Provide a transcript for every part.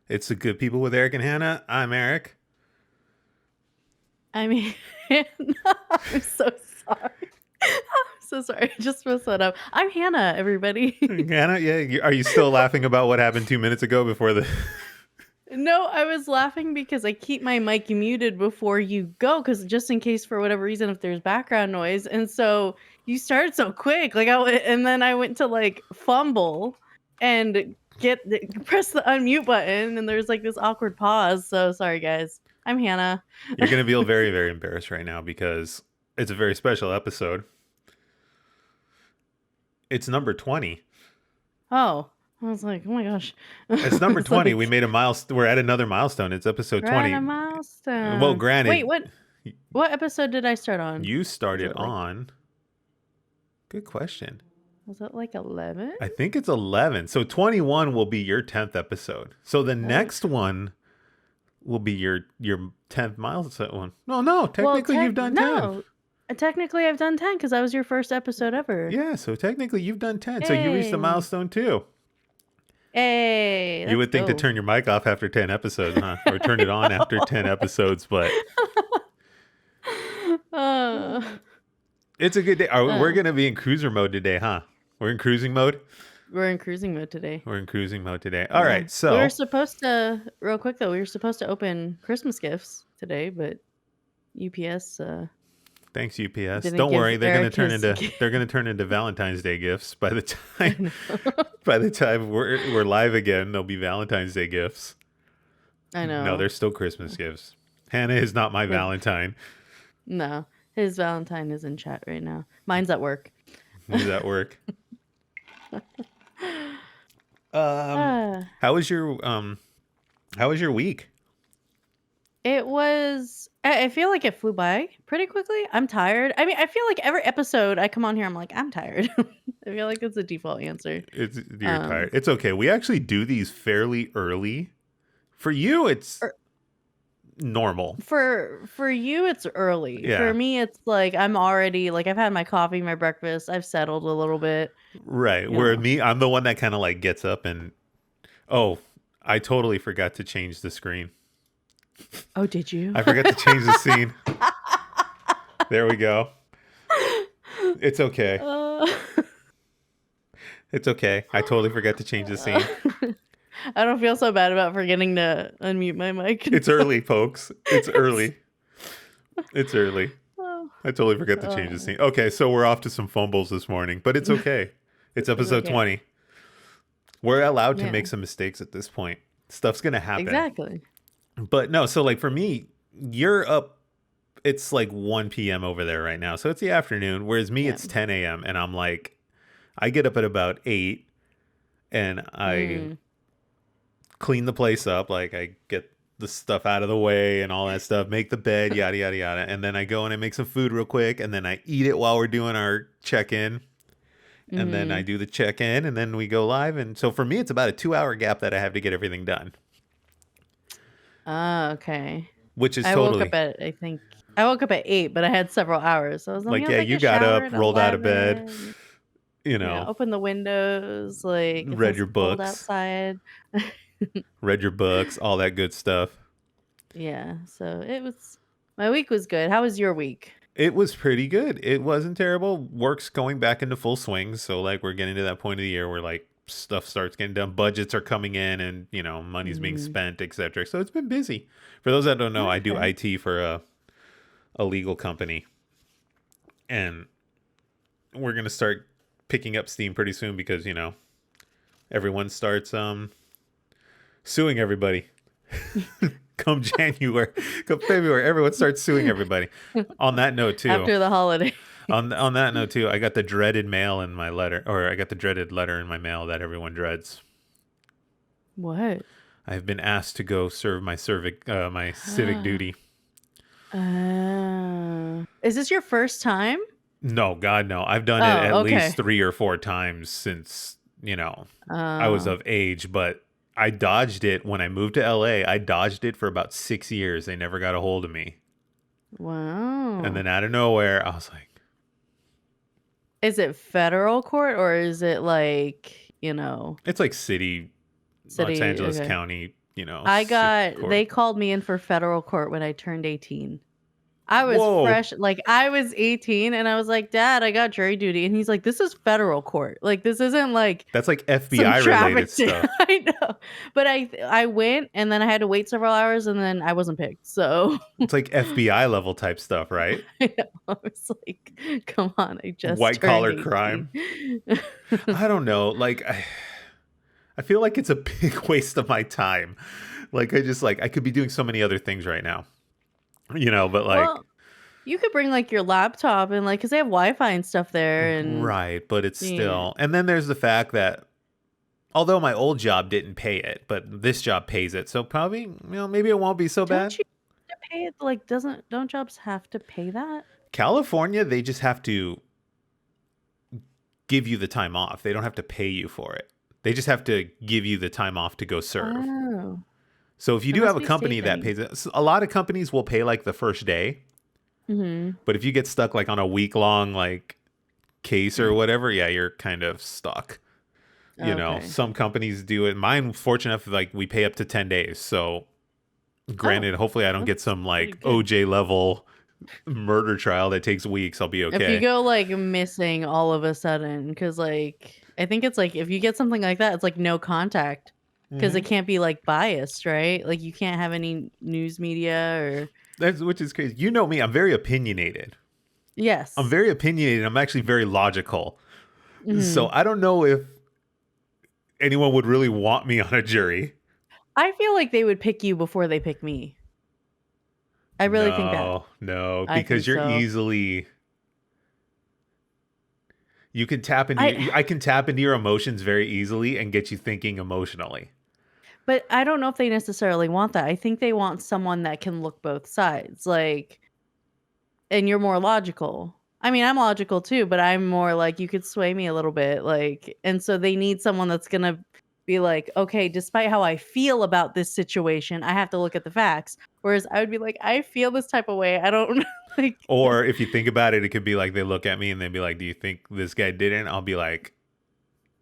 It's the Good People with Eric and Hannah. I'm Eric. I mean, I'm so sorry. I'm so sorry. I just messed that up. I'm Hannah, everybody. Hannah, yeah. Are you still laughing about what happened 2 minutes ago before the... No, I was laughing because I keep my mic muted before you go, because just in case for whatever reason if there's background noise. And so you started so quick, and then I went to like fumble and press the unmute button, and there's like this awkward pause. So sorry, guys. I'm Hannah. You're going to feel very, very embarrassed right now because it's a very special episode. It's number 20. Oh, I was like, oh my gosh. It's number It's 20. like, We made a milestone. We're at another milestone. It's episode we're 20. at a milestone. Well, granted, Wait, what episode did I start on? you started Was it, like- on... Good question. Was it like 11? I think it's 11. So 21 will be your 10th episode. So the next one will be your 10th milestone one. No, technically you've done 10. No, technically I've done 10 because that was your first episode ever. Yeah, so technically you've done 10. So you reached the Hey. milestone too. Hey, You would think to go. turn your mic off after 10 episodes, huh? Or turn it on after 10 episodes, but Uh, it's a good day. We're going to be in cruiser mode today, huh? We're in cruising mode? we're in cruising mode today. We're in cruising mode today. All Yeah. right, so... We were supposed to, real quick though, we were supposed to open Christmas gifts today, but UPS Thanks, UPS. didn't Don't give worry, they're going to Eric turn his into they're going to turn into Valentine's Day gifts by the time we're live again. There'll be Valentine's Day gifts. I know. No, they're still Christmas gifts. Hannah is not my Valentine. No, his Valentine is in chat right now. Mine's at work. Does that work? Ah. How was your week? It was. I feel like it flew by pretty quickly. I'm tired. I mean, I feel like every episode I come on here, I'm like, I'm tired. I feel like it's a default answer. You're tired. It's okay. We actually do these fairly early. For you, it's normal. For you, it's early. Yeah. For me, it's like I'm already like I've had my coffee, my breakfast. I've settled a little bit. Right. Yeah. Where me, I'm the one that kind of like gets up and, oh, I totally forgot to change the screen. Oh, did you? I forgot to change the scene. There we go. It's okay. It's okay. I totally forgot to change the scene. I don't feel so bad about forgetting to unmute my mic. It's early, folks. It's early. It's early. Oh, I totally forgot to change the scene. Okay, so we're off to some fumbles this morning, but it's okay. It's episode okay. 20. We're allowed to Yeah. make some mistakes at this point. Stuff's going to happen. exactly. But no, so like for me, you're up, it's like 1 p.m. over there right now. So it's the afternoon, whereas me, Yeah. it's 10 a.m. And I'm like, I get up at about 8 and I clean the place up. Like I get the stuff out of the way and all that stuff, make the bed, yada, yada, yada. And then I go and I make some food real quick. And then I eat it while we're doing our check-in. And then I do the check-in and then we go live. And so for me, it's about a 2-hour gap that I have to get everything done. Oh, okay. Which is I totally... woke up at 8, but I had several hours. So I was like, Like, yeah, you got up, rolled out of bed, you know, opened the windows, like if read it's your cold books. outside. read your books, all that good stuff. Yeah, so my week was good. How was your week? It was pretty good. It wasn't terrible. Work's going back into full swing. So like we're getting to that point of the year where like stuff starts getting done. Budgets are coming in and, you know, money's being spent, etc. So it's been busy. For those that don't know, I do IT for a legal company. And we're going to start picking up steam pretty soon because, you know, everyone starts suing everybody. Come January, come February, everyone starts suing everybody. On that note, too. After the holiday. on that note, too, I got the dreaded mail in my letter, or I got the dreaded letter in my mail that everyone dreads. What? I've been asked to go serve my civic duty. Is this your first time? No, God, no. I've done it at least 3 or 4 times since, you know, I was of age, but I dodged it when I moved to LA. I dodged it for about 6 years. They never got a hold of me. Wow. And then out of nowhere, I was like... Is it federal court or is it like, you know... It's like Los Angeles okay. County court. They called me in for federal court when I turned 18. I was Whoa. fresh, like, I was 18 and I was like, "Dad, I got jury duty." And he's like, "This is federal court. Like, this isn't like That's like some FBI related traffic stuff. I know. But I went and then I had to wait several hours and then I wasn't picked. So It's like FBI level type stuff, right? I know. I was like, "Come on, I just White turned collar 18." crime. I don't know. Like I feel like it's a big waste of my time. Like I could be doing so many other things right now. But like Well, you could bring like your laptop and like, cause they have Wi-Fi and stuff there, and right, but it's yeah. still. And then there's the fact that although my old job didn't pay it, but this job pays it. So probably, maybe it won't be so bad. Don't you have to pay it? Like, don't jobs have to pay that? California, they just have to give you the time off. They don't have to pay you for it. They just have to give you the time off to go serve. Oh, So if you it do have must a be a state company that thing. pays it, a lot of companies will pay like the first day. Mhm. But if you get stuck like on a week long like case or whatever, yeah, you're kind of stuck. Okay. Some companies do it. Mine, fortunate enough, like we pay up to 10 days. So Oh, granted, hopefully I don't get that's some pretty like good. OJ level murder trial that takes weeks. I'll be If you okay. go like missing all of a sudden, because like I think it's like if you get something like that, it's like no contact, because it Hmm. can't be like biased, right? Like you can't have any news media or That's which is crazy. You know me, I'm very opinionated. I'm yes. very opinionated. I'm actually very logical. So Mhm. I don't know if anyone would really want me on a jury. I feel like they would pick you before they pick me. I really think that. No, no, I because think you're so. easily you can tap into I I can tap into your emotions very easily and get you thinking emotionally. But I don't know if they necessarily want that. I think they want someone that can look both sides, like, and you're more logical. I mean, I'm logical too, but I'm more like you could sway me a little bit, like, and so they need someone that's gonna be like, okay, despite how I feel about this situation, I have to look at the facts. Whereas I would be like, I feel this type of way. I don't like. Or if you think about it, it could be like they look at me and they'd be like, "Do you think this guy didn't?" I'll be like,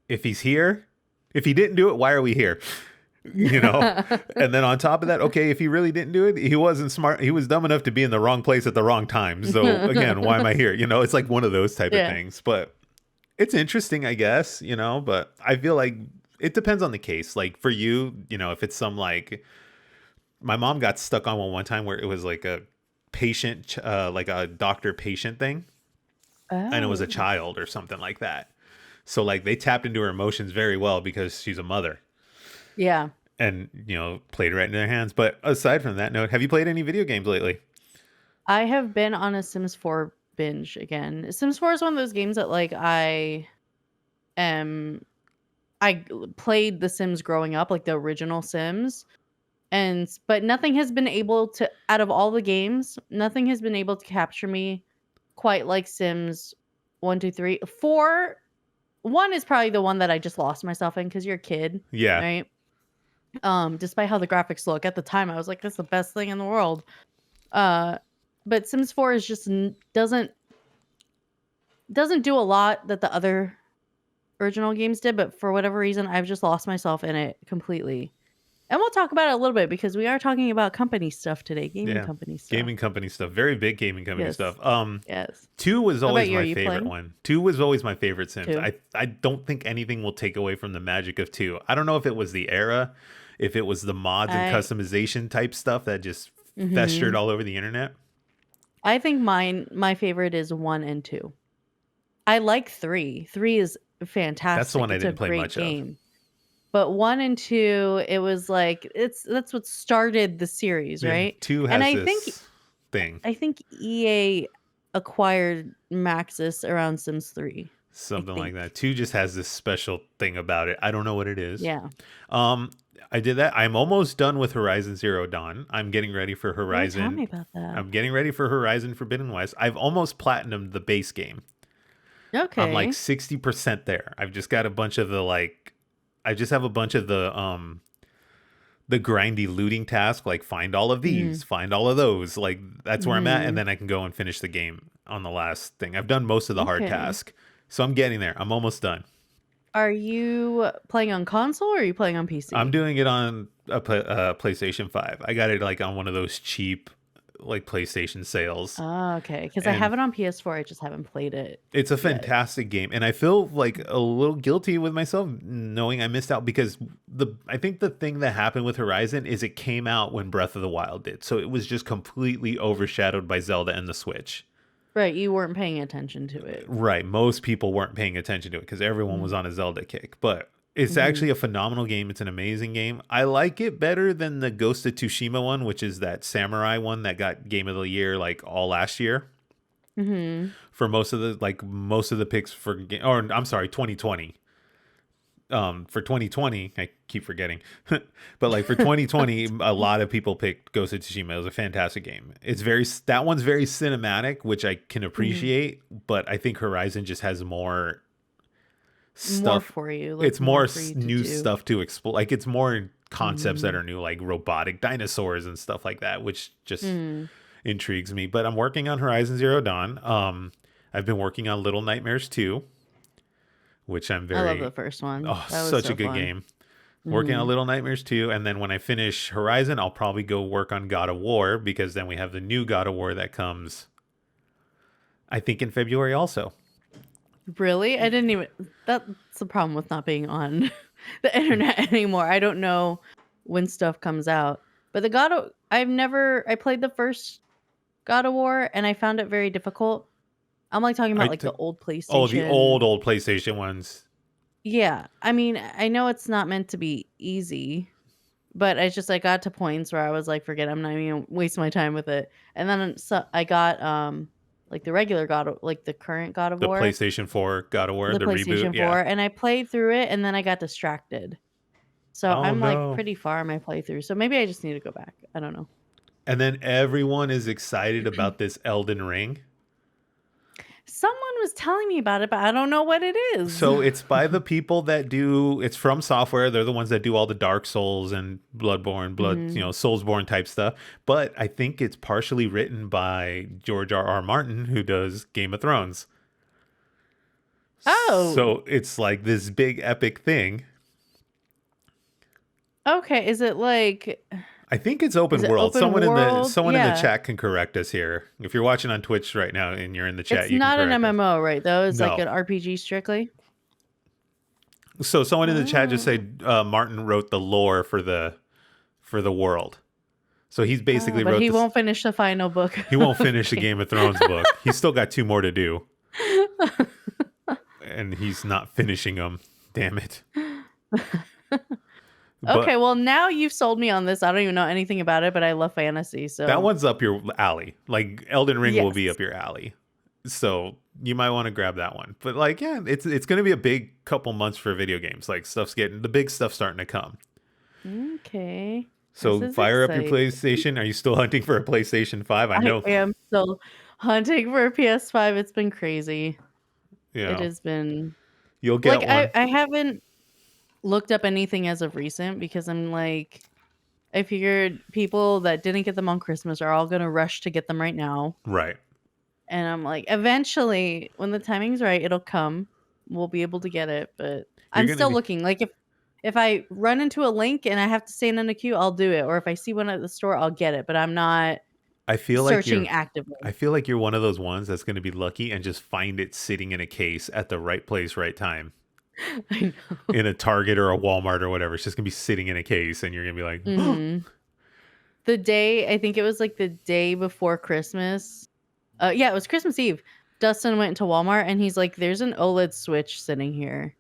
"If he's here, if he didn't do it, why are we here?" You know? And then on top of that, okay, if he really didn't do it, he wasn't smart. He was dumb enough to be in the wrong place at the wrong time. So again, why am I here? It's like one of those type of Yeah. things. But it's interesting, I guess, but I feel like it depends on the case. Like for you, if it's some like my mom got stuck on one time where it was like a patient, like a doctor patient thing, and it was a Oh. child or something like that. So like they tapped into her emotions very well because she's a mother Yeah. and, played right in their hands. But aside from that note, have you played any video games lately? I have been on a Sims 4 binge again. Sims 4 is one of those games that like am played The Sims growing up, like the original Sims, but nothing has been able to, out of all the games, nothing has been able to capture me quite like Sims 1, 2, 3. 4, 1 is probably the one that I just lost myself in because you're a kid, Yeah. right? Despite how the graphics look at the time, I was like, "That's the best thing in the world." Uh, but Sims 4 is just doesn't do a lot that the other original games did, but for whatever reason, I've just lost myself in it completely. And we'll talk about it a little bit because we are talking about company stuff today, gaming Yeah. company stuff. Gaming company stuff. Very big gaming company Yes. stuff. Yes. Two was What about always you? Are my you favorite playing one. Two was always my favorite Sims. too? I don't think anything will take away from the magic of two. I don't know if it was the era, if it was the mods and I customization type stuff that just festered mhm. all over the internet. I think my favorite is 1 and 2. I like 3. 3 is That's the fantastic. one I It's a didn't play great much of. game. But 1 and 2, it was like that's what started the series, Yeah. right? Two And has this thing. I think EA acquired Maxis around Sims 3, I Something like think. that. Two just has this special thing about it. I don't know what it is. Yeah. Um, I did that. I'm almost done with Horizon Zero Dawn. I'm getting ready for Oh, tell me Horizon. about that. I'm getting ready for Horizon Forbidden West. I've almost platinumed the base game. I'm like Okay. 60% there. I've just got a bunch of the like I just have a bunch of the grindy looting task, like find all of Mhm. these, find all of those. Like that's where I'm at, and Mhm. then I can go and finish the game on the last thing. I've done most of the hard Okay. task. So I'm getting there. I'm almost done. Are you playing on console or are you playing on I'm PC? doing it on a PlayStation 5. I got it like on one of those cheap like PlayStation sales. Oh, okay. Because I And have it on PS4. I just haven't played it it's a yet. fantastic game, and I feel like a little guilty with myself knowing I missed out because I think the thing that happened with Horizon is it came out when Breath of the Wild did. So it was just completely overshadowed by Zelda and the Switch. Right. You weren't paying attention to it. Right. Most people weren't paying attention to it because everyone was on a Zelda kick. But it's Mm-hmm. actually a phenomenal game. It's an amazing game. I like it better than the Ghost of Tsushima one, which is that samurai one that got Game of the Year like all last year. Mm-hmm. For most of the picks for or I'm sorry, 2020. For 2020, I keep forgetting, but like for 2020, a lot of people picked Ghost of Tsushima. It was a fantastic game. It's very that one's very cinematic, which I can Mm-hmm. appreciate, but I think Horizon just has more More stuff. for you, like It's more more for you to new do. stuff to explore. Like it's more concepts that Mm-hmm. are new, like robotic dinosaurs and stuff like that, which just Mm. intrigues me. But I'm working on Horizon Zero Dawn. I've been working on Little Nightmares 2, which I'm I love the very first one. oh, That was such a so good fun. game. Working on Mm. Little Nightmares 2, and then when I finish Horizon, I'll probably go work on God of War because then we have the new God of War that comes I think in February also. Really? I didn't even. That's the problem with not being on the internet anymore. I don't know when stuff comes out. But the God of. I've never. I played the first God of War and I found it very difficult. I'm like talking I about like the think old oh, the PlayStation. old PlayStation ones. Yeah. I mean, I know it's not meant to be easy, but I just I got to points where I was like, forget, I'm not even gonna waste my time with it. And then I got like the regular like the current God of The War, PlayStation 4 God of War, the the reboot, PlayStation yeah. 4, and I played through it and then I got distracted. So Oh I'm like no. pretty far in my playthrough. So maybe I just need to go back. I don't know. And then everyone is excited about this Elden Ring. Someone was telling me about it, but I don't know what it is. So it's by the people that do it's from Software. They're the ones that do all the Dark Souls and Hmm. Soulsborne type stuff. But I think it's partially written by George R. R. Martin, who does Game of Thrones. Oh, So it's like this big epic thing. okay. I think it's Is open it world. open world? Someone in the Yeah. chat can correct us here. If you're watching on Twitch right now and you're in the chat, It's you can not an correct us. MMO, right? Though it's like No. an RPG strictly. So someone in the chat just Oh. said Martin wrote the lore for the world. So he's Oh, basically but wrote he this. won't finish the final book He won't of finish the Game Game of of Thrones book. He's still got two more to do, Thrones. and he's not finishing them. Damn it! Okay, But well now you've sold me on this. I don't even know anything about it, but I love fantasy, that so one's up your alley. Like Elden Ring will be yes. up your alley, so you might want to grab that one. But like, yeah, it's going to be a big couple months for video games. Like the big stuff starting to come. Okay. This So is fire up your exciting. PlayStation. Are you still hunting for a PlayStation 5? I I know. am still hunting for a PS5. It's been crazy. You It know, has been you'll like get one. I haven't looked up anything as of recent because I'm like I figured people that didn't get them on Christmas are all gonna rush to get them right now. Right. And I'm like, eventually, when the timing's right, it'll come. We'll be able to get it, but You're I'm going to still be looking. Like if I run into a link and I have to stand in a queue, I'll do it. Or if I see one at the store, I'll get it. But I'm not I feel like searching you're actively. I feel like you're one of those ones that's going to be lucky and just find it sitting in a case at the right place, right time. I know. In a Target or a Walmart or whatever. It's just going to be sitting in a case and you're going to be like, "Oh, Hmm. The day, I think it was like the day before Christmas. Yeah, it was Christmas Eve. Dustin went into Walmart and he's like, "There's an OLED Switch sitting here."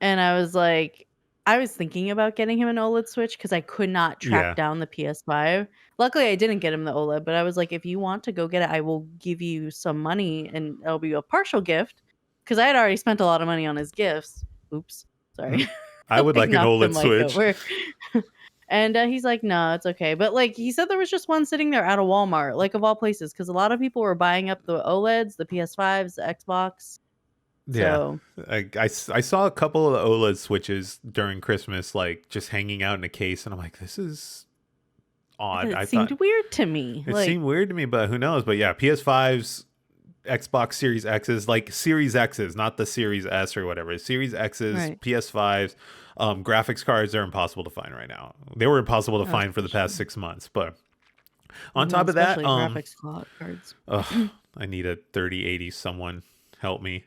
And I was like, I was thinking about getting him an OLED Switch because I could not track yeah. down the PS5. Luckily, I didn't get him the OLED, but I was like, if you want to go get it, I will give you some money and it'll be a partial gift because I had already spent a lot of money on his gifts. Oops, sorry. I would Like like an knocked the OLED mic Switch." over. And he's like, no, it's okay. But like he said, there was just one sitting there out of Walmart, like of all places, because a lot of people were buying up the OLEDs, the PS5s, the Xbox. Yeah. So I saw a couple of the OLED switches during Christmas, like just hanging out in a case, and I'm like, this is odd. it I seemed thought weird to me. it Like, seemed weird to me, but who knows? But yeah, PS5s. Xbox Series X's, like Series X's, not the Series S or whatever. Series X's, Right. PS5s, graphics cards are impossible to find right now. They were impossible to Oh, find for the past especially 6 months. But on top of that, especially graphics cards. ugh, I need a 3080. Someone help me.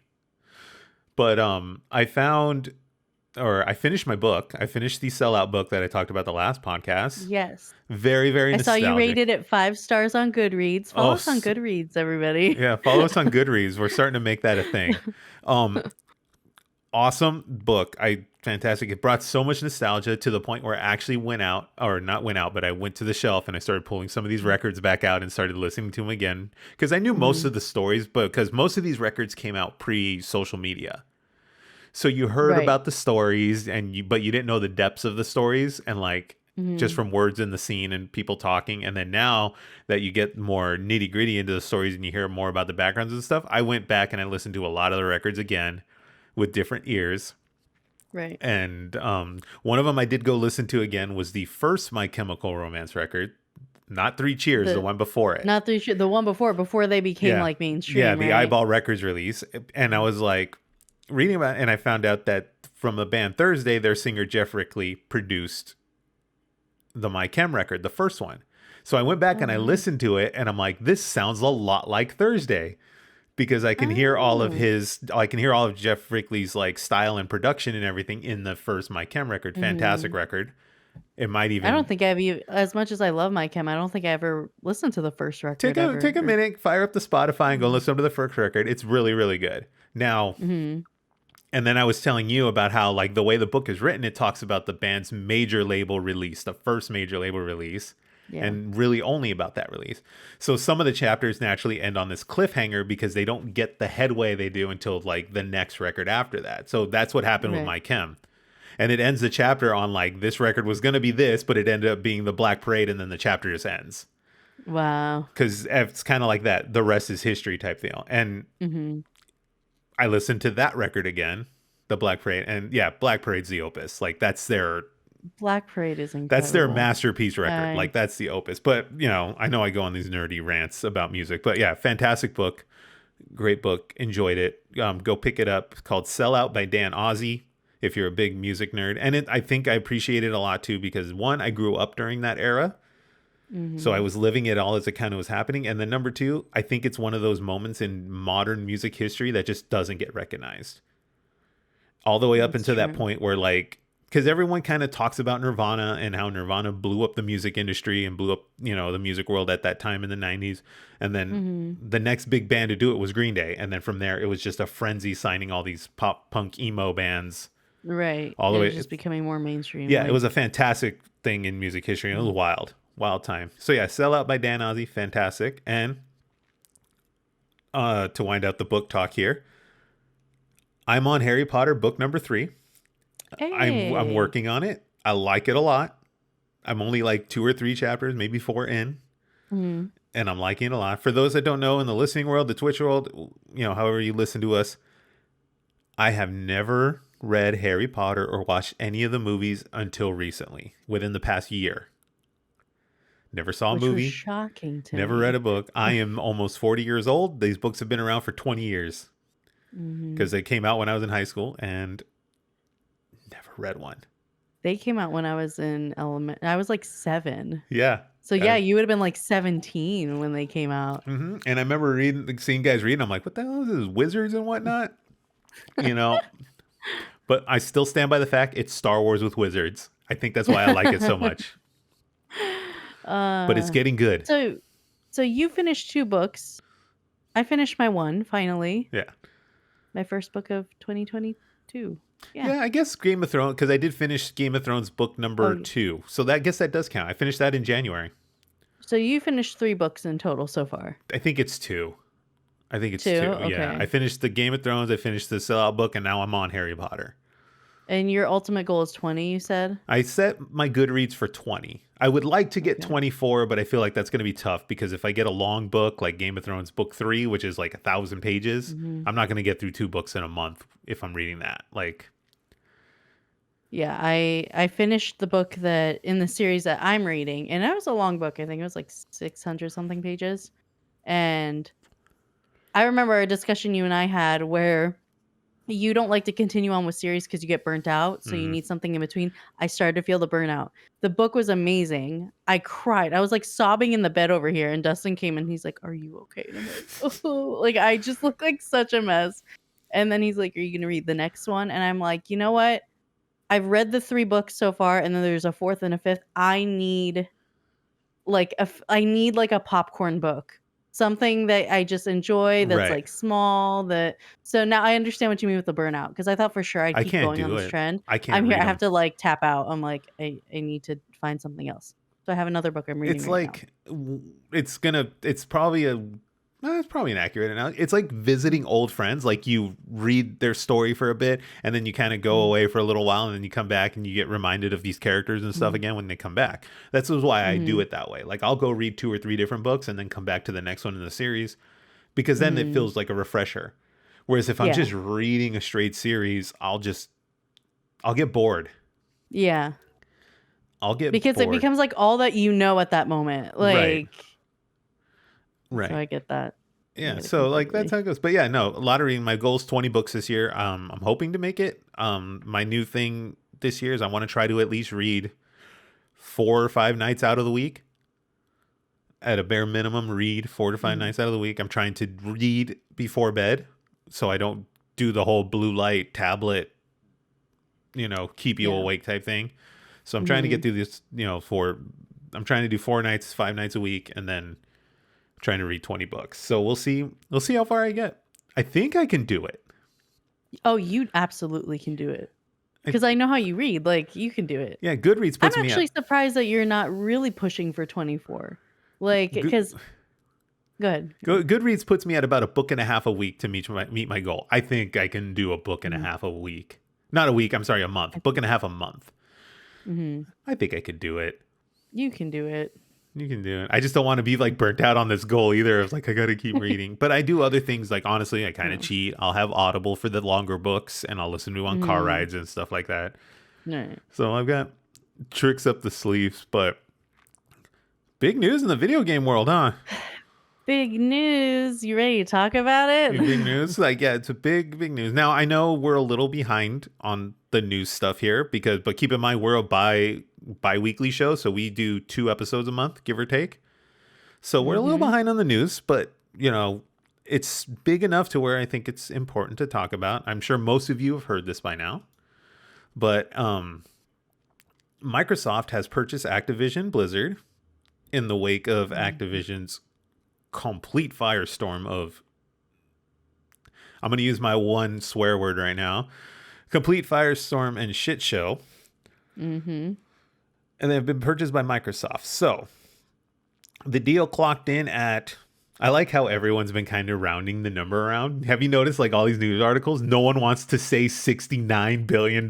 But I finished my book. I finished the Sellout book that I talked about the last podcast. Yes. Very, very I saw you nostalgic. rated it 5 stars on Goodreads. Follow Oh, us on Goodreads, everybody. yeah. Follow us on Goodreads. We're starting to make that a thing. Um, awesome book. Fantastic. It brought so much nostalgia to the point where I actually went out, or not went out, but I went to the shelf and I started pulling some of these records back out and started listening to them again because I knew most Mhm. of the stories, but because most of these records came out pre social media. So you heard Right. about the stories but you didn't know the depths of the stories and like just Mhm. from words in the scene and people talking. And then now that you get more nitty gritty into the stories and you hear more about the backgrounds and stuff, I went back and I listened to a lot of the records again with different ears. Right. And one of them I did go listen to again was the first My Chemical Romance record, not Three Cheers, the The one before it. not the one before they became Yeah. like Yeah, mainstream, the right? Eyeball Records release. And I was like reading about it, and I found out that from the band Thursday, their singer Jeff Rickley produced the My Chem record, the first one. So I went back Oh, and I nice. listened to it and I'm like, this sounds a lot like Thursday because Oh. I can hear all of Jeff Rickley's like style and production and everything in the first My Chem record. Fantastic Mhm. record. It might I don't even think I've as much as I love my chem, I don't think I ever listened to the first record ever. take a Or minute, fire up the Spotify and go Mhm. listen to the first record. It's really, really good. Now, Mhm. and then I was telling you about how, like, the way the book is written, it talks about the band's major label release, the first major label release, Yeah. and really only about that release. So some of the chapters naturally end on this cliffhanger because they don't get the headway they do until, like, the next record after that. So that's what happened with Right. My Chem. And it ends the chapter on, like, this record was going to be this, but it ended up being the Black Parade, and then the chapter just ends. Wow. Because it's kind of like that. The rest is history type deal. And Mhm. I listened to that record again, the Black Parade, and yeah, Black Parade's the opus. Like Black Parade is that's their incredible. masterpiece record. I Like that's the opus. But I know I go on these nerdy rants about music, but yeah, fantastic book, great book, enjoyed it. Go pick it up. It's called "Sell Out" by Dan Ozzie. If you're a big music nerd, and I think I appreciate it a lot too because one, I grew up during that era. So I Mhm. was living it all as it kind of was happening. And then number two, I think it's one of those moments in modern music history that just doesn't get recognized. All the way up That's into that true. point where like because everyone kind of talks about Nirvana and how Nirvana blew up the music industry and blew up, the music world at that time in the 90s. And then Mhm. the next big band to do it was Green Day. And then from there, it was just a frenzy signing all these pop punk emo bands Right. all the It was way. just becoming more mainstream. Yeah, it Like, was a fantastic thing in music history. And it was Mhm. wild, wild time. So yeah, Sell Out by Dan Ozzie, fantastic. And to wind out the book talk here, I'm on Harry Potter book number 3. I'm Hey. working on it. I like it a lot. I'm only like 2 or 3 chapters, maybe 4 in, Mhm. and I'm liking it a lot. For those that don't know, in the listening world, the Twitch world, however you listen to us, I have never read Harry Potter or watched any of the movies until recently, within the past year. Never saw a Which was movie, shocking to never read me. a book. I am almost 40 years old. These books have been around for 20 years Mhm. because they came out when I was in high school and never read one. They came out when I was in I was like 7. Yeah. So yeah, you would have been like 17 when they came out. And I remember seeing guys reading. I'm like, what the hell is this? Wizards and whatnot? You know, but I still stand by the fact it's Star Wars with wizards. I think that's why I like it so much. But it's Uh, getting good. so so you finished 2 books. I finished my one finally. Yeah. My first book of 2022. Yeah. Yeah, I guess Game of Thrones, because I did finish Game of Thrones book Oh, number 2. So I guess that does count. I finished that in January. so you finished 3 books in total so far. I think it's 2. I think it's 2? 2. Yeah. I Okay. finished the Game of Thrones. I finished the Sellout book, and now I'm on Harry Potter. And your ultimate goal is 20, you said? I set my Goodreads for 20. I would like to get Okay. 24, but I feel like that's going to be tough because if I get a long book like Game of Thrones book 3, which is like 1,000 pages, Mhm. I'm not going to get through 2 books in a month if I'm reading that. Like, Yeah, I finished the book that in the series that I'm reading, and that was a long book. I think it was like 600 something pages. And I remember a discussion you and I had where you don't like to continue on with series because you get burnt out, so you Mhm. need something in between. I started to feel the burnout. The book was amazing. I cried. I was like sobbing in the bed over here, and Dustin came and he's like, "Are you okay?" And I'm like, "Oh," like I just look like such a mess. And then he's like, "Are you gonna read the next one?" And I'm like, "You know what? I've read the 3 books so far, and then there's a 4th and a 5th. I need like a popcorn book. Something that I just enjoy that's Right. like small that so now I understand what you mean with the burnout because I thought for sure I'd I keep can't going on do this it. trend. I can't I'm here. read I have them. to like tap out. I'm like I need to find something else. So I have another book I'm reading It's right now. like it's probably it's probably inaccurate analogy. It's like Mm, visiting old friends. Like you read their story for a bit, and then you kind of go mm, away for a little while, and then you come back and you get reminded of these characters and stuff mm, again when they come back. That's why I do mhm. it that way. Like I'll go read 2 or 3 different books and then come back to the next one in the series because then it Mhm. feels like a refresher. Whereas if I'm Yeah. just reading a straight series, I'll get bored. Yeah. I'll get Because it bored. becomes like all that you know at that moment. Right. Like so Right. I get that. I Yeah, get it so like that's completely. how it goes. But yeah, no, a lot of reading. My goal is 20 books this year. I'm hoping to make it. My new thing this year is I want to try to at least read 4 or 5 nights out of the week. At a bare minimum, read 4 to 5 nights out of the week. I'm trying to read before bed, so I don't do the whole blue light tablet, keep you Yeah. awake type thing. So I'm trying to get Mhm. through this, for. I'm trying to do 4 nights, 5 nights a week, and then trying to read 20 books. So we'll see. We'll see how far I get. I think I can do it. Oh, you absolutely can do it. I, Because I know how you read, like, you can do it. yeah, Goodreads I'm puts me actually at surprised that you're not really pushing for 24. Like, Good, because good. Goodreads puts me at about a book and a half a week to meet my goal. I think I can do a book and a Mhm. half a week. Not a week. I'm sorry, a month. Book and a half a month. Mhm. I think I could do it. You can do it. You can do it. I just don't want to be like burnt out on this goal either. It's like I got to keep reading. But I do other things. Like honestly, I kind of Yeah. cheat. I'll have Audible for the longer books, and I'll listen to on car Mhm. rides and stuff like that. Right. So I've got tricks up the sleeves. But big news in the video game world, huh? Big news. You ready to talk about Big it? news. Like, yeah, it's a big news. Now, I know we're a little behind on the news stuff here but keep in mind, we're a bi-weekly show. So we do 2 episodes a month, give or take. So we're a little Mhm. behind on the news, but, it's big enough to where I think it's important to talk about. I'm sure most of you have heard this by now, but Microsoft has purchased Activision Blizzard in the wake of Mhm. Activision's complete firestorm of, I'm going to use my one swear word right now, complete firestorm and shit show, Mhm. and they've been purchased by Microsoft. So the deal clocked in at. I like how everyone's been kind of rounding the number around. Have you noticed, like all these news articles, no one wants to say $69 billion?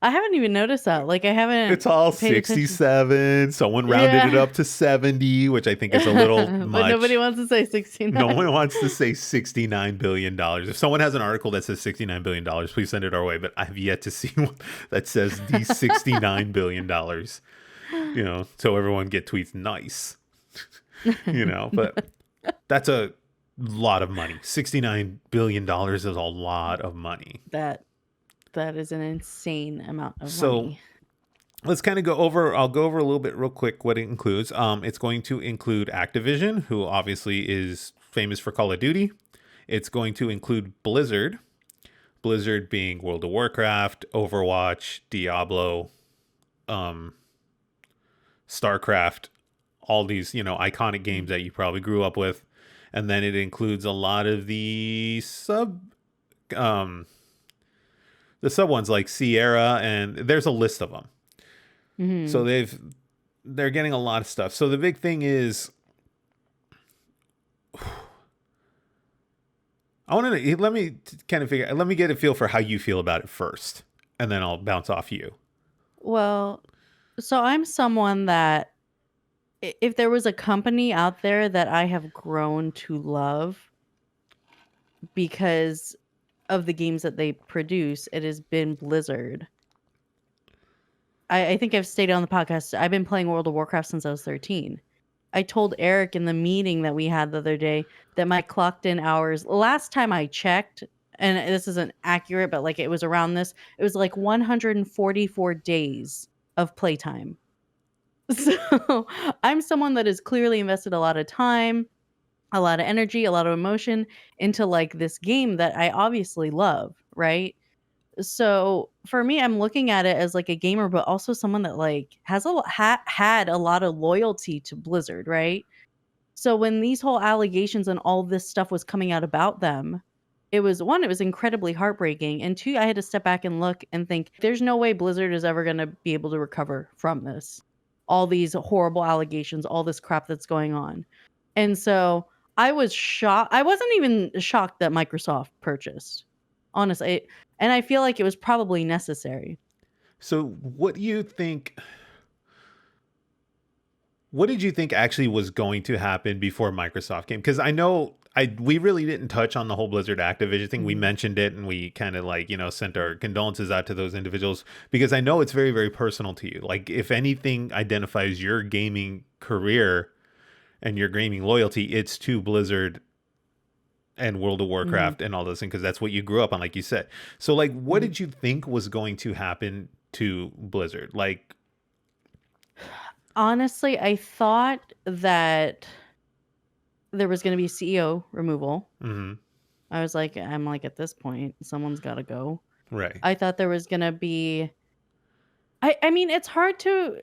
I haven't even noticed that. Like, I It's haven't all paid attention. 67. Someone rounded it Yeah. up to 70, which I think is a little But nobody much. wants to say No 69. one wants to say $69 billion. If someone has an article that says $69 billion, please send it our way. But I have yet to see one that says the $69 billion. So everyone get tweets nice. But that's a lot of money. $69 billion is a lot of money. That that is an insane amount of So money. let's kind of go over. I'll go over a little bit real quick what it includes. It's going to include Activision, who obviously is famous for Call of Duty. It's going to include Blizzard. Blizzard being World of Warcraft, Overwatch, Diablo, um, StarCraft, all these iconic games that you probably grew up with, and then it includes a lot of um the sub ones like Sierra, and there's a list of them. So Mhm. they're getting a lot of stuff. So the big thing is, I want to let me kind of figure. Let me get a feel for how you feel about it first, and then I'll bounce off you. Well, so I'm someone that if there was a company out there that I have grown to love because of the games that they produce, it has been Blizzard. I think I've stated on the podcast, I've been playing World of Warcraft since I was 13. I told Eric in the meeting that we had the other day that my clocked in hours, last time I checked, and this isn't accurate, but like it was around this, it was like 144 days of playtime. So I'm someone that has clearly invested a lot of time, a lot of energy, a lot of emotion into like this game that I obviously love, right? So for me, I'm looking at it as like a gamer, but also someone that like has had a lot of loyalty to Blizzard, right? So when these whole allegations and all this stuff was coming out about them, it was one, it was incredibly heartbreaking, and two, I had to step back and look and think, there's no way Blizzard is ever going to be able to recover from this. All these horrible allegations, all this crap that's going on. And so I was shocked. I wasn't even shocked that Microsoft purchased. Honestly, and I feel like it was probably necessary. So what do you think? What did you think actually was going to happen before Microsoft came? Because I know we really didn't touch on the whole Blizzard Activision thing. We Mhm. mentioned it and we kind of like, sent our condolences out to those individuals because I know it's very, very personal to you. Like if anything identifies your gaming career and your gaming loyalty, it's to Blizzard and World of Mhm. Warcraft and all those things because that's what you grew up on, like you said. So like what Mhm. did you think was going to happen to Blizzard? Like, Honestly, I thought that there was going to be CEO removal. mhm, I'm like, at this point, someone's got to go. right, I thought there was going to be. I mean, it's hard to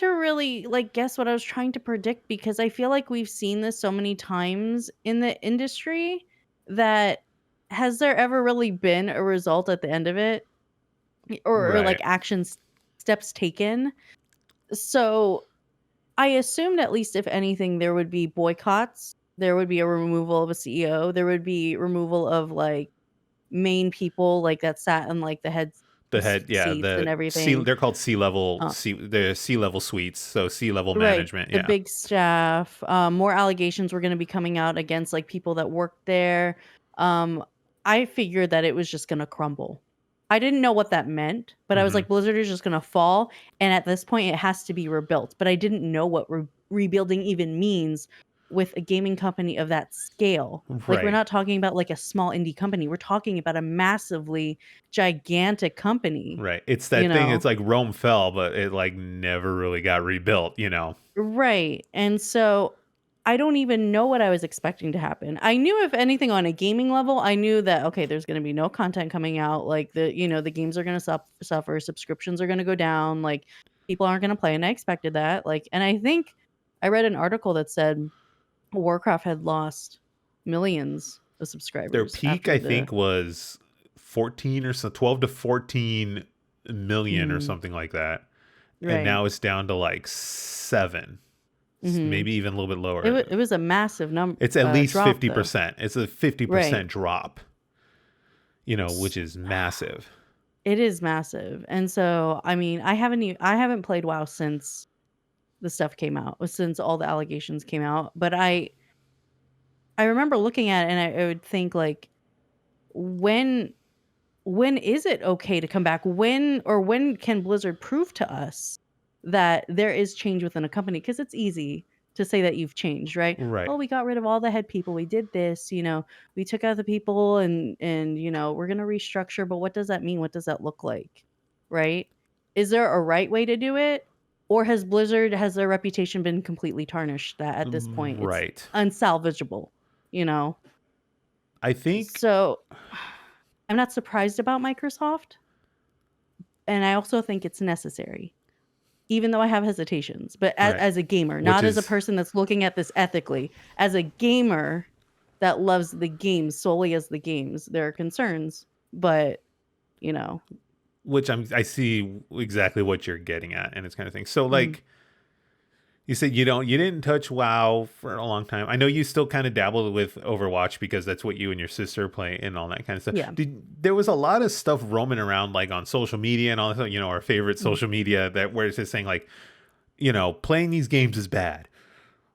really like guess what I was trying to predict because I feel like we've seen this so many times in the industry that has there ever really been a result at the end of it or like right. actions steps taken? So I assumed at least if anything there would be boycotts, there would be a removal of a CEO, there would be removal of like main people like that sat in like the head The head, yeah, seats and the C, everything. they're called Uh, the C level suites, so C level right, management, the yeah. big staff. More allegations were going to be coming out against like people that worked there. Um, I figured that it was just going to crumble. I didn't know what that meant, but I was Hmm. like, Blizzard is just going to fall, and at this point, it has to be rebuilt. But I didn't know what rebuilding even means with a gaming company of that scale. Like, we're Right, not talking about like a small indie company. We're talking about a massively gigantic company. right. It's You that thing. It's know, like Rome fell, but it like never really got rebuilt. right. And so I don't even know what I was expecting to happen. I knew if anything on a gaming level, I knew that okay, there's going to be no content coming out. Like the games are going to suffer, subscriptions are going to go down, like people aren't going to play and I expected that. Like and I think I read an article that said Warcraft had lost millions of Their subscribers peak, after I the think, was 14 or so, 12 to 14 million or Mhm. something like that, and Right. now it's down to like 7, Mhm. maybe even a little bit lower. It was a massive It's at least drop though. 50%. It's a 50% Right. drop, which is massive. It is massive, and so, I mean, I haven't played WoW since the stuff came out, since all the allegations came out, but I remember looking at it and I would think, like, when when is it okay to come back? When can Blizzard prove to us that there is change within a company? Because it's easy to say that you've changed, right? Right. "Oh, we got rid of all the head people, we did this, we took out the people and, we're gonna restructure," but what does that mean? What does that look like? Right? Is there a right way to do it? Or has their reputation been completely tarnished that at this point it's Right. unsalvageable, you know? I think So I'm not surprised about Microsoft, and I also think it's necessary, even though I have hesitations. But right, as a gamer, which not as a is person that's looking at this ethically, as a gamer that loves the games solely as the games, there are concerns, but you know, I see exactly what you're getting at and it's kind of thing. So mhm, like you said you didn't touch WoW for a long time. I know you still kind of dabbled with Overwatch because that's what you and your sister play and all that kind of stuff. yeah, There was a lot of stuff roaming around like on social media and all that, our favorite mhm, social media that where it's just saying like, playing these games is bad.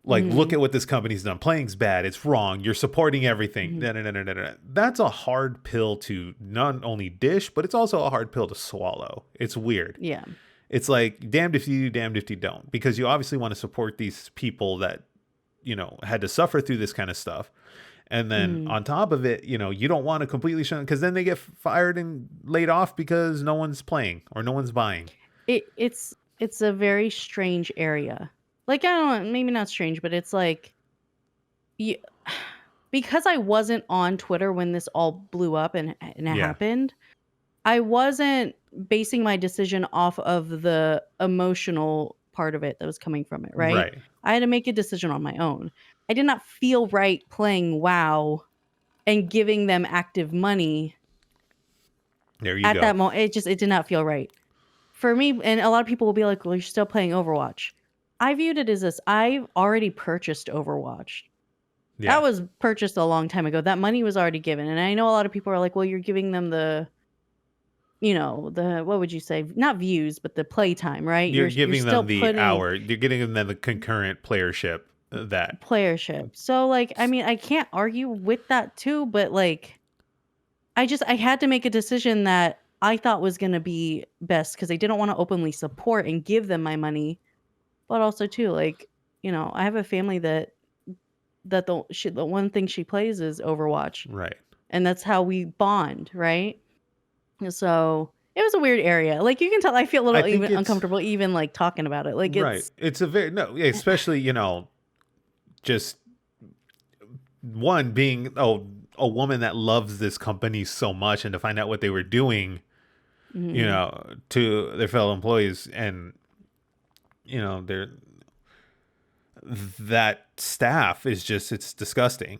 Like, look mhm, at what this company's done. Playing's bad. It's wrong. You're supporting everything. mhm, Da, da, da, da, da, da. That's a hard pill to not only dish, but it's also a hard pill to swallow. It's weird. yeah, it's like damned if you do, damned if you don't, because you obviously want to support these people that, had to suffer through this kind of stuff. And then Mhm. on top of it, you don't want to completely shut, because then they get fired and laid off because no one's playing or no one's buying. It's a very strange area. Like, I don't know, maybe not strange, but it's like you, because I wasn't on Twitter when this all blew up and it Yeah. happened, I wasn't basing my decision off of the emotional part of it that was coming from it, right? Right. I had to make a decision on my own. I did not feel right playing WoW and giving them active money There you at go. that moment. It did not feel right. For me, and a lot of people will be like, "Well, you're still playing Overwatch." I viewed it as this: I've already purchased Overwatch. That Yeah. was purchased a long time ago. That money was already given, and I know a lot of people are like, "Well, you're giving them the what would you say? Not views, but the playtime, right? You're You're giving still them the putting hour. You're getting them the concurrent playership that. playership." So, like, I mean, I can't argue with that too, but like, I had to make a decision that I thought was gonna be best because I didn't want to openly support and give them my money. But also too, like, I have a family that the one thing she plays is Overwatch, Right. and that's how we bond, right? And so, it was a weird area. Like, you can tell I feel a I little think even it's uncomfortable even, like, talking about it. Like, right. it's It's a very no, yeah, especially just one being a woman that loves this company so much, and to find out what they were doing, mhm, to their fellow employees, and their that staff is just, it's disgusting.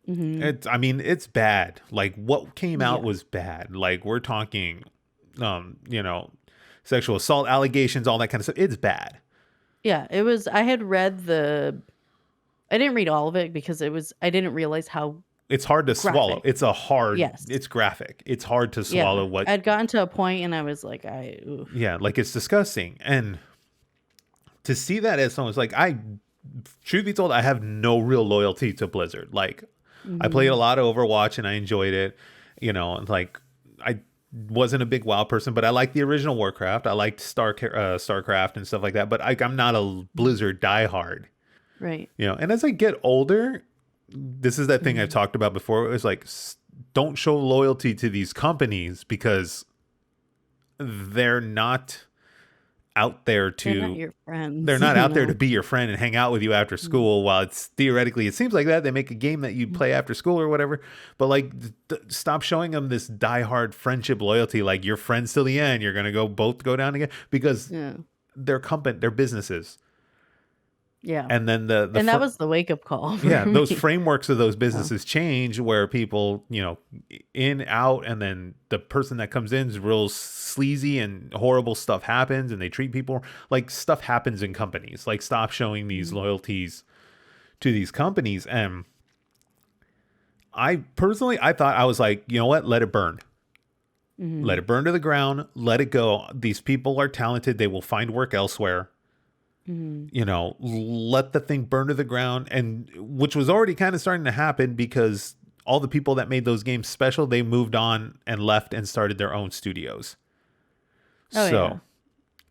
mhm. I mean, it's bad. Like, what came out Yeah. was bad. Like, we're talking, um, you know, sexual assault allegations, all that kind of stuff. It's bad. Yeah, it was I had read I didn't read all of it because I didn't realize how It's hard to swallow. graphic. Yes. It's graphic. It's hard to Yeah. swallow what, I'd gotten to a point and I was like, oof. yeah, like it's disgusting. And to see that as someone's like, truth be told, I have no real loyalty to Blizzard. Like, I played a Mhm. lot of Overwatch and I enjoyed it. And like, I wasn't a big WoW person, but I liked the original Warcraft. I liked StarCraft and stuff like that. But I'm not a Blizzard diehard. Right. And as I get older, this is that thing I've Mhm. talked about before. It was like, don't show loyalty to these companies, because they're not out there They're not to your they're friends, not you out there to know? be your friend and hang out with you after Mm. school. While it's theoretically, it seems like that they make a game that you play after school or whatever. But like, stop showing them this diehard friendship loyalty. Like, you're friends till the end. You're gonna both go down together, because Yeah. they're businesses. Yeah. And then And that was the wake up call for yeah, those me. frameworks of those Oh. businesses change, where people, in, out, and then the person that comes in is real sleazy and horrible stuff happens, and they treat people like stuff happens in companies. Like, stop showing these Mhm. loyalties to these companies. And I personally, I thought, I was like, you know what? Let it burn. Let Mhm. it burn to the ground. Let it go. These people are talented. They will find work elsewhere. Mhm. Let the thing burn to the ground, and which was already kind of starting to happen, because all the people that made those games special, they moved on and left and started their own studios. Oh, yeah. So,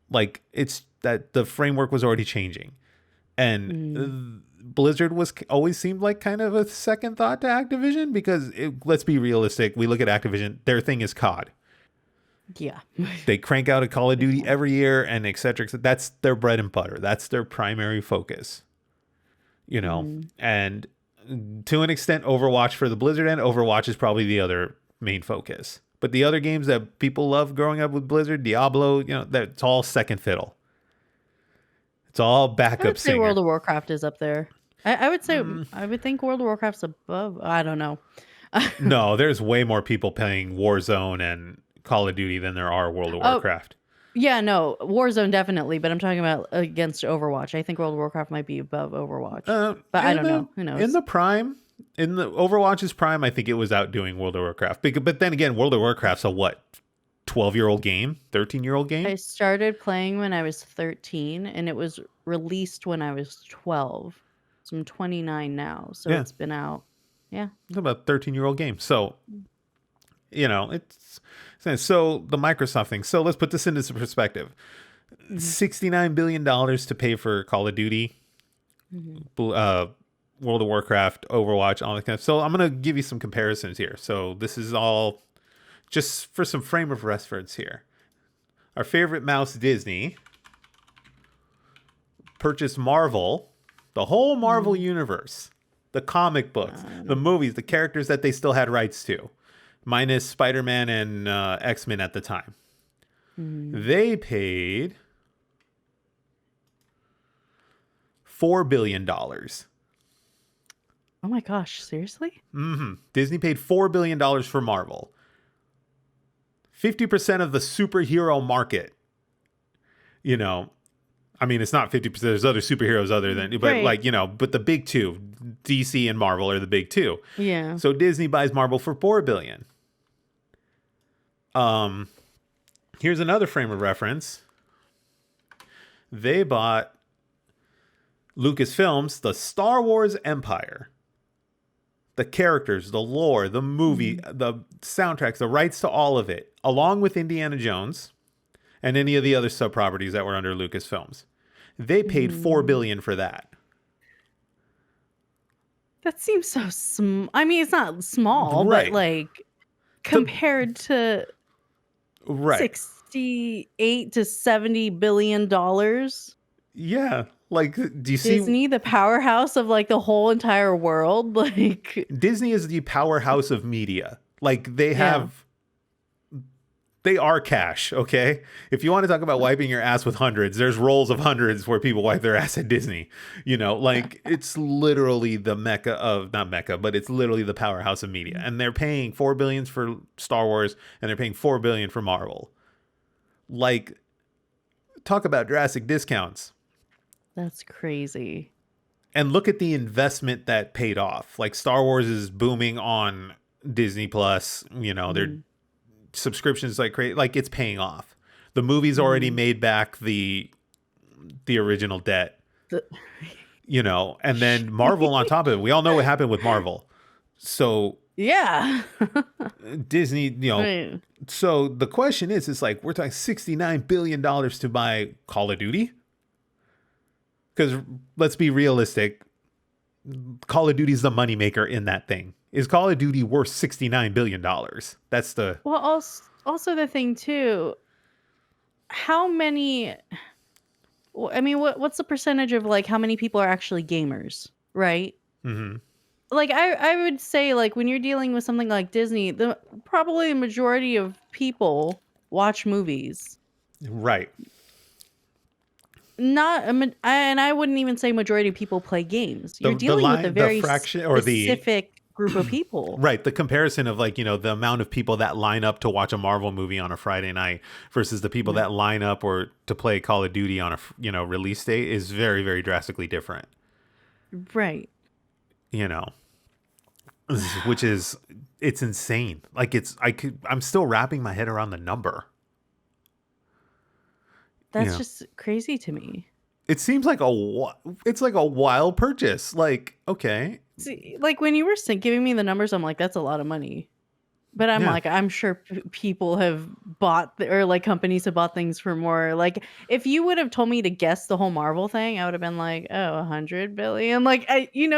like, it's that the framework was already changing, and Mhm. Blizzard was always seemed like kind of a second thought to Activision, because let's be realistic. We look at Activision, their thing is COD. Yeah. They crank out a Call of Big Duty time. every year, and et cetera, et cetera. That's their bread and butter. That's their primary focus. Mhm. And to an extent, Overwatch for the Blizzard end, Overwatch is probably the other main focus. But the other games that people love growing up with Blizzard, Diablo, that's all second fiddle. It's all I backup would say singer. World of Warcraft is up there. I would say Mm, I would think World of Warcraft's above. I don't know. no, there's way more people playing Warzone and Call of Duty than there are World of Oh, Warcraft. yeah, no. Warzone definitely, but I'm talking about against Overwatch. I think World of Warcraft might be above Overwatch. But I In don't the know. Who in knows? the prime, in the Overwatch's prime, I think it was outdoing World of Warcraft. But then again, World of Warcraft's a what, 12-year-old game, 13-year-old game. I started playing when I was 13 and it was released when I was 12. So I'm 29 now. So Yeah, it's been out. Yeah. it's about 13-year-old game. So it's so the Microsoft thing. So let's put this into some perspective. Mhm. $69 billion to pay for Call of Duty, Mhm. World of Warcraft, Overwatch, all that kind of. So I'm gonna give you some comparisons here. So this is all just for some frame of reference here. Our favorite mouse, Disney, purchased Marvel, the whole Marvel Mhm. universe, the comic books, the Uh, movies, the characters that they still had rights to, minus Spider-Man and X-Men at the time. mhm. They paid $4 billion. Oh my gosh, seriously? Disney paid $4 billion for Marvel. 50% of the superhero market. You know, I mean, it's not 50%. There's other superheroes other than, but Right. like, but the big two, DC and Marvel are the big two. Yeah. So Disney buys Marvel for $4 billion. Um, Here's another frame of reference. They bought Lucasfilms, the Star Wars Empire, the characters, the lore, the movie, Mhm. the soundtracks, the rights to all of it, along with Indiana Jones and any of the other sub properties that were under Lucasfilms. They paid Mhm. $4 billion for that. That seems so I mean, it's not small, but Right. like The compared to right. 68 to 70 billion dollars. Yeah. Like, do you see? Disney, the powerhouse of like the whole entire world, like Disney is the powerhouse of media. Like, yeah. they are cash, okay? If you want to talk about wiping your ass with hundreds, there's rolls of hundreds where people wipe their ass at Disney. Like, it's literally the mecca of, not mecca, but it's literally the powerhouse of media. And they're paying $4 billion for Star Wars and they're paying $4 billion for Marvel. Like, talk about drastic discounts. That's crazy. And look at the investment that paid off. Like, Star Wars is booming on Disney Plus, their Mhm. subscriptions like crazy, like it's paying off. The movie's already Mhm. made back the original debt, The- and then Marvel on top of it. We all know what happened with Marvel. So yeah. Disney, Right. so the question is, it's like we're talking $69 billion to buy Call of Duty. Because let's be realistic, Call of Duty's the moneymaker in that thing. Is Call of Duty worth $69 billion? That's the Well, also the thing too, how many I mean, what's the percentage of like how many people are actually gamers, right? mhm. Like I would say like when you're dealing with something like Disney, the probably a majority of people watch movies. Right. Not and I wouldn't even say majority of people play games. You're The dealing with a line, the very fraction, or the specific group of people. right, the comparison of, like, the amount of people that line up to watch a Marvel movie on a Friday night versus the people Right. that line up or to play Call of Duty on a release date is very, very drastically different. Right. You know, which is, it's insane. Like, I'm still wrapping my head around the number. That's just crazy to me. It seems like it's like a wild purchase. Like, okay, See, like when you were giving me the numbers, I'm like, that's a lot of money. But I'm yeah, like, I'm sure people have bought or like companies have bought things for more. Like, if you would have told me to guess the whole Marvel thing, I would have been like, oh, 100 billion. Like,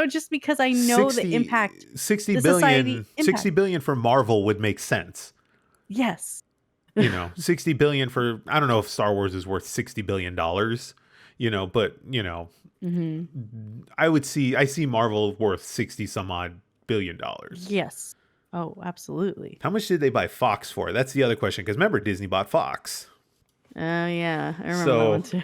just because I know the 60, impact, 60 the society billion, impact. 60 billion for Marvel would make sense. Yes. 60 billion for, I don't know if Star Wars is worth $60 billion, but hmm I see Marvel worth 60 some odd $1 billion. Yes. Oh, absolutely. How much did they buy Fox for? That's the other question, because remember, Disney bought Fox. Oh, yeah. I remember that one So too.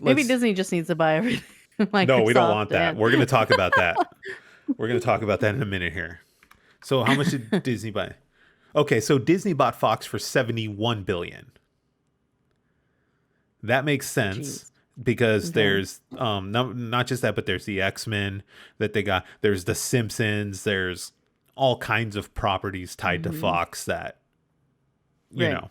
Maybe let's Disney just needs to buy everything. no, we don't Microsoft want that. and We're going to talk about that. We're going to talk about that in a minute here. So how much did Disney buy? Okay, so Disney bought Fox for 71 billion. That makes sense jeez. because Okay. there's not just that, but there's the X-Men that they got. There's the Simpsons. There's all kinds of properties tied to hmm Fox that you Right. know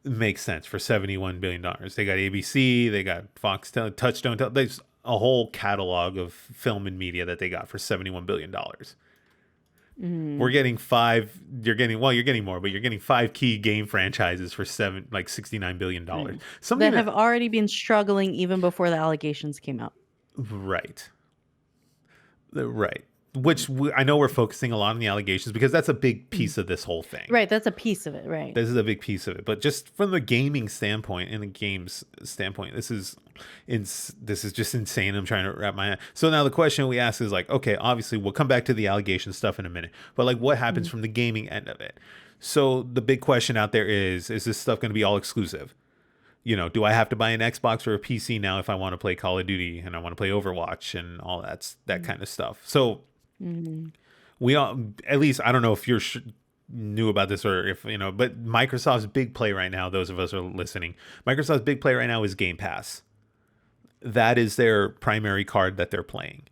makes sense for $71 billion. They got ABC. They got Fox, Touchstone. There's a whole catalog of film and media that they got for $71 billion. We're getting 5. You're getting more, but you're getting 5 key game franchises for $69 billion. Right. Something That have that already been struggling even before the allegations came out. right, right. Which I know we're focusing a lot on the allegations because that's a big piece of this whole thing. Right, that's a piece of it, right. This is a big piece of it, but just from the gaming standpoint and the games standpoint, this is just insane. I'm trying to wrap my head. So now the question we ask is like, okay, obviously we'll come back to the allegation stuff in a minute, but like, what happens from the gaming end of it? So the big question out there is this stuff going to be all exclusive? You know, do I have to buy an Xbox or a PC now if I want to play Call of Duty and I want to play Overwatch and all that kind of stuff? So we all, at least I don't know if you're knew about this or if but Microsoft's big play right now, those of us who are listening, Microsoft's big play right now is Game Pass. That is their primary card that they're playing.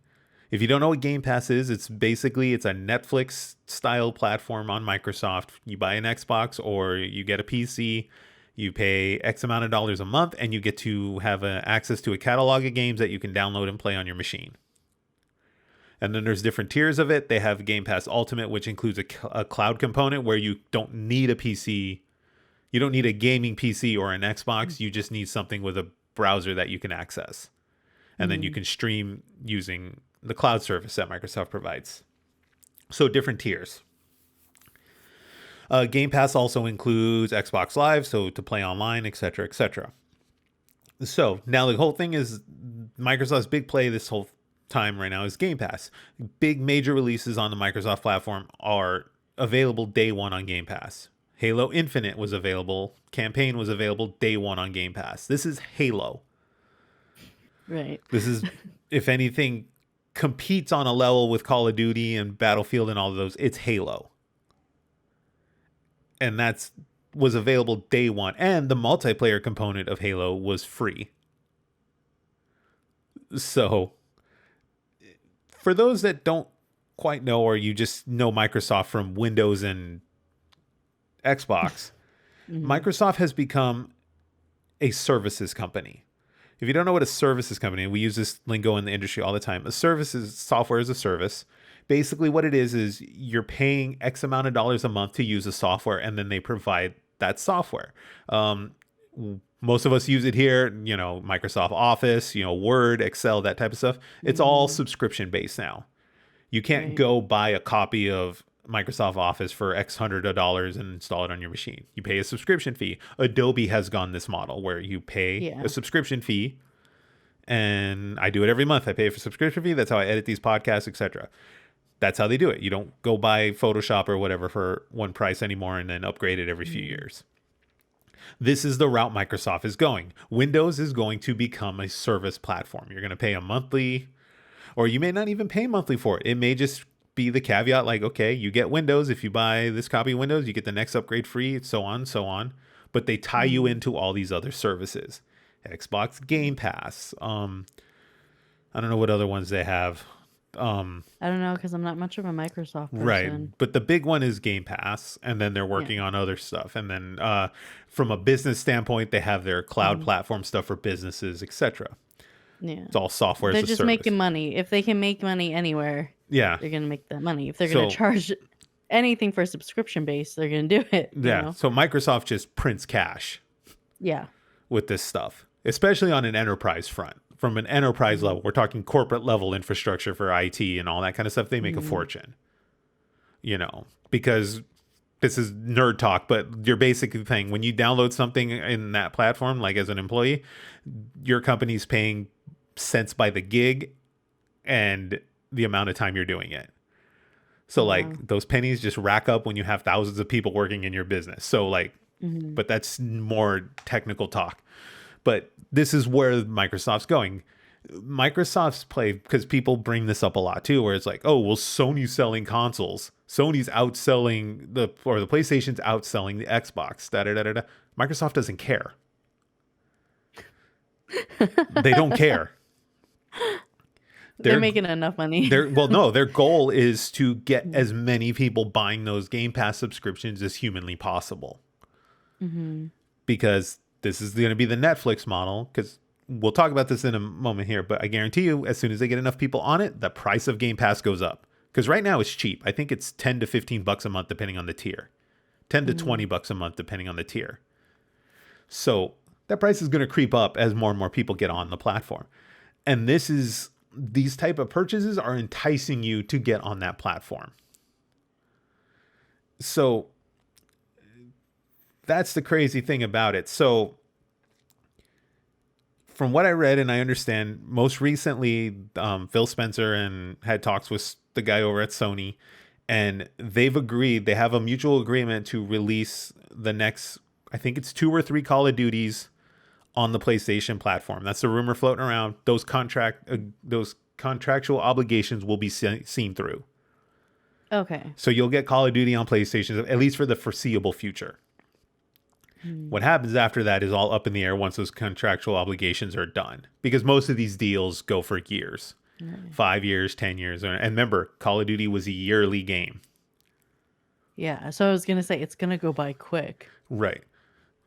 If you don't know what Game Pass is, it's a Netflix style platform on Microsoft. You buy an Xbox or you get a PC, you pay X amount of dollars a month, and you get to have access to a catalog of games that you can download and play on your machine. And then there's different tiers of it. They have Game Pass Ultimate, which includes a cloud component where you don't need a PC. You don't need a gaming PC or an Xbox. You just need something with a browser that you can access. And then you can stream using the cloud service that Microsoft provides. So different tiers. Game Pass also includes Xbox Live, so to play online, etc., etc. So now the whole thing is Microsoft's big play this whole time right now is Game Pass. Big major releases on the Microsoft platform are available day one on Game Pass. Halo Infinite was available. Campaign was available day one on Game Pass. This is Halo. Right. This is, if anything, competes on a level with Call of Duty and Battlefield and all of those. It's Halo. And was available day one. And the multiplayer component of Halo was free. So for those that don't quite know, or you just know Microsoft from Windows and Xbox, Microsoft has become a services company. If you don't know what a services company, we use this lingo in the industry all the time. A service is software as a service. Basically what it is you're paying X amount of dollars a month to use a software, and then they provide that software. Most of us use it here, Microsoft Office, Word, Excel, that type of stuff. It's all subscription based now. You can't go buy a copy of Microsoft Office for X hundred of dollars and install it on your machine. You pay a subscription fee. Adobe has gone this model where you pay a subscription fee, and I do it every month. I pay for a subscription fee. That's how I edit these podcasts, etc. That's how they do it. You don't go buy Photoshop or whatever for one price anymore and then upgrade it every few years. This is the route Microsoft is going. Windows is going to become a service platform. You're going to pay a monthly, or you may not even pay monthly for it. It may just be the caveat like, okay, you get Windows. If you buy this copy of Windows, you get the next upgrade free, so on, so on. But they tie you into all these other services. Xbox Game Pass. I don't know what other ones they have. I don't know, because I'm not much of a Microsoft person. Right. But the big one is Game Pass, and then they're working on other stuff. And then from a business standpoint, they have their cloud platform stuff for businesses, etc. Yeah. It's all software They're as a just service. making money. If they can make money anywhere, they're going to make that money. If they're going to charge anything for subscription base, they're going to do it. Yeah. So Microsoft just prints cash. Yeah. With this stuff, especially on an enterprise front. From an enterprise level, we're talking corporate level infrastructure for IT and all that kind of stuff. They make a fortune, because this is nerd talk, but your basic thing, when you download something in that platform, like as an employee, your company's paying cents by the gig and the amount of time you're doing it. So like those pennies just rack up when you have thousands of people working in your business. So but that's more technical talk. But this is where Microsoft's going. Microsoft's play, because people bring this up a lot too, where it's like, oh, well, Sony's selling consoles. Sony's outselling the PlayStation's outselling the Xbox. Microsoft doesn't care. They don't care. They're making enough money. Their goal is to get as many people buying those Game Pass subscriptions as humanly possible. Because this is going to be the Netflix model, because we'll talk about this in a moment here, but I guarantee you, as soon as they get enough people on it, the price of Game Pass goes up, Because right now it's cheap. I think it's 10 to 15 bucks a month depending on the tier. 10 to 20 bucks a month depending on the tier. So that price is going to creep up as more and more people get on the platform. And these type of purchases are enticing you to get on that platform. So that's the crazy thing about it. So from what I read and I understand, most recently, Phil Spencer had talks with the guy over at Sony, and they've agreed, they have a mutual agreement to release the next, I think it's 2 or 3 Call of Duties on the PlayStation platform. That's the rumor floating around. Those contractual obligations will be seen through. Okay. So you'll get Call of Duty on PlayStation, at least for the foreseeable future. What happens after that is all up in the air once those contractual obligations are done. Because most of these deals go for years. 5 years, 10 years. And remember, Call of Duty was a yearly game. Yeah. So I was going to say, it's going to go by quick. Right.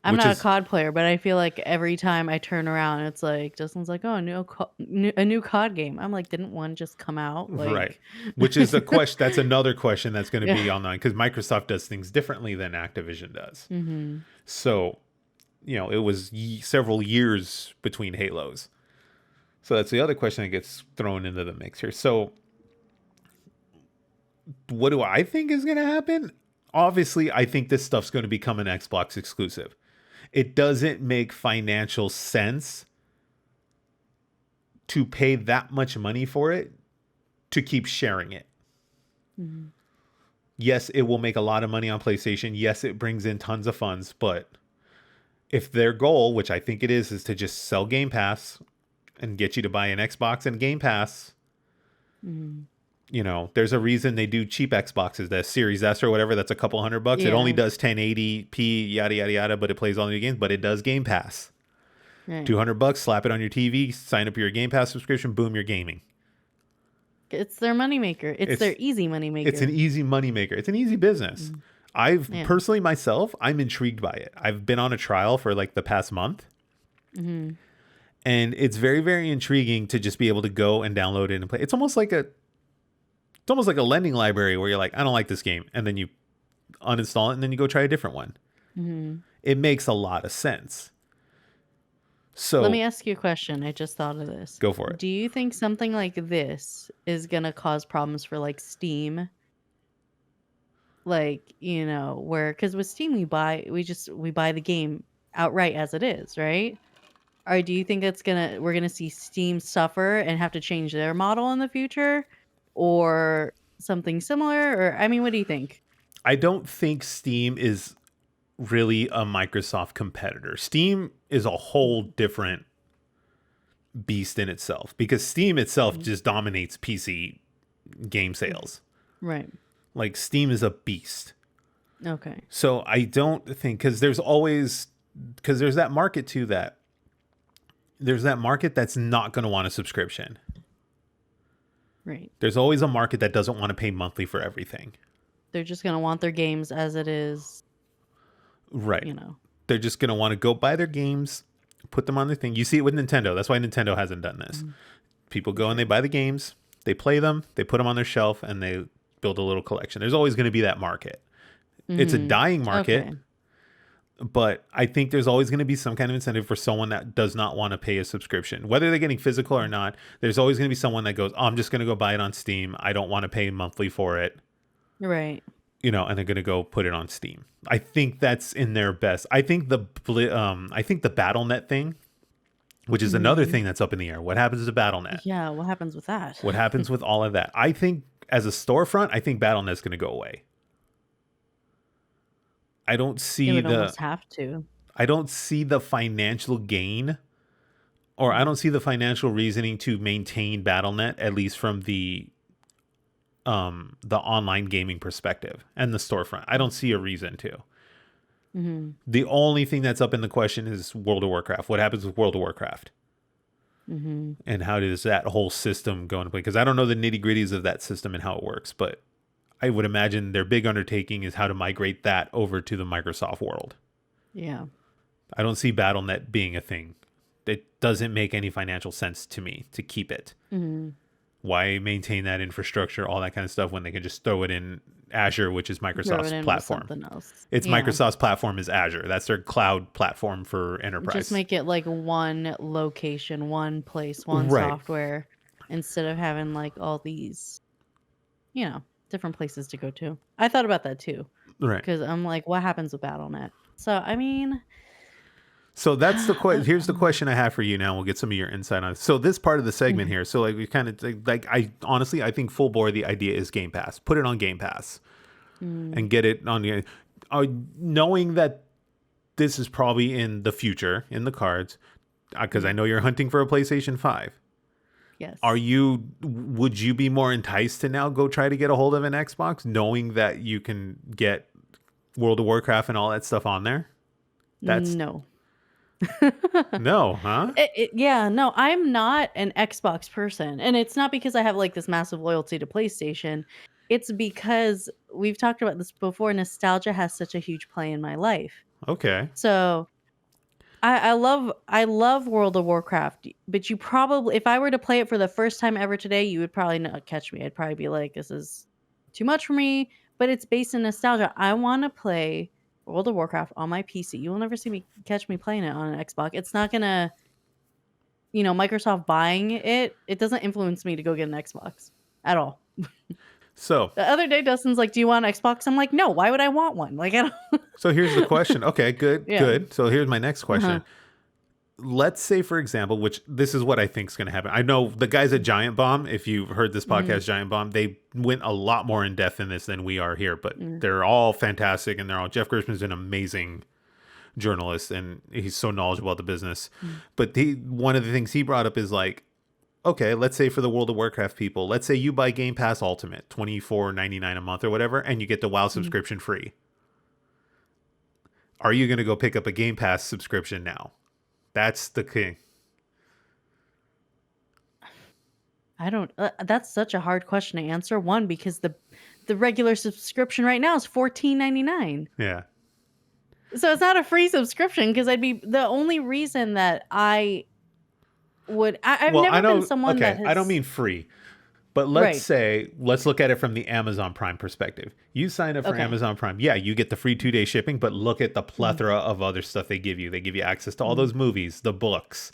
I'm not a COD player, but I feel like every time I turn around, it's like, Justin's like, oh, a new COD game. I'm like, didn't one just come out? Like... Right. Which is a question. That's another question that's going to be online, because Microsoft does things differently than Activision does. So, it was several years between Halos. So that's the other question that gets thrown into the mix here. So what do I think is going to happen? Obviously, I think this stuff's going to become an Xbox exclusive. It doesn't make financial sense to pay that much money for it to keep sharing it. Yes, it will make a lot of money on PlayStation. Yes, it brings in tons of funds. But if their goal, which I think it is to just sell Game Pass and get you to buy an Xbox and Game Pass, there's a reason they do cheap Xboxes, the Series S or whatever, that's a couple $100. Yeah. It only does 1080p, yada, yada, yada, but it plays all the games, but it does Game Pass. Right. $200, slap it on your TV, sign up for your Game Pass subscription, boom, you're gaming. It's their moneymaker. It's their easy moneymaker. It's an easy moneymaker. It's an easy business. Personally, myself, I'm intrigued by it. I've been on a trial for like the past month. And it's very, very intriguing to just be able to go and download it and play. It's almost like a lending library where you're like, I don't like this game. And then you uninstall it and then you go try a different one. It makes a lot of sense. So let me ask you a question. I just thought of this. Go for it. Do you think something like this is going to cause problems for like Steam? Like, because with Steam we buy the game outright as it is, right? Or do you think we're gonna see Steam suffer and have to change their model in the future, or something similar? Or what do you think? I don't think Steam is really a Microsoft competitor. Steam is a whole different beast in itself, because Steam itself just dominates PC game sales. Right. Like, Steam is a beast. Okay. So I don't think, because there's that market to that. There's that market that's not going to want a subscription. Right. There's always a market that doesn't want to pay monthly for everything. They're just going to want their games as it is. Right. They're just going to want to go buy their games, put them on their thing. You see it with Nintendo. That's why Nintendo hasn't done this. People go and they buy the games, they play them, they put them on their shelf, and they build a little collection. There's always going to be that market. It's a dying market. Okay. But I think there's always going to be some kind of incentive for someone that does not want to pay a subscription. Whether they're getting physical or not, there's always going to be someone that goes, I'm just going to go buy it on Steam. I don't want to pay monthly for it. Right. And they're going to go put it on Steam. I think that's in their best. I think the BattleNet thing, which is another thing that's up in the air. What happens to BattleNet? Yeah, what happens with that? What happens with all of that? I think as a storefront, I think BattleNet's going to go away. I don't see almost have to. I don't see the financial gain, or I don't see the financial reasoning to maintain BattleNet, at least from the online gaming perspective and the storefront. I don't see a reason to. The only thing that's up in the question is World of Warcraft. What happens with World of Warcraft? And how does that whole system go into play? Because I don't know the nitty gritties of that system and how it works, but I would imagine their big undertaking is how to migrate that over to the Microsoft world. Yeah. I don't see BattleNet being a thing. It doesn't make any financial sense to me to keep it. Why maintain that infrastructure, all that kind of stuff, when they can just throw it in Azure, which is Throw it Microsoft's in with platform? something else. It's Yeah. Microsoft's platform is Azure. That's their cloud platform for Just enterprise. make it like one location, one place, one Right. software, instead of having like all these, different places to go to. I thought about that too, Right. because I'm like, what happens with BattleNet? So, I mean, So that's the here's the um, question I have for you now. We'll get some of your insight on it. So this part of the segment mhm, here. So like we kind of like I honestly I think full bore the idea is Game Pass. Put it on Game Pass mm, and get it on the knowing that this is probably in the future in the cards because I mm, know you're hunting for a PlayStation 5. yes. Would you be more enticed to now go try to get a hold of an Xbox knowing that you can get World of Warcraft and all that stuff on there? That's No. no, huh? Yeah, no, I'm not an Xbox person. And it's not because I have like this massive loyalty to PlayStation. It's because we've talked about this before. Nostalgia has such a huge play in my life. Okay. So I love World of Warcraft, but you probably, if I were to play it for the first time ever today, you would probably not catch me. I'd probably be like, this is too much for me. But it's based in nostalgia. I want to play World of Warcraft on my PC. You will never see me catch me playing it on an Xbox. It's not gonna, Microsoft buying it. It doesn't influence me to go get an Xbox at all. So The other day, Dustin's like, "Do you want an Xbox?" I'm like, "No. Why would I want one?" Like, I don't. So here's the question. Okay, good, Yeah. good. So here's my next Uh-huh. question. Let's say, for example, which this is what I think is going to happen. I know the guys at Giant Bomb, if you've heard this Mhm. podcast, Giant Bomb, they went a lot more in depth in this than we are here, but Mm. they're all fantastic and they're all, Jeff Gershman's an amazing journalist and he's so knowledgeable about the business. Mm. But one of the things he brought up is like, okay, let's say for the World of Warcraft people, let's say you buy Game Pass Ultimate, $24.99 a month or whatever, and you get the WoW Mm. subscription free. Are you going to go pick up a Game Pass subscription now? That's the thing. I don't. That's such a hard question to answer. One, because the regular subscription right now is $14.99. Yeah. So it's not a free subscription because I'd be the only reason that I would. I've Well, I never been know, someone that okay, I don't has. mean free, but Right. let's look at it from the Amazon Prime perspective. You sign up for Okay. Amazon Prime. Yeah, you get the free 2 day shipping, but look at the Mm, plethora of other stuff they give you. They give you access to all mm, those movies, the books,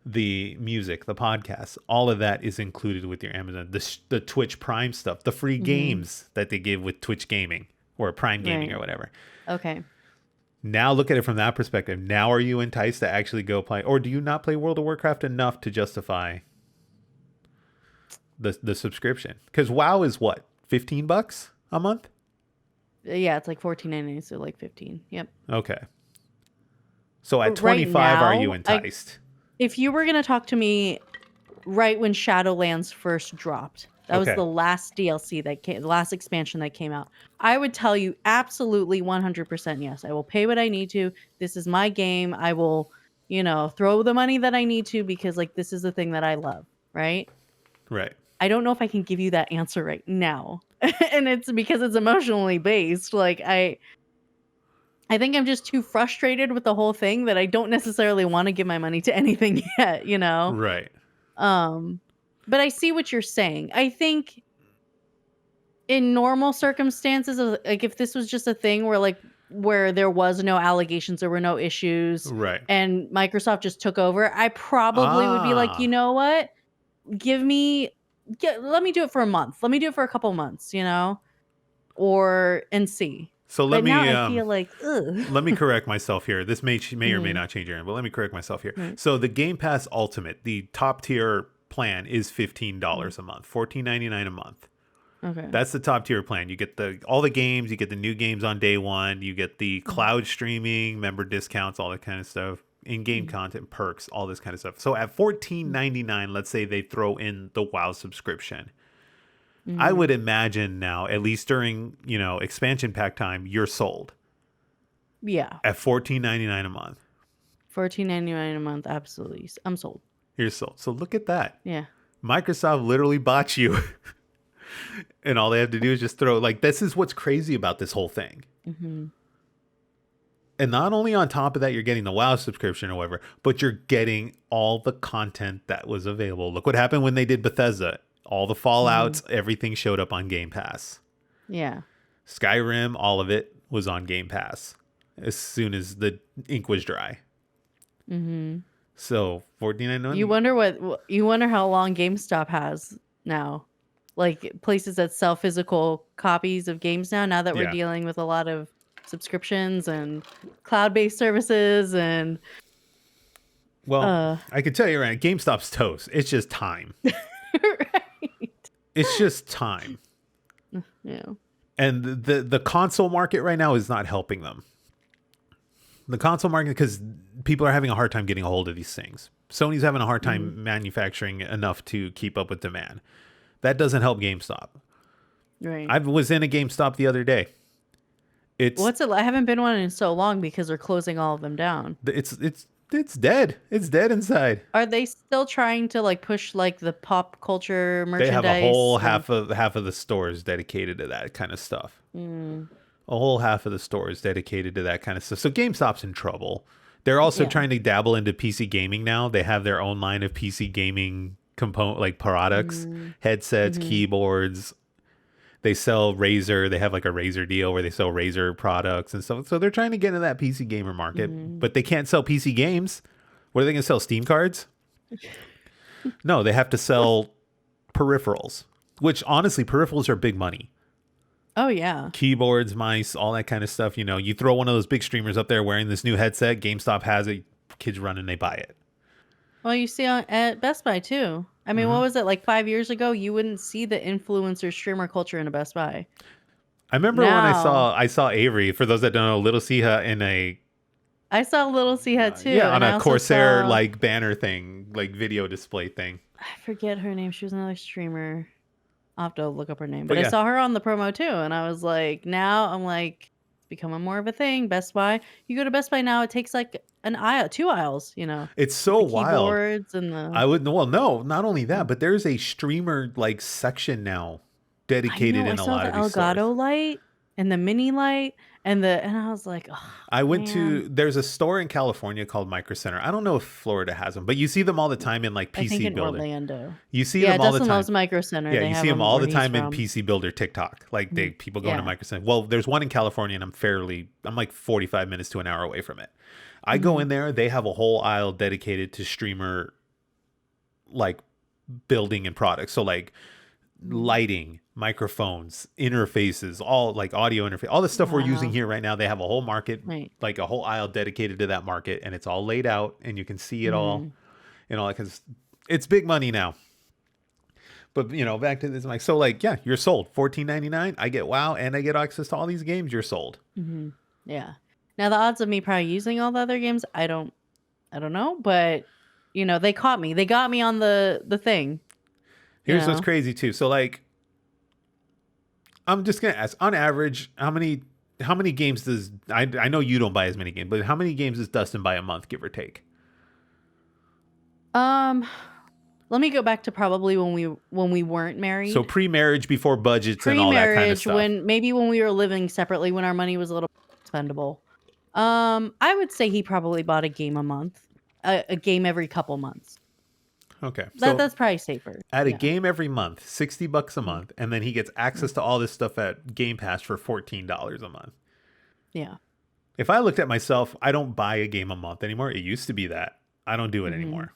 the music, the podcasts. All of that is included with your Amazon. The Twitch Prime stuff, the free mhm. games that they give with Twitch Gaming or Prime Gaming Right. or whatever. Okay. Now look at it from that perspective. Now are you enticed to actually go play, or do you not play World of Warcraft enough to justify the subscription? Because WoW is what, $15 a month? Yeah, it's like 14.99, so like 15. Yep. Okay, so at But right 25, are you now, enticed? if you were gonna talk to me right when Shadowlands first dropped, that was Okay, the last DLC that came, the last expansion that came out. I would tell you absolutely 100% yes. I will pay what I need to. This is my game. I will, throw the money that I need to because like this is the thing that I love, right? right. I don't know if I can give you that answer right now. And it's because it's emotionally based. Like I think I'm just too frustrated with the whole thing that I don't necessarily want to give my money to anything yet. Right. Um, but I see what you're saying. I think in normal circumstances, like if this was just a thing where there was no allegations, there were no issues, Right. and Microsoft just took over, I probably would be like, you Ah. know what? Let me do it for a month. Let me do it for a couple months, or and see. So But now I feel like, ugh. let me correct myself here. This may or may Mhm. not change your end, but let me correct myself here. Right. So the Game Pass Ultimate, the top tier plan is Mm. $15 a month, $14.99 a month. Okay. That's the top tier plan. You get all the games, you get the new games on day one, you get the Mhm. cloud streaming, member discounts, all that kind of stuff, in-game Mhm. content, perks, all this kind of stuff. So at $14.99, let's say they throw in the WoW subscription. I Mhm. would imagine now, at least during, expansion pack time, you're sold Yeah. at $14.99 a month. 14.99 a month, absolutely. I'm sold. You're sold. So look at that. Yeah. Microsoft literally bought you. And all they have to do is just throw, like, this is what's crazy about this whole thing. Mhm. And not only on top of that, you're getting the WoW subscription or whatever, but you're getting all the content that was available. Look what happened when they did Bethesda. All the Fallouts, everything showed up on Game Pass. Yeah. Skyrim, all of it was on Game Pass as soon as the ink was dry. So You wonder how long GameStop has now. Like places that sell physical copies of games now that we're dealing with a lot of subscriptions and cloud-based services and I can tell you right now, GameStop's toast. It's just time. right. It's just time. Yeah. And the console market right now is not helping them. The console market, because people are having a hard time getting a hold of these things. Sony's having a hard time manufacturing enough to keep up with demand. That doesn't help GameStop. Right. I was in a GameStop the other day. What's it? I haven't been one in so long because they're closing all of them down. It's dead. It's dead inside. Are they still trying to like push like the pop culture merchandise? They have a whole half of the stores dedicated to that kind of stuff. A whole half of the stores dedicated to that kind of stuff. So GameStop's in trouble. They're also trying to dabble into PC gaming now. They have their own line of PC gaming like products, headsets, keyboards. They sell Razer. They have like a Razer deal where they sell Razer products and stuff. So they're trying to get into that PC gamer market, but they can't sell PC games. What are they going to sell? Steam cards? No, they have to sell peripherals, which honestly, peripherals are big money. Oh, yeah. Keyboards, mice, all that kind of stuff. You know, you throw one of those big streamers up there wearing this new headset, GameStop has it, kids run and they buy it. Well, you see at Best Buy, too. I mean, what was it, like 5 years ago? You wouldn't see the influencer streamer culture in a Best Buy. I remember when I saw Avery, for those that don't know, Little Siha in a... I saw Little Siha, too. Yeah, on a Corsair, like, banner thing, like, video display thing. I forget her name. She was another streamer. I'll have to look up her name. But I saw her on the promo, too. And I was like, now I'm like, it's becoming more of a thing. Best Buy. You go to Best Buy now, it takes like an aisle, 2 aisles, you know. It's so wild. Keyboards and the... no, not only that, but there's a streamer, like, section now dedicated in a lot of these stores. I saw the Elgato light and the mini light. And I was like, oh, I went to, there's a store in California called Micro Center. I don't know if Florida has them, but you see them all the time in like PC I think in Builder. Orlando. You see them all the time. Dustin loves Micro Center. Yeah, you see them all the time in PC Builder TikTok. Like people going to Micro Center. Well, there's one in California and I'm like 45 minutes to an hour away from it. I go in there, they have a whole aisle dedicated to streamer like building and products. So like lighting, microphones, interfaces, all like audio interface, all the stuff we're using here right now. They have a whole market, like a whole aisle dedicated to that market, and it's all laid out and you can see it all and all that, because it's big money now. But you know, back to this, like, so like, yeah, you're sold. $14.99. I get WoW and I get access to all these games. You're sold. Yeah. Now the odds of me probably using all the other games, I don't know, but you know, they caught me. They got me on the thing. Here's what's crazy too. So like, I'm just gonna ask, on average, how many games does I know you don't buy as many games, but how many games does Dustin buy a month, give or take? Let me go back to probably when we weren't married. So pre-marriage, before budgets and all that kind of stuff. When we were living separately, when our money was a little expendable. I would say he probably bought a game a month, a game every couple months. Okay. So that's probably safer. At a game every month, $60 a month, and then he gets access to all this stuff at Game Pass for $14 a month. Yeah. If I looked at myself, I don't buy a game a month anymore. It used to be that. I don't do it anymore.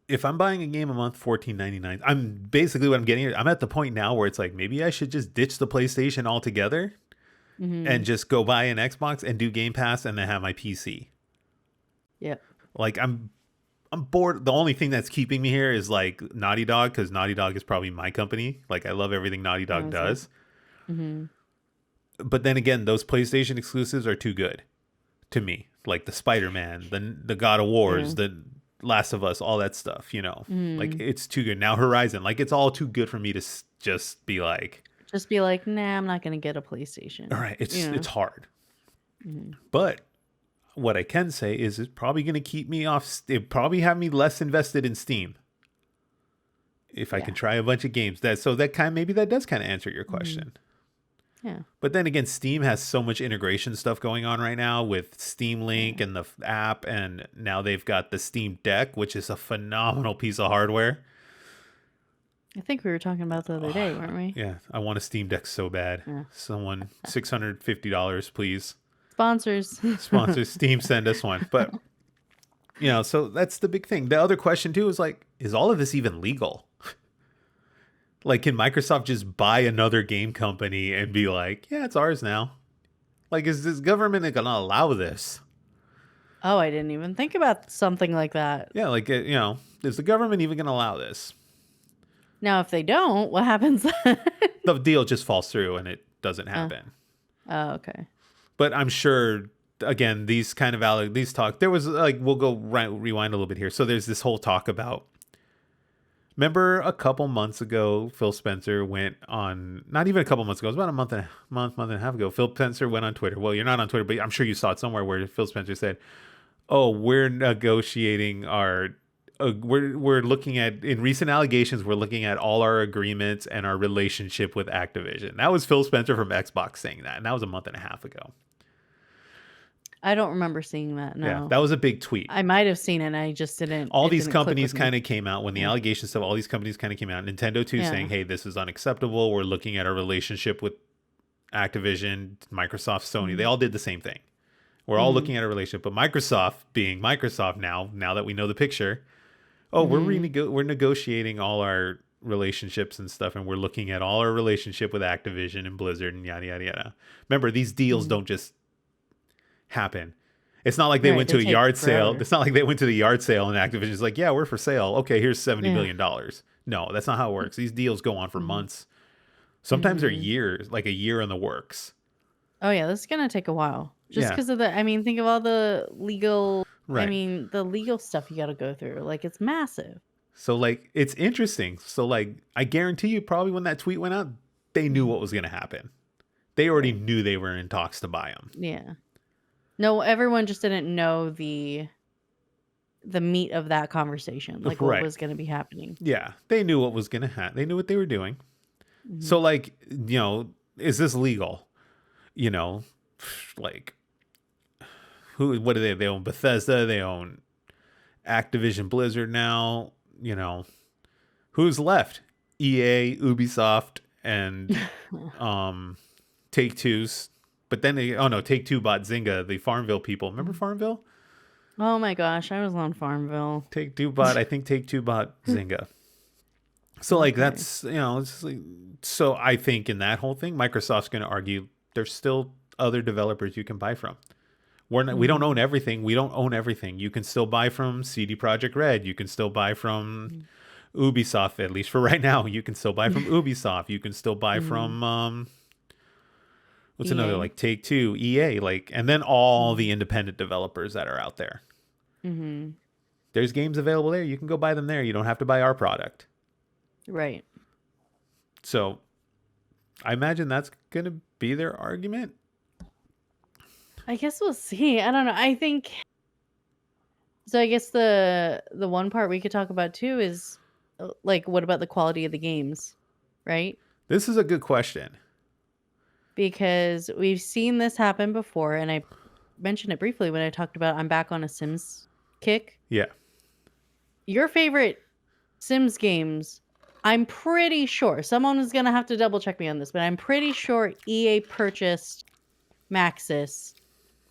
If I'm buying a game a month, $14.99, I'm basically what I'm getting. I'm at the point now where it's like, maybe I should just ditch the PlayStation altogether and just go buy an Xbox and do Game Pass and then have my PC. Yeah. Like I'm bored. The only thing that's keeping me here is like Naughty Dog, because Naughty Dog is probably my company. Like I love everything Naughty Dog does. But then again, those PlayStation exclusives are too good to me. Like the Spider-Man, the God of Wars, the Last of Us, all that stuff, you know. Like it's too good. Now Horizon, like it's all too good for me to just be like, nah, I'm not going to get a PlayStation. All right, it's hard. But what I can say is it's probably going to keep me off. It probably have me less invested in Steam if I can try a bunch of games. Maybe that does kind of answer your question. Yeah. But then again, Steam has so much integration stuff going on right now with Steam Link and the app, and now they've got the Steam Deck, which is a phenomenal piece of hardware. I think we were talking about the other day, weren't we? Yeah, I want a Steam Deck so bad. Yeah. Someone $650, please. Sponsors. Sponsor Steam, send us one. But so that's the big thing. The other question too is like, is all of this even legal? Like, can Microsoft just buy another game company and be like, yeah, it's ours now? Like, is this government going to allow this? Oh, I didn't even think about something like that. Yeah, like, is the government even going to allow this? Now, if they don't, what happens then? The deal just falls through and it doesn't happen. Oh, okay. But I'm sure, again, these kind of these talk, there was like, we'll go rewind a little bit here. So there's this whole talk about, remember a couple months ago, Phil Spencer went on, not even a couple months ago, it was about a month and a half ago. Phil Spencer went on Twitter. Well, you're not on Twitter, but I'm sure you saw it somewhere where Phil Spencer said, oh, we're negotiating we're looking at, in recent allegations, we're looking at all our agreements and our relationship with Activision. That was Phil Spencer from Xbox saying that. And that was a month and a half ago. I don't remember seeing that. No. Yeah, that was a big tweet. I might have seen it and I just didn't. All these companies kind of came out when the allegations stuff, all these companies kind of came out. Nintendo too, saying, hey, this is unacceptable. We're looking at our relationship with Activision, Microsoft, Sony. They all did the same thing. We're all looking at a relationship. But Microsoft, being Microsoft now that we know the picture, we're negotiating all our relationships and stuff, and we're looking at all our relationship with Activision and Blizzard and yada, yada, yada. Remember, these deals don't just happen. It's not like they went to a yard sale. It's not like they went to the yard sale and Activision's like, yeah, we're for sale. Okay, here's $70 million. No, that's not how it works. These deals go on for months. Sometimes they're years, like a year in the works. Oh, yeah, this is going to take a while. Just because of think of all the legal, the legal stuff you got to go through. Like, it's massive. So, like, it's interesting. So, like, I guarantee you probably when that tweet went out, they knew what was going to happen. They already knew they were in talks to buy them. Yeah. No, everyone just didn't know the meat of that conversation, like what was going to be happening. Yeah, they knew what was going to happen. They knew what they were doing. So, like, is this legal? Like, what do they? They own Bethesda. They own Activision Blizzard now. Who's left? EA, Ubisoft, and Take-Two's. But then Take-Two bought Zynga, the Farmville people. Remember Farmville? Oh my gosh, I was on Farmville. Take-Two bought Zynga. So like that's it's like, so I think in that whole thing, Microsoft's going to argue there's still other developers you can buy from. We don't own everything. We don't own everything. You can still buy from CD Projekt Red. You can still buy from Ubisoft, at least for right now. You can still buy from Ubisoft. You can still buy from what's EA. Another, like Take-Two, EA, like, and then all the independent developers that are out there. There's games available there. You can go buy them there. You don't have to buy our product. Right. So I imagine that's going to be their argument. I guess we'll see. I don't know. I think so. I guess the one part we could talk about too is like, what about the quality of the games, right? This is a good question. Because we've seen this happen before, and I mentioned it briefly when I talked about I'm back on a Sims kick. Yeah. Your favorite Sims games, I'm pretty sure, someone is going to have to double check me on this, but I'm pretty sure EA purchased Maxis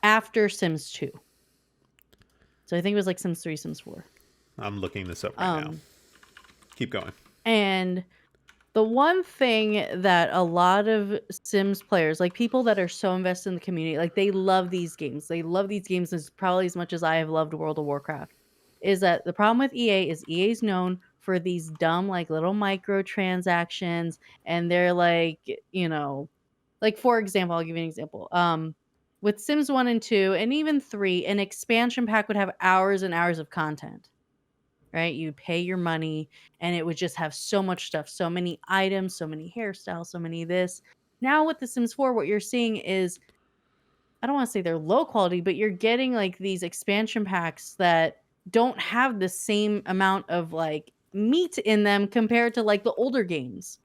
after Sims 2. So I think it was like Sims 3, Sims 4. I'm looking this up right now. Keep going. And the one thing that a lot of Sims players, like people that are so invested in the community, like they love these games. They love these games probably as much as I have loved World of Warcraft. Is that the problem with EA is EA's known for these dumb, like little microtransactions. And they're like, like for example, I'll give you an example. With Sims 1 and 2 and even 3, an expansion pack would have hours and hours of content. Right? You'd pay your money and it would just have so much stuff, so many items, so many hairstyles, so many this. Now with The Sims 4, what you're seeing is, I don't want to say they're low quality, but you're getting like these expansion packs that don't have the same amount of like meat in them compared to like the older games.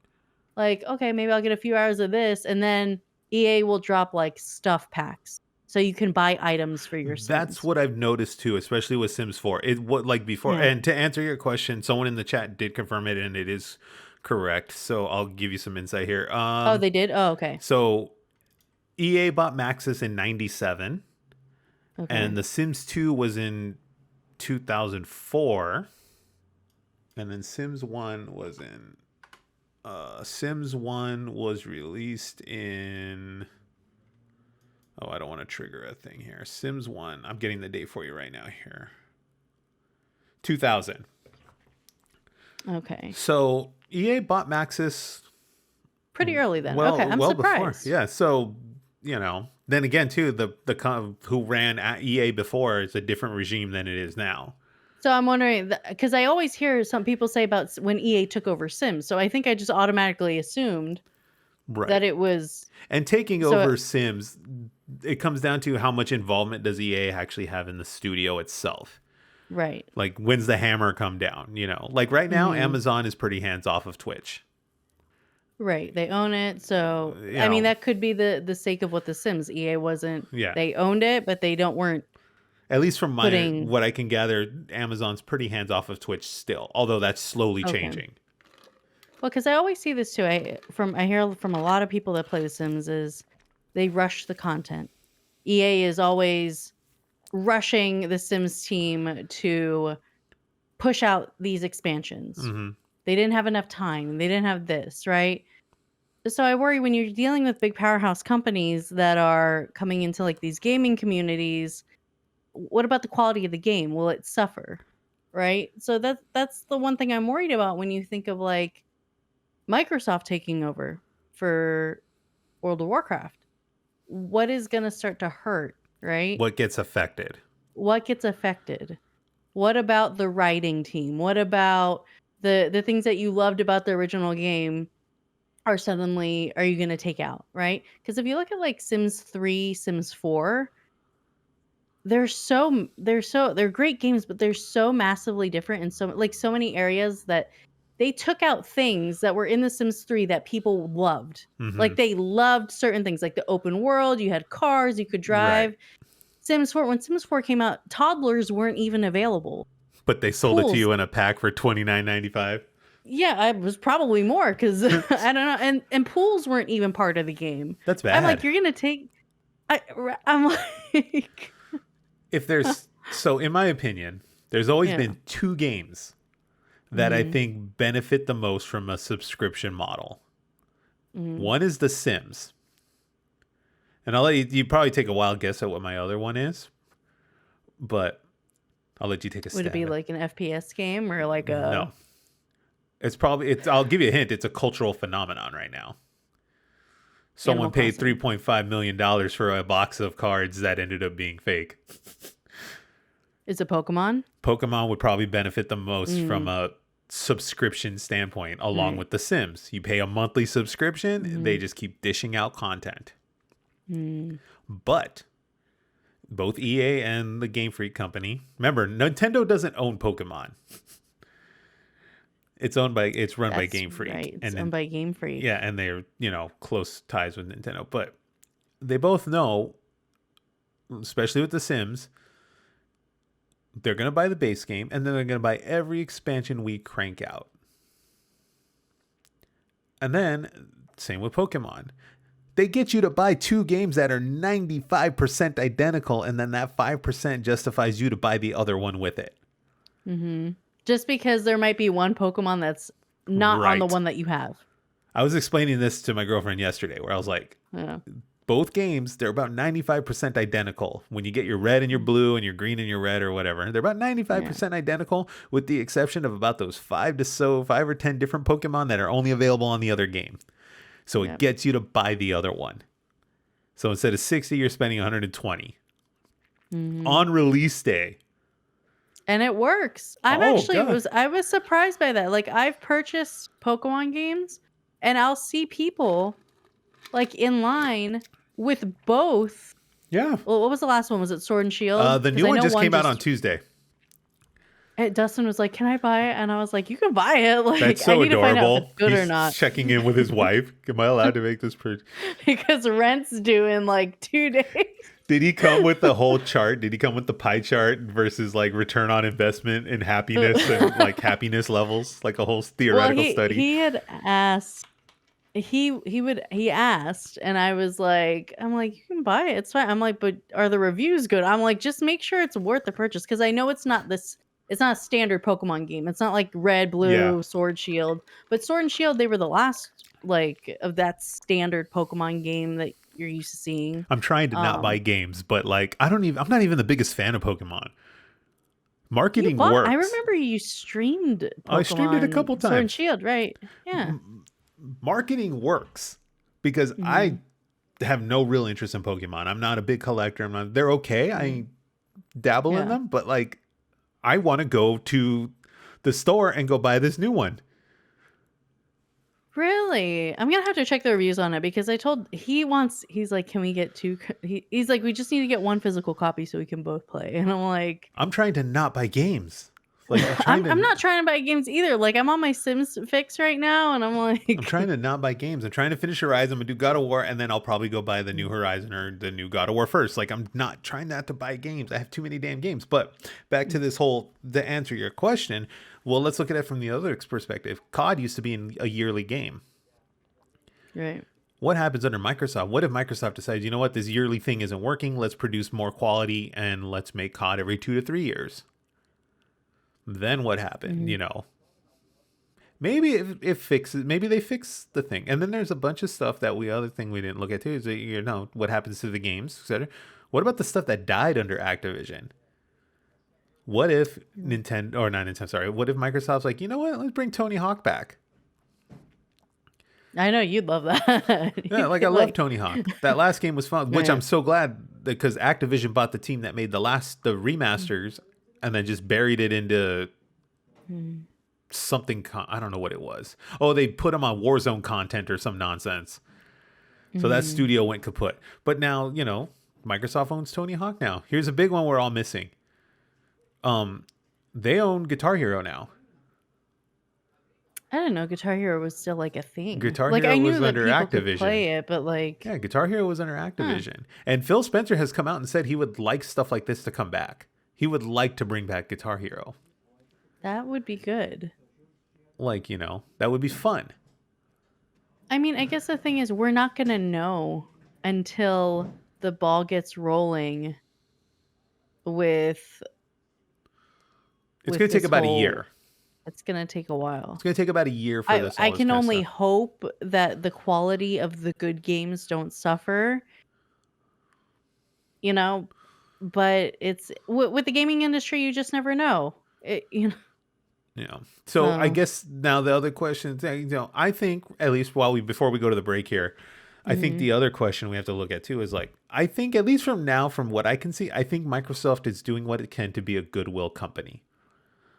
Like, okay, maybe I'll get a few hours of this, and then EA will drop like stuff packs. So you can buy items for your Sims. That's what I've noticed too, especially with Sims 4. It what like before, and to answer your question, someone in the chat did confirm it, and it is Correct. So I'll give you some insight here. Oh, they did? Oh, okay. So EA bought Maxis in 97 and Okay. The Sims 2 was in 2004 and then Sims 1 was in Sims 1 was released in oh, I don't want to trigger a thing here. Sims 1, I'm getting the date for you right now here. 2000. Okay. So EA bought Maxis Pretty early then. Okay, I'm before. surprised. Yeah, so then again too, who ran at EA before is a different regime than it is now. So I'm wondering, because I always hear some people say about when EA took over Sims. So I think I just automatically assumed Right. that it was. And taking So over Sims, it comes down to how much involvement does EA actually have in the studio itself. right. Like, when's the hammer come down? Like right now, Mhm. Amazon is pretty hands off of Twitch. Right. They own it. So You I mean, know, that could be the sake of what the Sims. EA wasn't. yeah. They owned it, but they weren't At least from putting. what I can gather, Amazon's pretty hands off of Twitch still, although that's slowly Okay. changing. Well, because I always see this too. I hear from a lot of people that play The Sims is they rush the content. EA is always rushing the Sims team to push out these expansions. Hmm. They didn't have enough time. They didn't have this, right? So I worry when you're dealing with big powerhouse companies that are coming into like these gaming communities, what about the quality of the game? Will it suffer? Right? So that's the one thing I'm worried about when you think of like Microsoft taking over for World of Warcraft. What is going to start to hurt, right? What gets affected? What gets affected? What about the writing team? What about the things that you loved about the original game are you going to take out, right? Because if you look at like Sims 3, Sims 4, they're great games, but they're so massively different in so many areas that they took out things that were in the Sims 3 that people loved. Hmm. Like they loved certain things, like the open world, you had cars, you could drive. Right. Sims 4, when Sims 4 came out, toddlers weren't even available. But they sold it to Pools. you in a pack for $29.95. Yeah, I was probably more because I don't know, and pools weren't even part of the game. That's I'm like, bad. you're gonna take. I'm like, If there's so, in my opinion, there's always Yeah. been two games that I Mhm. think benefit the most from a subscription model. Mhm. One is The Sims, and I'll let you probably take a wild guess at what my other one is, but I'll let you take a Would stab. it be like an FPS game or like a? No, I'll give you a hint. It's a cultural phenomenon right now. Someone Animal paid Crossing. $3.5 million for a box of cards that ended up being fake. Is it Pokemon? Pokemon would probably benefit the most from Mm. a subscription standpoint, along Right. with The Sims. You pay a monthly subscription, they just keep dishing out content. Mm. But both EA and the Game Freak company, remember, Nintendo doesn't own Pokemon. It's run by That's Game Freak. right. It's And owned by Game Freak. yeah, and they're, close ties with Nintendo. But they both know, especially with The Sims, they're going to buy the base game and then they're going to buy every expansion we crank out. And then, same with Pokemon. They get you to buy two games that are 95% identical, and then that 5% justifies you to buy the other one with it. Mm-hmm. Just because there might be one Pokemon that's not on the Right. one that you have. I was explaining this to my girlfriend yesterday, where I was like, Yeah. both games, they're about 95% identical. When you get your red and your blue and your green and your red or whatever, they're about 95% identical, with the exception of about those 5 or 10 different Pokemon that are only available on the other game. So it gets you to buy the other one. So instead of 60, you're spending 120 on release day. And it works. I God. was surprised by that. Like I've purchased Pokemon games and I'll see people like in line with both. Yeah. Well, what was the last one? Was it Sword and Shield? The 'Cause new I one know just came out on Tuesday. And Dustin was like, "Can I buy it?" And I was like, "You can buy it." Like That's so I need to find out if adorable. it's good or He's not checking in with his wife. Am I allowed to make this purchase? because rent's due in like 2 days. Did he come with the whole chart? Did he come with the pie chart versus like return on investment and happiness and like happiness levels, like a whole Well, theoretical study? he had asked he asked, and I was like, I'm like, you can buy it, it's fine. I'm like, but are the reviews good? I'm like, just make sure it's worth the purchase, because I know it's not a standard Pokemon game. It's not like Red, Yeah. Blue, Sword, Shield. But Sword and Shield, they were the last like of that standard Pokemon game that you're used to seeing. I'm trying to not buy Um, games, but like I'm not even the biggest fan of Pokemon. you Marketing bought I works. remember you streamed I streamed it a couple Pokemon Sword and times. Shield, right? Yeah. Marketing works because I Mhm. have no real interest in Pokemon. I'm not a big collector. They're okay. I Mhm. dabble in Yeah. them, but like I want to go to the store and go buy this new one. Really? I'm gonna have to check the reviews on it, because he's like, can we get he's like, we just need to get one physical copy so we can both play. And I'm like, I'm trying to not buy games. Like I'm not trying to buy games either. Like, I'm on my Sims fix right now, and I'm I'm like, trying to not buy games. I'm trying to finish Horizon. I'm gonna do God of War, and then I'll probably go buy the new Horizon or the new God of War first. Like I'm not trying not to buy games. I have too many damn games. But back to this whole the answer your question. Well, let's look at it from the other perspective. COD used to be a yearly game. right. What happens under Microsoft? What if Microsoft decides, you know what, this yearly thing isn't working? Let's produce more quality and let's make COD every 2 to 3 years. Then what happened? Mhm. You know, maybe it fixes. Maybe they fix the thing. And then there's a bunch of stuff other thing we didn't look at too is that, you know, what happens to the games, etc. What about the stuff that died under Activision? What if Nintendo or not Nintendo? Sorry. What if Microsoft's like, you know what? Let's bring Tony Hawk back. I know you'd love that. Yeah, You'd like be I love like, Tony Hawk. That last game was fun, which I'm right. so glad because Activision bought the team that made the remasters and then just buried it into Mhm. something. I don't know what it was. Oh, they put them on Warzone content or some nonsense. So that Mhm. studio went kaput. But now, you know, Microsoft owns Tony Hawk now. Here's a big one we're all missing. They own Guitar Hero now. I didn't know Guitar Hero was still like a thing. Guitar Like, Hero I knew was that under people could Activision. play it, but like, Yeah, Guitar Hero was under huh, Activision. And Phil Spencer has come out and said he would like stuff like this to come back. He would like to bring back Guitar Hero. that would be good. Like, you know, that would be fun. I mean, I guess the thing is, we're not gonna know until the ball gets rolling with It's going to take this about a whole. year. It's gonna take a while. It's going to take about a year for I all this can kind of only stuff. hope that the quality of the good games don't suffer, you know. But it's with the gaming industry, you just never know. You know. Yeah. So I So. guess now the other question, you know, I think at least before we go to the break here, I think Mhm. the other question we have to look at too is like, I think at least from now, from what I can see, I think Microsoft is doing what it can to be a goodwill company.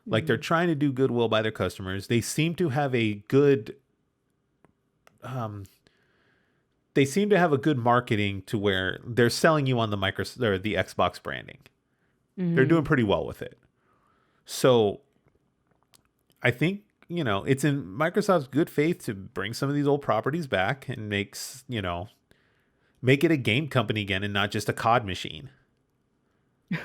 Like they're Mhm. trying to do goodwill by their customers. They seem to have a good, um, they seem to have a good marketing to where they're selling you on the Microsoft or the Xbox branding. They're doing Mhm. pretty well with it. So I think, you know, it's in Microsoft's good faith to bring some of these old properties back and you know, make it a game company again and not just a COD machine. That's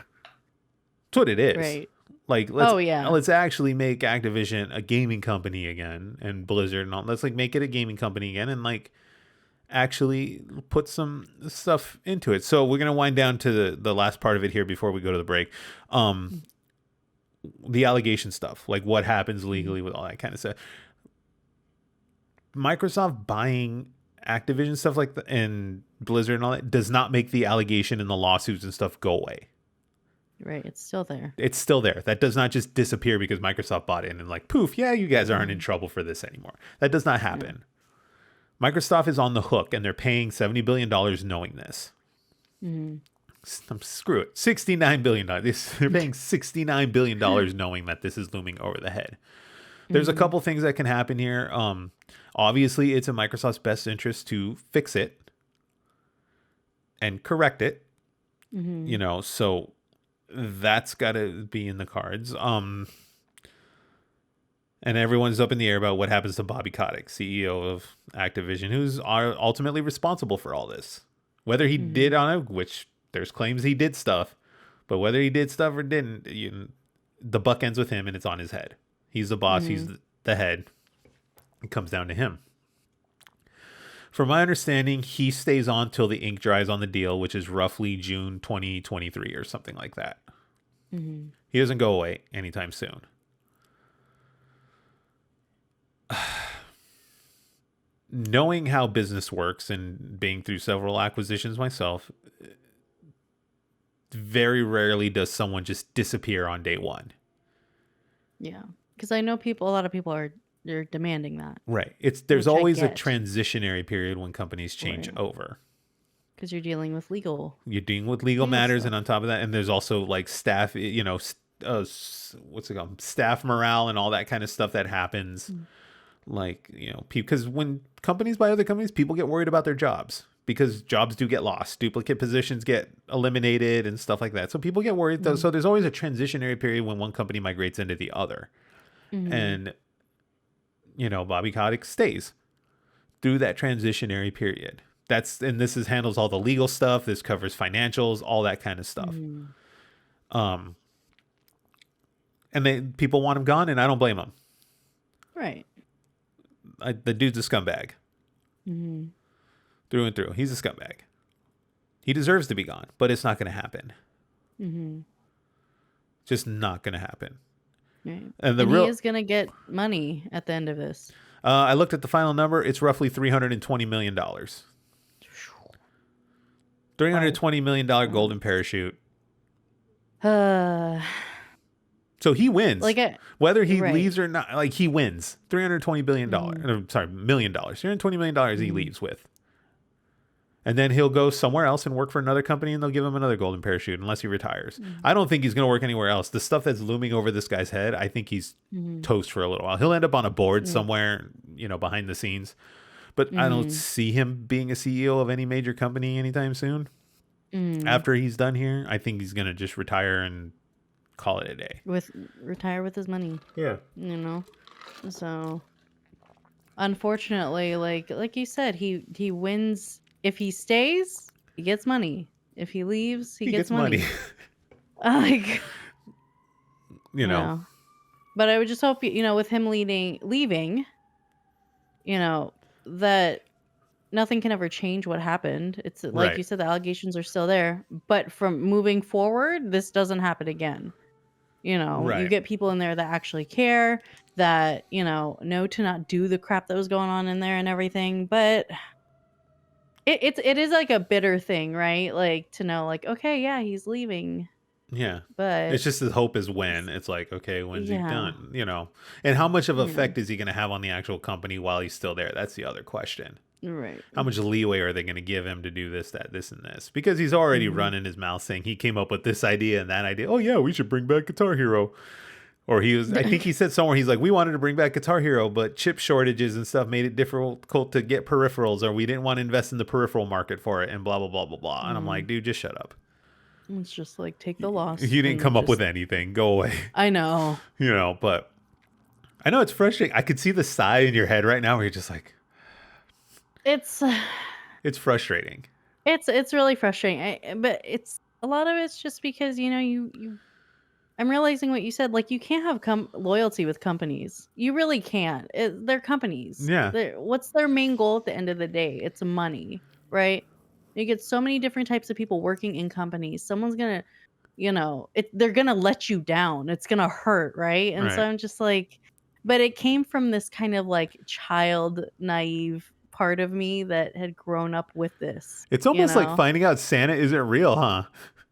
what it is. Right. Like Oh yeah. let's actually make Activision a gaming company again and Blizzard and all. Let's like make it a gaming company again and like actually put some stuff into it. So we're gonna wind down to the last part of it here before we go to the break. Um, the allegation stuff, like what happens Mhm. legally with all that kind of stuff. Microsoft buying Activision stuff like that and Blizzard and all that does not make the allegation and the lawsuits and stuff go away. Right. It's still there. It's still there. That does not just disappear because Microsoft bought in and like poof, yeah, you guys aren't in Mhm. trouble for this anymore. That does not Yeah. happen. Microsoft is on the hook and they're paying $70 billion knowing this. Mhm. Screw it. $69 billion. They're paying $69 billion knowing that this is looming over the head. There's a Mhm. couple things that can happen here. Obviously, it's in Microsoft's best interest to fix it and correct it. You Mhm. know, so that's got to be in the cards. And everyone's up in the air about what happens to Bobby Kotick, CEO of Activision, who's ultimately responsible for all this. Whether he did Mhm. on it, which There's claims he did stuff, but whether he did stuff or didn't, the buck ends with him and it's on his head. He's the boss. He's the head. It comes down to him. From my understanding, he stays on till the ink dries on the deal, which is roughly June 2023 or something like that. He doesn't go away anytime soon. Knowing how business works and being through several acquisitions myself, very rarely does someone just disappear on day one. Yeah. Because I know a lot of people they're demanding that. Right. There's always a transitionary period when companies change over. Because you're dealing with legal. You're dealing with legal matters, and on top of that, and there's also like staff, what's it called? Staff morale and all that kind of stuff that happens. Like, because when companies buy other companies, people get worried about their jobs because jobs do get lost. Duplicate positions get eliminated and stuff like that. So people get worried. So there's always a transitionary period when one company migrates into the other. And, Bobby Kotick stays through that transitionary period. And this handles all the legal stuff. This covers financials, all that kind of stuff. And people want him gone, and I don't blame them. Right. The dude's a scumbag. Through and through. He's a scumbag. He deserves to be gone, but it's not going to happen. Just not going to happen. Right. And he is going to get money at the end of this. I looked at the final number. It's roughly $320 million. $320 million golden parachute. So he wins. Whether he leaves or not, like he wins. $320 billion. Million dollars. $320 million he leaves with. And then he'll go somewhere else and work for another company and they'll give him another golden parachute unless he retires. I don't think he's going to work anywhere else. The stuff that's looming over this guy's head, I think he's toast for a little while. He'll end up on a board somewhere, behind the scenes. But I don't see him being a CEO of any major company anytime soon. After he's done here, I think he's going to just retire and call it a day. Retire with his money. Yeah. So unfortunately, like you said, he wins. If he stays, he gets money. If he leaves, he gets money. But I would just hope, with him leaving, that nothing can ever change what happened. It's like you said, the allegations are still there. But from moving forward, this doesn't happen again. You get people in there that actually care, that, know to not do the crap that was going on in there and everything. But it is like a bitter thing, right? Like to know, like, okay, yeah, he's leaving. Yeah. But it's just the hope is when. It's like, okay, when's he done? And how much of effect is he going to have on the actual company while he's still there? That's the other question. Right. How much leeway are they going to give him to do this, that, this, and this? Because he's already running his mouth saying he came up with this idea and that idea. Oh, yeah, we should bring back Guitar Hero. Or I think he said somewhere, he's like, we wanted to bring back Guitar Hero, but chip shortages and stuff made it difficult to get peripherals, or we didn't want to invest in the peripheral market for it, and blah, blah, blah, blah, blah. And I'm like, dude, just shut up. It's just like, take the loss. You didn't come up with anything. Go away. I know. But I know it's frustrating. I could see the sigh in your head right now where you're just like, it's frustrating. It's really frustrating. But it's a lot of it's just because, I'm realizing what you said. Like, you can't have loyalty with companies. You really can't. They're companies. Yeah. What's their main goal at the end of the day? It's money, right? You get so many different types of people working in companies. Someone's gonna, they're gonna let you down. It's gonna hurt, right? And so I'm just like, but it came from this kind of like child naive part of me that had grown up with this. It's almost like finding out Santa isn't real, huh?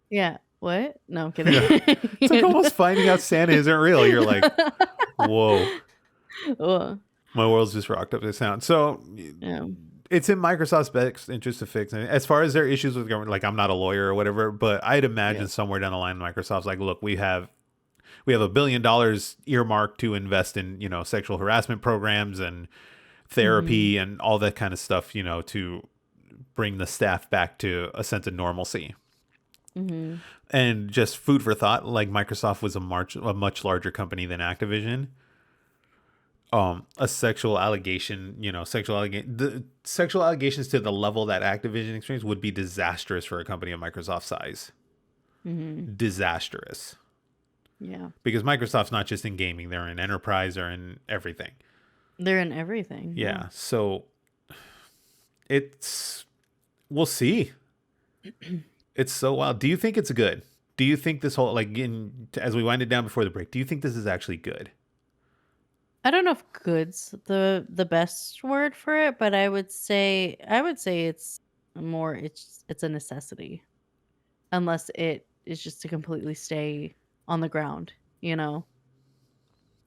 Yeah. What? No, I'm kidding. Yeah. It's like almost finding out Santa isn't real. You're like, whoa. My world's just rocked up this sound. So it's in Microsoft's best interest to fix it. As far as their issues with government, like I'm not a lawyer or whatever, but I'd imagine somewhere down the line, Microsoft's like, look, we have $1 billion earmarked to invest in, sexual harassment programs and therapy and all that kind of stuff, to bring the staff back to a sense of normalcy. And just food for thought, like Microsoft was a much larger company than Activision. a sexual allegation, the sexual allegations to the level that Activision experienced would be disastrous for a company of Microsoft size. Mm-hmm. Disastrous. Yeah. Because Microsoft's not just in gaming, they're in enterprise, they're in everything. They're in everything. Yeah. So we'll see. It's so wild. Do you think it's good? Do you think this whole, as we wind it down before the break, do you think this is actually good? I don't know if good's the best word for it, but I would say it's it's a necessity. Unless it is just to completely stay on the ground, you know.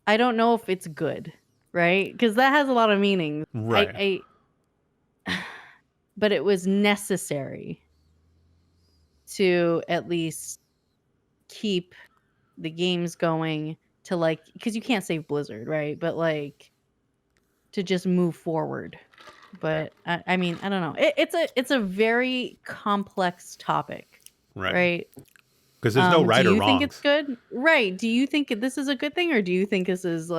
I don't know if it's good, right? Because that has a lot of meanings. Right. But it was necessary to at least keep the games going to because you can't save Blizzard, right? But to just move forward. But I mean, I don't know. It's a very complex topic, Right. right? Because there's no right or wrongs. Do you think it's good? Right. Do you think this is a good thing, or do you think this is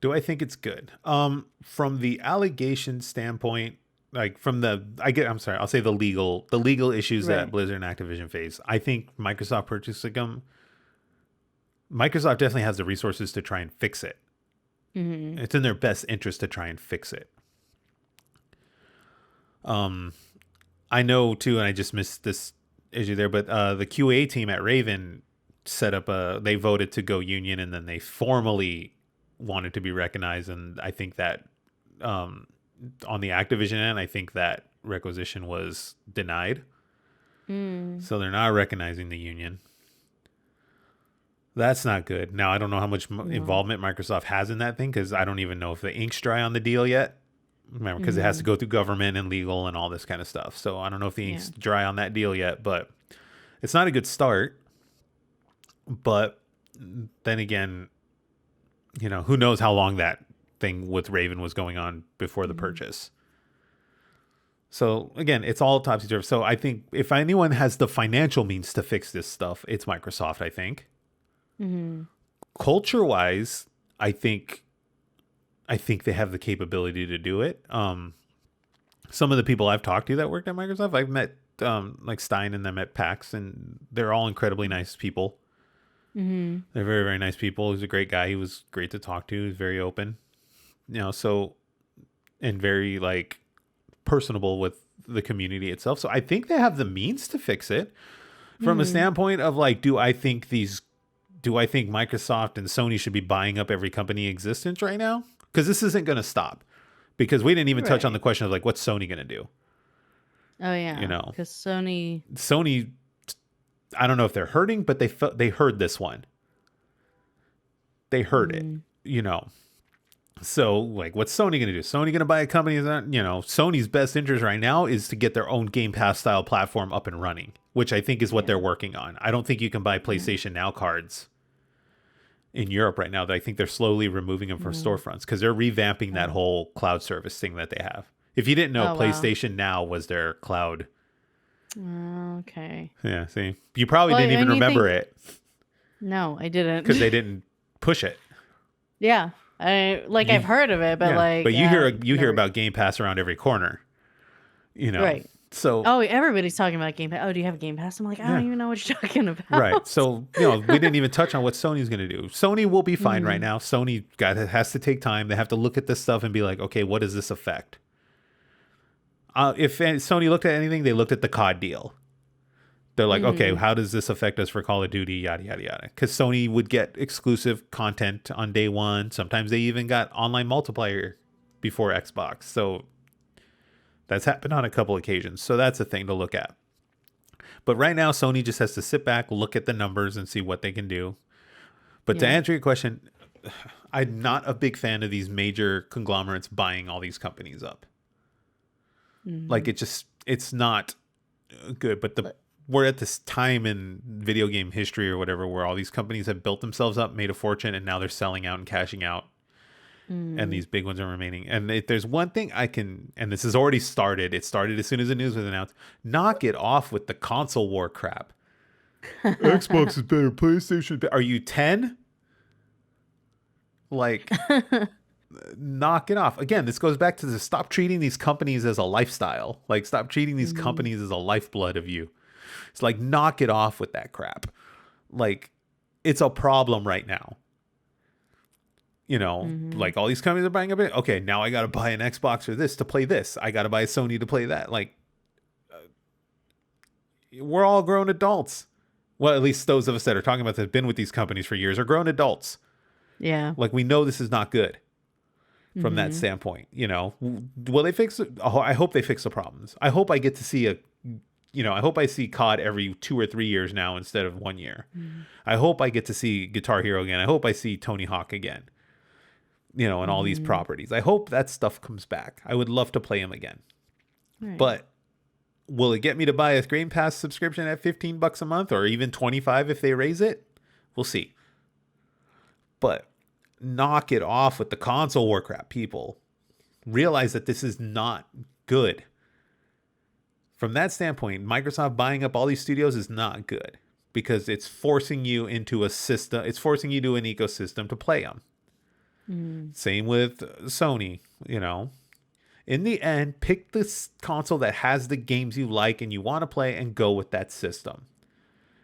Do I think it's good? From the allegation standpoint, I'll say the legal issues that Blizzard and Activision face. I think Microsoft purchasing them. Microsoft definitely has the resources to try and fix it. Mm-hmm. It's in their best interest to try and fix it. I know too, and I just missed this issue there, but the QA team at Raven set up they voted to go union, and then they formally wanted to be recognized. And I think that on the Activision end, I think that requisition was denied. So they're not recognizing the union. That's not good. Now, I don't know how much involvement Microsoft has in that thing, because I don't even know if the ink's dry on the deal yet. Remember, because it has to go through government and legal and all this kind of stuff. So I don't know if the ink's dry on that deal yet, but it's not a good start. But then again, who knows how long that thing with Raven was going on before the purchase. So again, it's all topsy-turvy. So I think if anyone has the financial means to fix this stuff, it's Microsoft, I think. Mm-hmm. Culture-wise, I think they have the capability to do it. Some of the people I've talked to that worked at Microsoft, I've met Stein and them at PAX, and they're all incredibly nice people. Mm-hmm. They're very, very nice people. He's a great guy. He was great to talk to. He was very open, and very personable with the community itself. So I think they have the means to fix it. From a standpoint of do I think Microsoft and Sony should be buying up every company in existence right now? Because this isn't going to stop. Because we didn't even touch on the question of what's Sony going to do? Oh yeah, because Sony, I don't know if they're hurting, but they heard this one. They heard it, So what's Sony going to do? Sony going to buy a company that Sony's best interest right now is to get their own Game Pass style platform up and running, which I think is what they're working on. I don't think you can buy PlayStation Now cards in Europe right now. I think they're slowly removing them from storefronts because they're revamping that whole cloud service thing that they have. If you didn't know, PlayStation Now was their cloud. Okay. Yeah, see? You probably didn't even remember it. No, I didn't. Because they didn't push it. Yeah. I've heard of it, but but you hear about Game Pass around every corner. Right. So everybody's talking about Game Pass. Oh, do you have a Game Pass? I'm like, I don't even know what you're talking about. Right. So, we didn't even touch on what Sony's going to do. Sony will be fine right now. Sony has to take time. They have to look at this stuff and be like, okay, what does this affect? If Sony looked at anything, they looked at the COD deal. They're like, okay, how does this affect us for Call of Duty, yada, yada, yada. Because Sony would get exclusive content on day one. Sometimes they even got online multiplayer before Xbox. So that's happened on a couple occasions. So that's a thing to look at. But right now, Sony just has to sit back, look at the numbers, and see what they can do. But to answer your question, I'm not a big fan of these major conglomerates buying all these companies up. It's not good. But we're at this time in video game history or whatever where all these companies have built themselves up, made a fortune, and now they're selling out and cashing out. And these big ones are remaining. And if there's one thing and this has already started. It started as soon as the news was announced. Knock it off with the console war crap. Xbox is better. PlayStation is better. Are you 10? Like, knock it off. Again, this goes back to the stop treating these companies as a lifestyle. Like, stop treating these Mhm. companies as a lifeblood of you. It's like, knock it off with that crap. Like, it's a problem right now. Mhm. Like all these companies are buying up it. Okay, now I got to buy an Xbox or this to play this. I got to buy a Sony to play that. Like, we're all grown adults. Well, at least those of us that are talking about this, have been with these companies for years, are grown adults. Yeah. Like, we know this is not good from that Mhm. standpoint. Will they fix it? Oh, I hope they fix the problems. I hope I get to see I hope I see COD every 2 or 3 years now instead of 1 year. Mhm. I hope I get to see Guitar Hero again. I hope I see Tony Hawk again. And all these Mhm. properties. I hope that stuff comes back. I would love to play them again. Right. But will it get me to buy a Game Pass subscription at $15 a month or even 25 if they raise it? We'll see. But knock it off with the console war crap, people. Realize that this is not good. From that standpoint, Microsoft buying up all these studios is not good because it's forcing you into a system. It's forcing you to an ecosystem to play them. Mhm. Same with Sony, In the end, pick the console that has the games you like and you want to play and go with that system.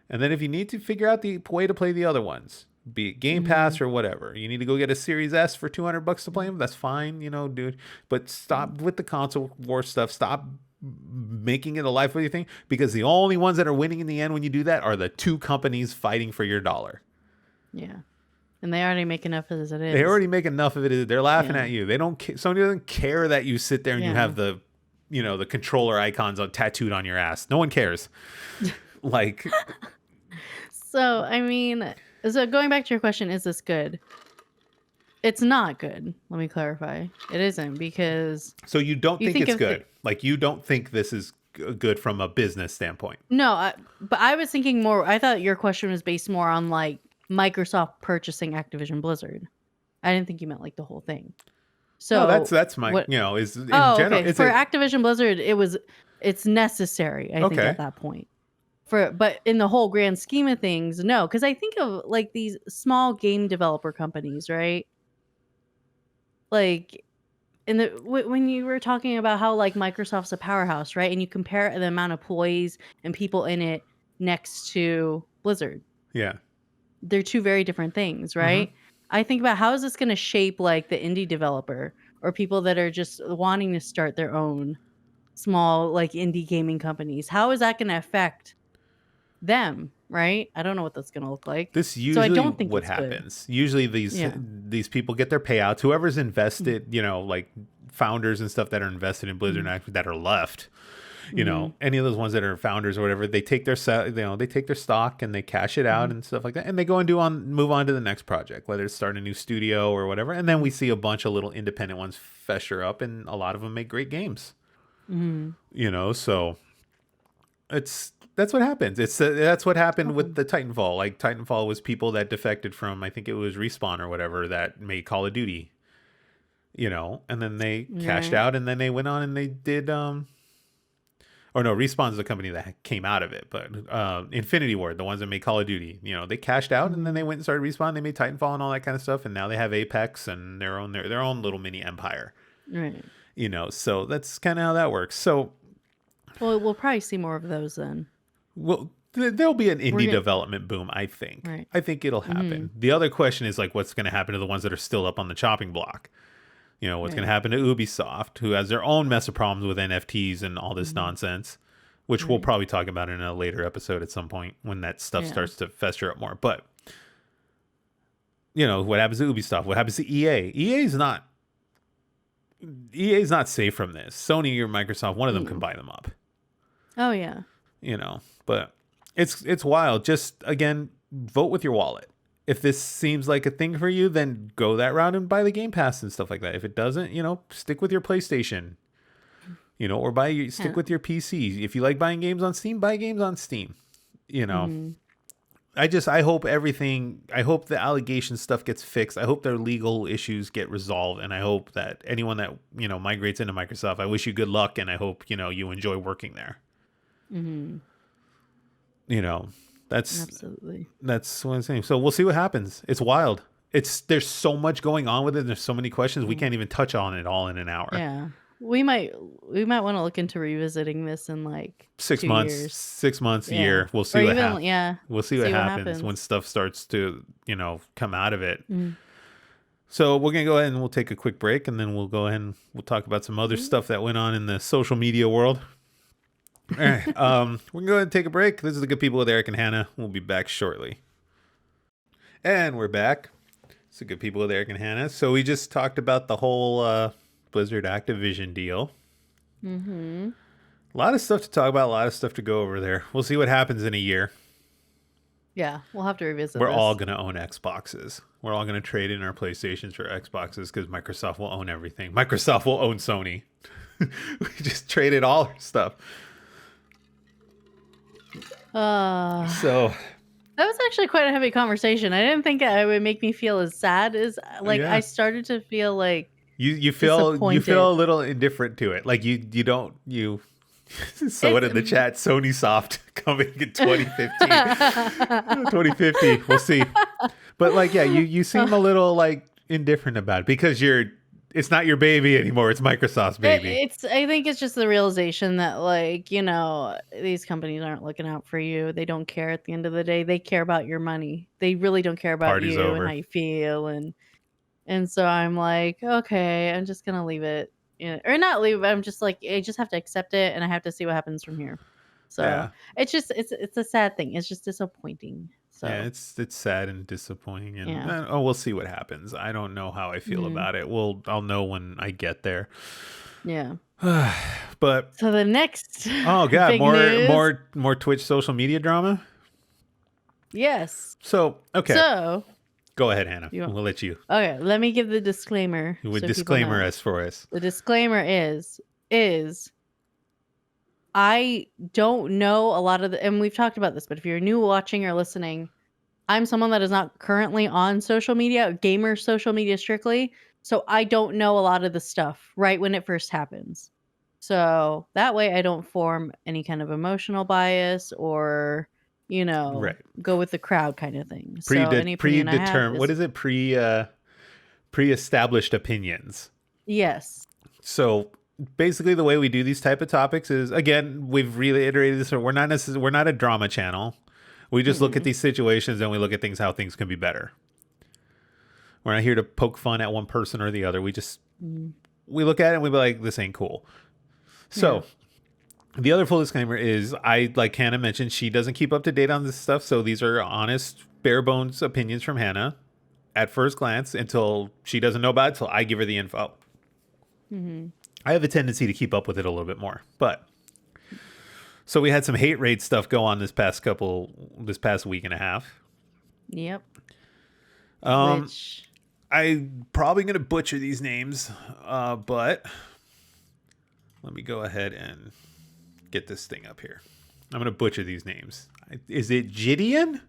And then if you need to figure out the way to play the other ones, be it Game Pass Mhm. or whatever, you need to go get a Series S for $200 to play them. That's fine, dude. But stop with the console war stuff. Stop making it a life of your thing because the only ones that are winning in the end when you do that are the two companies fighting for your dollar. Yeah. And they already make enough as it They is. already make enough of it. They're laughing Yeah. at you. They don't. Sony doesn't care that you sit there and you Yeah. have the controller icons tattooed on your ass. No one cares. Like, So, I mean, so going back to your question, is this good? It's not good. Let me clarify. It isn't because so you don't you think think it's of the good? Like, you don't think this is good from a business standpoint? no, but I was thinking more. I thought your question was based more on like Microsoft purchasing Activision Blizzard. I didn't think you meant like the whole thing. No, that's So that's my what? is in Oh, general. okay. Is For it Activision Blizzard, it's necessary. I think okay? at that point. But in the whole grand scheme of things, no. Because I think of like these small game developer companies, right? Like when you were talking about how like Microsoft's a powerhouse, right? And you compare the amount of employees and people in it next to Blizzard. Yeah. They're two very different things, Mm-hmm. right? I think about how is this going to shape like the indie developer or people that are just wanting to start their own small like indie gaming companies. How is that going to affect them, right? I don't know what that's going to look like. This So I usually don't think what it's good. happens. Usually Yeah. these people get their payouts. Whoever's Mm-hmm. invested, like founders and stuff that are invested in Blizzard and that are left, Mm-hmm. any of those ones that are founders or whatever, they take their they take their stock and they cash it out Mm-hmm. and stuff like that, and they go and move on to the next project, whether it's start a new studio or whatever. And then we see a bunch of little independent ones fester up, and a lot of them make great games. Mm-hmm. So that's what happens. That's what happened with Okay. the Titanfall. Like, Titanfall was people that defected from, I think it was Respawn or whatever, that made Call of Duty. And then they cashed Right. out, and then they went on and they did or no, Respawn's the company that came out of it, but Infinity Ward, the ones that made Call of Duty, they cashed out, and then Mm-hmm. they went and started Respawn. They made Titanfall and all that kind of stuff, and now they have Apex and their own little mini empire. Right. So that's kind of how that works. So, Well, we'll probably see more of those then. well, there'll be an We're indie gonna development boom, I think. right. I think it'll Mm-hmm. happen. The other question is, like, what's going to happen to the ones that are still up on the chopping block? What's going to Right. happen to Ubisoft, who has their own mess of problems with NFTs and all this Mm-hmm. nonsense, which we'll Right. probably talk about in a later episode at some point when that stuff Yeah. starts to fester up more. But, what happens to Ubisoft? What happens to EA? EA's not safe from this. Sony or Microsoft, one of them can Mm. buy them up. Oh yeah. But it's wild. Just, again, vote with your wallet. If this seems like a thing for you, then go that route and buy the Game Pass and stuff like that. If it doesn't, stick with your PlayStation, or stick Yeah. with your PC. If you like buying games on Steam, buy games on Steam. You know, Mm-hmm. I hope I hope the allegation stuff gets fixed. I hope their legal issues get resolved. And I hope that anyone that, migrates into Microsoft, I wish you good luck. And I hope, you enjoy working there. Mm-hmm. You know, that's Absolutely. That's what I'm saying. So we'll see what happens. It's wild. there's so much going on with it. There's so many questions. We Mm. can't even touch on it all in an hour. Yeah. We might want to look into revisiting this in like 6 2 months, years. 6 months, a Yeah. year. We'll Or see what even, happens. yeah, We'll see what see what happens when happens. stuff starts to, come out of it. Mm. So we're gonna go ahead and we'll take a quick break, and then we'll go ahead and we'll talk about some other stuff that went on in the social media world. All right, we're gonna go ahead and take a break. This is the Good People with Eric and Hannah. We'll be back shortly. And we're back. It's the Good People with Eric and Hannah. So we just talked about the whole Blizzard Activision deal. Mm-hmm. A lot of stuff to talk about. A lot of stuff to go over there. We'll see what happens in a year. Yeah, we'll have to revisit We're this. all going to own Xboxes. We're all going to trade in our PlayStations for Xboxes because Microsoft will own everything. Microsoft will own Sony. We just traded all our stuff. So That was actually quite a heavy conversation. I didn't think it would make me feel as sad as Yeah. I started to feel like you feel disappointed. a little indifferent to it. Like you don't. Someone in the chat, Sony Soft coming in 2015. 2050, we'll see. But like, yeah, you seem a little like indifferent about it because it's not your baby anymore. It's Microsoft's baby. I think it's just the realization that like, these companies aren't looking out for you. They don't care at the end of the day. They care about your money. They really don't care about Party's you over. and how you feel. And so I'm like, okay, I'm just going to leave it. Or not leave it. I'm just like, I just have to accept it and I have to see what happens from here. So Yeah. it's just, it's a sad thing. It's just disappointing. So Yeah, it's sad and disappointing, and Yeah. we'll see what happens. I don't know how I feel about it. I'll know when I get there. yeah. But So the next oh god, big news. more Twitch social media drama. Yes. So okay, So go ahead, Hannah. You want- We'll let you. okay, let me give the disclaimer. With so people disclaimer know. as for us. The disclaimer is I don't know a lot of and we've talked about this, but if you're new watching or listening, I'm someone that is not currently on social media, gamer social media strictly. So I don't know a lot of the stuff right when it first happens. So that way I don't form any kind of emotional bias or, Right. go with the crowd kind of thing. So any opinion I have What is it? Pre-established opinions. Yes. So basically the way we do these type of topics is, again, we've reiterated this, we're not a drama channel. We just look at these situations and we look at how things can be better. We're not here to poke fun at one person or the other. We just we look at it and we be like, this ain't cool. So the other full disclaimer is, like Hannah mentioned, she doesn't keep up to date on this stuff. So these are honest, bare bones opinions from Hannah at first glance until she doesn't know about it, until I give her the info. I have a tendency to keep up with it a little bit more, but so we had some hate raid stuff go on this past week and a half. Yep. Which I'm probably going to butcher these names, but let me go ahead and get this thing up here. I'm going to butcher these names. Is it Gideon?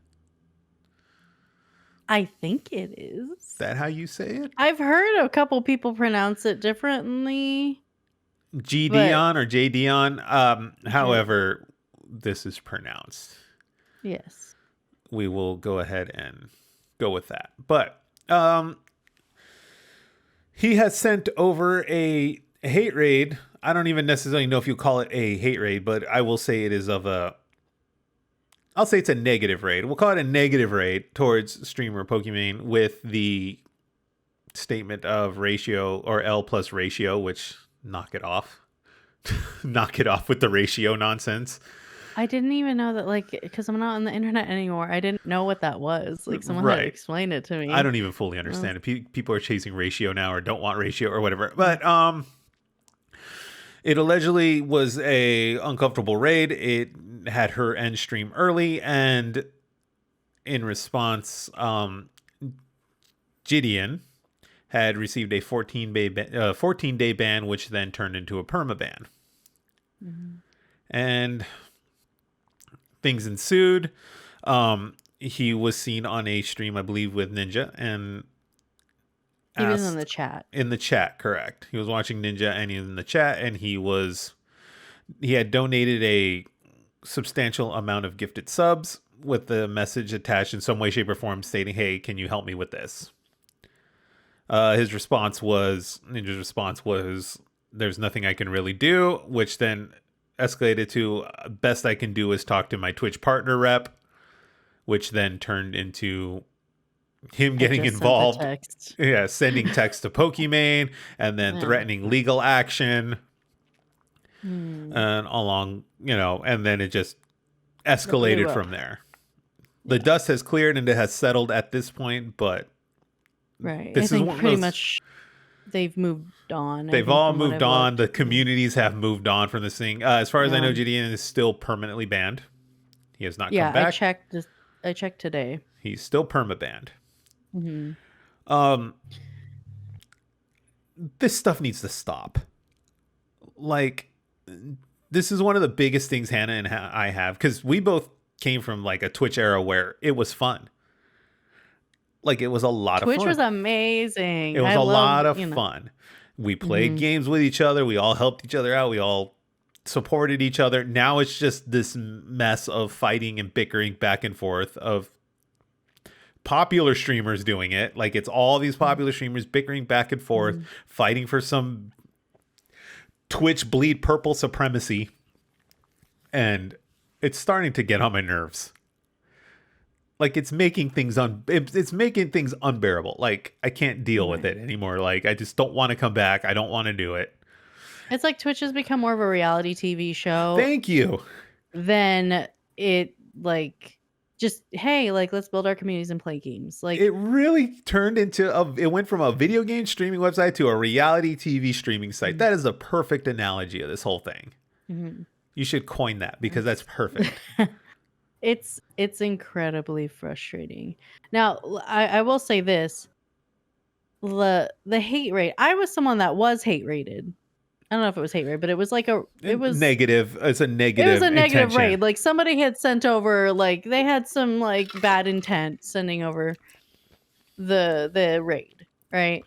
I think it is. Is that how you say it? I've heard a couple people pronounce it differently. Gideon or Jadion. However, this is pronounced. Yes. We will go ahead and go with that. But he has sent over a hate raid. I don't even necessarily know if you call it a hate raid, but I will say it is I'll say it's a negative raid. We'll call it a negative raid towards streamer Pokimane with the statement of ratio or L plus ratio, which knock it off. Knock it off with the ratio nonsense. I didn't even know that, like, because I'm not on the internet anymore. I didn't know what that was. Like, someone had explained it to me. I don't even fully understand it. People are chasing ratio now or don't want ratio or whatever. But it allegedly was a uncomfortable raid. It had her end stream early, and in response, Gideon had received a 14-day ban, which then turned into a permaban. And things ensued. He was seen on a stream, I believe, with Ninja, and he was in the chat. In the chat, correct. He was watching Ninja, and he was in the chat, and he had donated a substantial amount of gifted subs with the message attached in some way, shape, or form stating, "Hey, can you help me with this?" Ninja's response was, "There's nothing I can really do," which then escalated to, "Best I can do is talk to my Twitch partner rep," which then turned into him I getting just sent the involved. text. Yeah, sending text to Pokimane and then Oh, threatening legal action hmm. and and then it just It blew escalated up. from there. The Yeah. dust has cleared and it has settled at this point, but Right. I this is think one of pretty those. much they've moved on. I They've think all from what moved I've on. looked. The Yeah. communities have moved on from this thing. As far as I Yeah. know, Gideon is still permanently banned. He has not come Yeah, I back. checked this. I checked today. He's still perma banned. Hmm. Um, this stuff needs to stop. Like, this is one of the biggest things Hannah and I have, because we both came from like a Twitch era where it was fun. Like, it was a lot of Twitch was fun. It amazing. was I a lot loved, of fun. We played hmm games with each other. We all helped each other out. We all supported each other. Now it's just this mess of fighting and bickering back and forth of popular streamers doing it. Like, it's all these popular streamers bickering back and forth, hmm fighting for some Twitch bleed purple supremacy. And it's starting to get on my nerves. Like, it's making things it's making things unbearable. Like, I can't deal with Right. it anymore. Like, I just don't want to come back. I don't want to do it. It's like Twitch has become more of a reality TV show Thank you. than it like just, hey, like let's build our communities and play games. Like It really turned into it went from a video game streaming website to a reality TV streaming site. That is the perfect analogy of this whole thing. mm-hmm. You should coin that because that's perfect. It's incredibly frustrating. Now, I will say this: the hate rate. I was someone that was hate rated. I don't know if it was hate rate, but it was like Negative. It's a it was negative a negative intention. raid. Like somebody had sent over, like they had some like bad intent sending over the raid, right?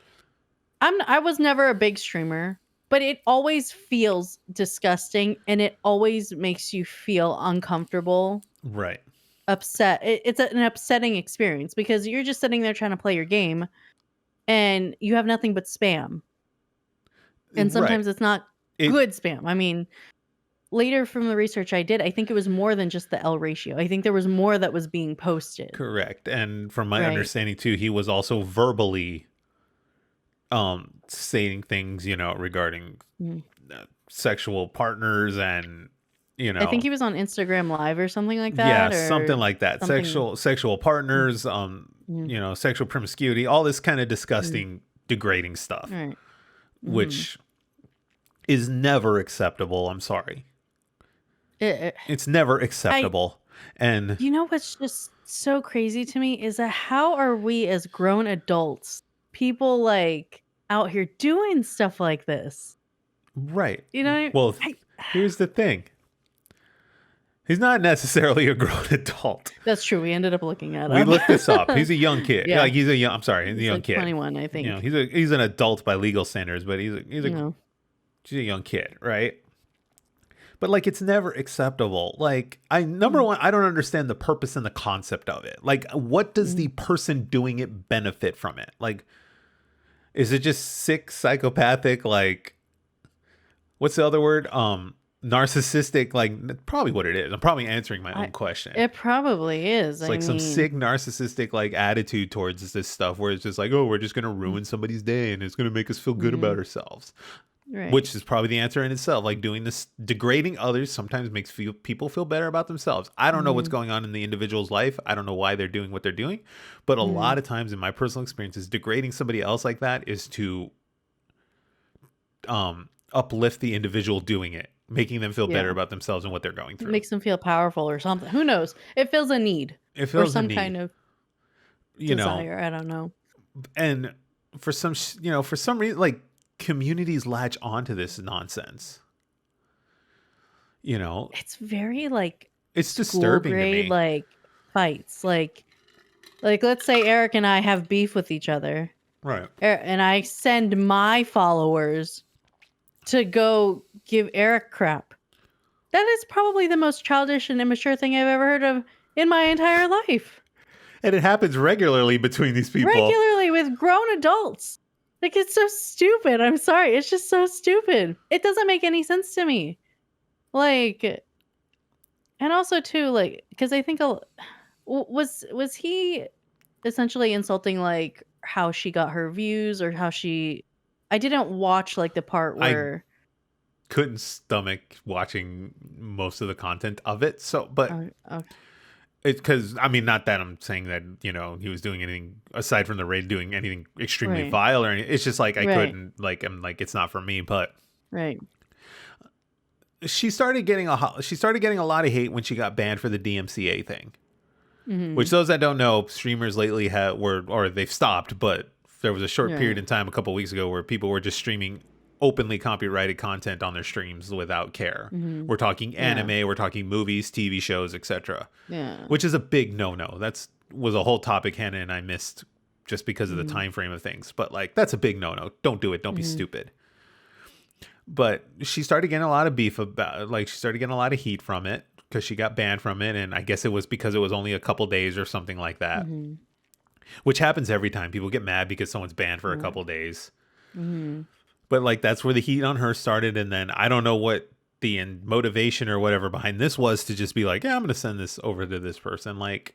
I was never a big streamer, but it always feels disgusting and it always makes you feel uncomfortable, Right. upset. It's an upsetting experience because you're just sitting there trying to play your game and you have nothing but spam. And Right. sometimes it's not It good spam. I mean, later from the research I did, I think it was more than just the L ratio. I think there was more that was being posted. correct. And from my Right. understanding too, he was also verbally saying things, regarding Mm. sexual partners and I think he was on Instagram Live or something like yeah, that, something or like that. something. Sexual partners, Mhm. sexual promiscuity, all this kind of Mhm. disgusting, degrading stuff, Right. Mhm. which is never acceptable. I'm sorry. It It's never I acceptable. And You know what's just so crazy to me is that how are we as grown adults, people like out here doing stuff like this? right. You know, Well, I here's the thing. He's not necessarily a grown adult. That's true. We ended up looking at We him. looked this up. He's a young kid. Yeah. Like he's a young. I'm sorry, he's a He's young like kid. 21, I think. He's an adult by legal standards, but he's No. a young kid, right? But like, it's never acceptable. Like, number one, I don't understand the purpose and the concept of it. Like, what does the person doing it benefit from it? Like, is it just sick, psychopathic? Like, what's the other word? Narcissistic. Like, probably what it is. I'm probably answering my own question. It probably is. It's like some sick narcissistic like attitude towards this stuff where it's just like, oh, we're just gonna ruin somebody's day and it's gonna make us feel good about ourselves. Right. Which is probably the answer in itself. Like, doing this, degrading others sometimes makes people feel better about themselves. I don't know what's going on in the individual's life. I don't know why they're doing what they're doing. But a lot of times in my personal experiences, degrading somebody else like that is to uplift the individual doing it, making them feel better about themselves and what they're going It through. makes them feel powerful or something. Who knows? It feels a need. It Or feels a some need. kind of desire. I don't know. And for some for some reason, like, communities latch onto this nonsense. It's very like It's school disturbing to grade me. like fights. Like let's say Eric and I have beef with each other. Right. And I send my followers to go give Eric crap. That is probably the most childish and immature thing I've ever heard of in my entire life. And it happens regularly between these people. Regularly with grown adults. Like, it's so stupid. I'm sorry. It's just so stupid. It doesn't make any sense to me. Like, and also too, like, because I think was he essentially insulting like how she got her views or how she? I didn't watch like the part I where. couldn't stomach watching most of the content of it. So, but Okay. it's because, I mean, not that I'm saying that, he was doing anything aside from the raid, doing anything extremely Right. vile or anything. It's just like I Right. couldn't, like, I'm like, it's not for me. But Right. she started getting a lot of hate when she got banned for the DMCA thing. Which, Mm-hmm. those that don't know, streamers lately or they've stopped, but there was a short period Right. in time a couple weeks ago where people were just streaming openly copyrighted content on their streams without care. Mm-hmm. We're talking Yeah. anime, we're talking movies, TV shows, etc. Yeah. Which is a big no-no. That's was a whole topic Hannah and I missed just because of the Mm-hmm. time frame of things. But like, that's a big no-no. Don't do it. Don't be Mm-hmm. stupid. But she started getting a lot of beef about, like, she started getting a lot of heat from it because she got banned from it, and I guess it was because it was only a couple days or something like that, Mm-hmm. which happens every time. People get mad because someone's banned for a Right. couple days. Mm-hmm. But like, that's where the heat on her started, and then I don't know what the motivation or whatever behind this was to just be like, yeah, I'm gonna send this over to this person. Like,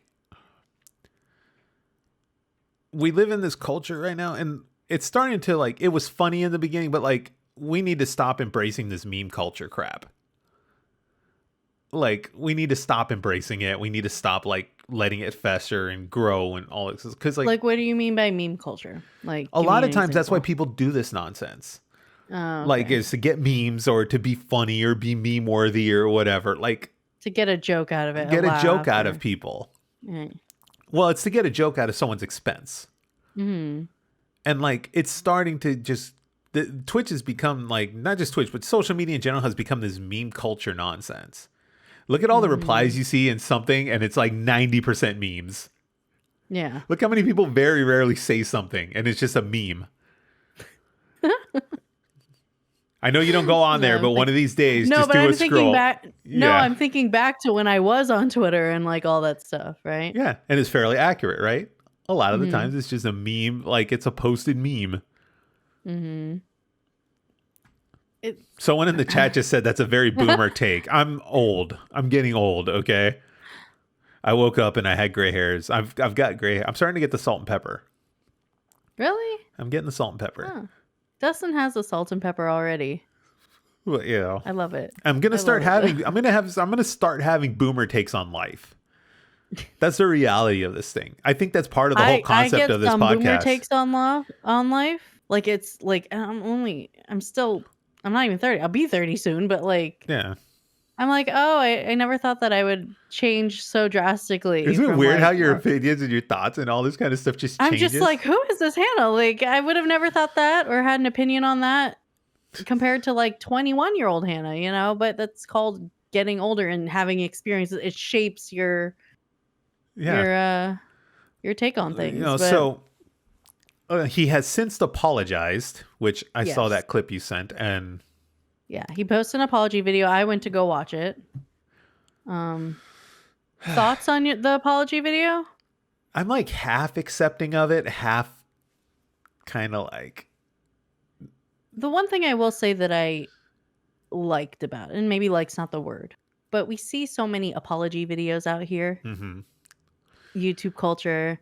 we live in this culture right now, and it's starting to, like, it was funny in the beginning, but like, we need to stop embracing this meme culture crap. Like, we need to stop embracing it. We need to stop, like, letting it fester and grow and all this, because like, Like, what do you mean by meme culture? Like, a give me lot an of times that's why example. people do this nonsense. Oh, Like, okay. is to get memes or to be funny or be meme worthy or whatever. Like, To get a joke out of it, a get a joke laugh, out of or people. right. Well, it's to get a joke out of someone's expense. Mm-hmm. And like, it's starting to just, Twitch has become, like, not just Twitch, but social media in general has become this meme culture nonsense. Look at all the Mm-hmm. replies you see in something, and it's like 90% memes. Yeah. Look how many people very rarely say something, and it's just a meme. I know you don't go on No, there, I'm but one think of these days, no, just but do a I'm thinking scroll. back. No, Yeah. I'm thinking back to when I was on Twitter and like all that stuff, right? Yeah. And it's fairly accurate, right? A lot of the Mm-hmm. times it's just a meme, like it's a posted meme. Mm-hmm. It. Someone in the chat just said that's a very boomer take. I'm old. I'm getting old, okay? I woke up and I had gray hairs. I've got gray hair. I'm starting to get the salt and pepper. Really? I'm getting the salt and pepper. Huh. Dustin has the salt and pepper already. Well, I love it. I'm I love it. I'm gonna start having boomer takes on life. That's the reality of this thing. I think that's part of the whole I concept get of this some boomer podcast. takes on life. Like, it's like I'm not even 30. I'll be 30 soon, but like Yeah. I'm like, oh, I never thought that I would change so drastically Isn't it from weird how like your opinions and your thoughts and all this kind of stuff just I'm just like, changes? who is this Hannah? Like, I would have never thought that or had an opinion on that compared to like 21-year-old Hannah, but that's called getting older and having experiences. It shapes Yeah. your uh your take on things. But So he has since apologized, which I saw yes. that clip you sent, and Yeah, he posted an apology video. I went to go watch it. Um Thoughts on the apology video? I'm like half accepting of it, half kind of like, The one thing I will say that I liked about it, and maybe like's not the word, but we see so many apology videos out here, mm-hmm. YouTube culture,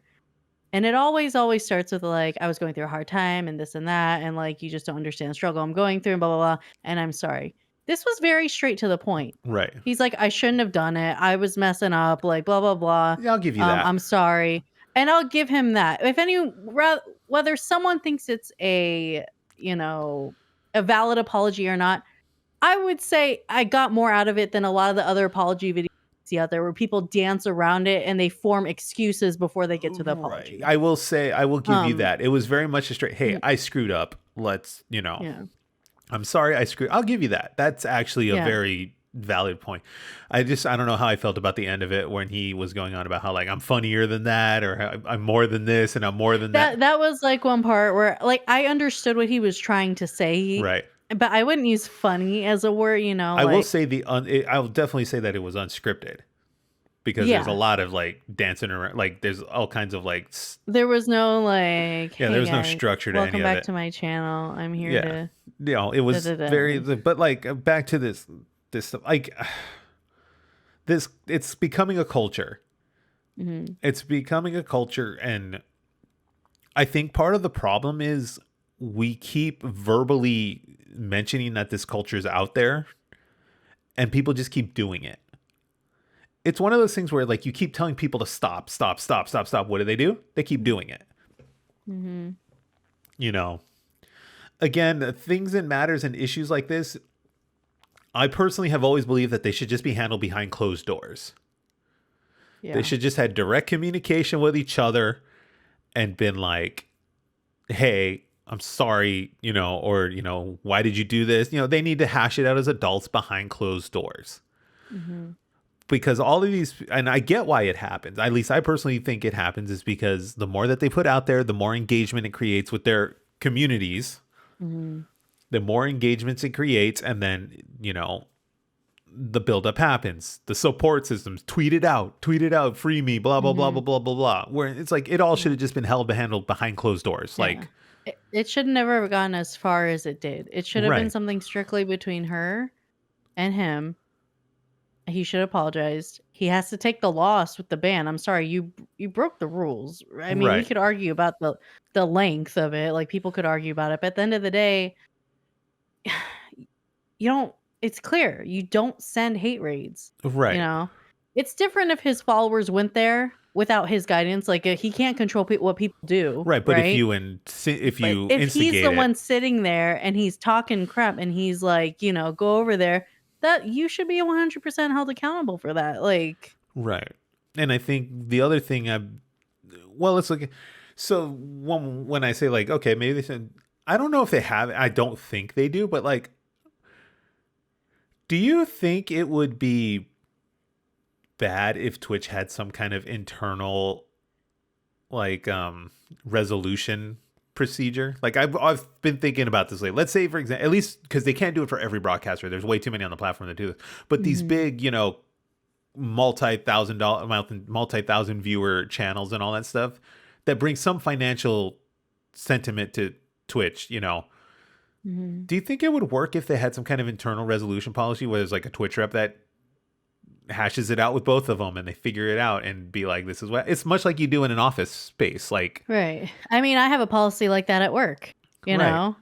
and it always starts with like, I was going through a hard time and this and that, and like, you just don't understand the struggle I'm going through and blah blah blah, and I'm sorry. This was very straight to the point. Right. He's like, I shouldn't have done it. I was messing up, like blah blah blah. Yeah, I'll give you that. I'm sorry. And I'll give him that. Whether someone thinks it's you know, a valid apology or not, I would say I got more out of it than a lot of the other apology videos you see out there where people dance around it and they form excuses before they get to the Right. apology. I will say, I will give you Um, that. It was very much a straight, hey, mm, I screwed up. Let's, yeah, I'm sorry I screwed. I'll give you that. That's actually a yeah. very valid point. I don't know how I felt about the end of it when he was going on about how, like, I'm funnier than that, or I'm more than this and I'm more than that. That was like one part where like I understood what he was trying to say, Right. but I wouldn't use funny as a word, I will like say I will definitely say that it was unscripted. because there's a Yeah. lot of like dancing around, like there's all kinds of like There was no like, yeah, there "Hey was no guys, structure to any welcome of back it. to my channel. I'm here Yeah, to it da was da very, da." but like back to this stuff, like this, it's becoming a culture. Mhm. It's becoming a culture, and I think part of the problem is we keep verbally mentioning that this culture is out there, and people just keep doing it. It's one of those things where like you keep telling people to stop, stop, stop, stop, stop. What do? They keep doing it. Mhm. You know, again, things and matters and issues like this, I personally have always believed that they should just be handled behind closed doors. They Yeah. should just had direct communication with each other and been like, "Hey, I'm sorry," or "Why did you do this?" They need to hash it out as adults behind closed doors. Mhm. Because all of these, and I get why it happens. At least I personally think it happens is because the more that they put out there, the more engagement it creates with their communities, Mhm. the more engagements it creates, and then, the buildup happens. The support systems tweet it out, free me, blah, blah, blah, blah, Mhm. blah, blah, blah. Where it's like it all should Yeah. have just been handled behind closed doors. Yeah. Like, It should never have gone as far as it did. It should have been right, something strictly between her and him. He should have apologized. He has to take the loss with the ban. I'm sorry, you broke the rules. I mean, we right, could argue about the length of it. Like people could argue about it, but at the end of the day, you don't it's clear. You don't send hate raids, you right, know? It's different if his followers went there without his guidance. Like he can't control what people do, right. But right? if But you if he's the instigate one it, sitting there and he's talking crap and he's like, "Go over there," that you should be 100% held accountable for that. Like, right. And I think the other thing well, let's look at, so when I say like, okay, maybe they said, I don't know if they have, I don't think they do, but like, do you think it would be bad if Twitch had some kind of internal like resolution procedure? Like I've been thinking about this lately. Let's say for example, at least because they can't do it for every broadcaster. There's way too many on the platform to do this. But these mhm, big, multi-thousand viewer channels and all that stuff that brings some financial sentiment to Twitch. mhm. Do you think it would work if they had some kind of internal resolution policy where there's like a Twitch rep that hashes it out with both of them and they figure it out and be like, this is what it's much like you do in an office space. Like, Right. I mean, I have a policy like that at work, you right, know?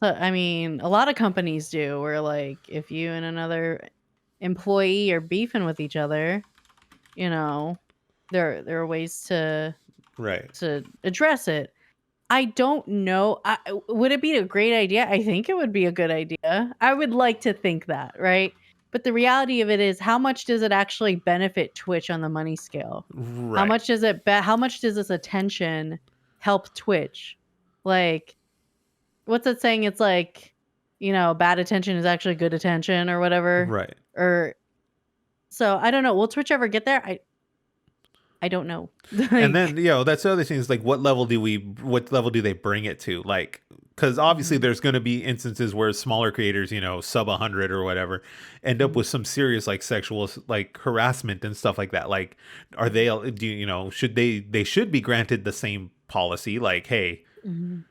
I mean, a lot of companies do where like if you and another employee are beefing with each other, you know, there are ways right, to address it. I don't know. Would it be a great idea? I think it would be a good idea. I would like to think that, right? But the reality of it is, how much does it actually benefit Twitch on the money scale? right, How much does this attention help Twitch? Like, what's that saying? It's like, bad attention is actually good attention or whatever. right. Or so I don't know. Will Twitch ever get there? I don't know. And then, Like, that's the other thing is like, what level do they bring it to? Like, because obviously mhm, there's going to be instances where smaller creators, sub 100 or whatever, end up mhm, with some serious like sexual like harassment and stuff like that. Like, are they, should they should be granted the same policy? Like, hey, mhm.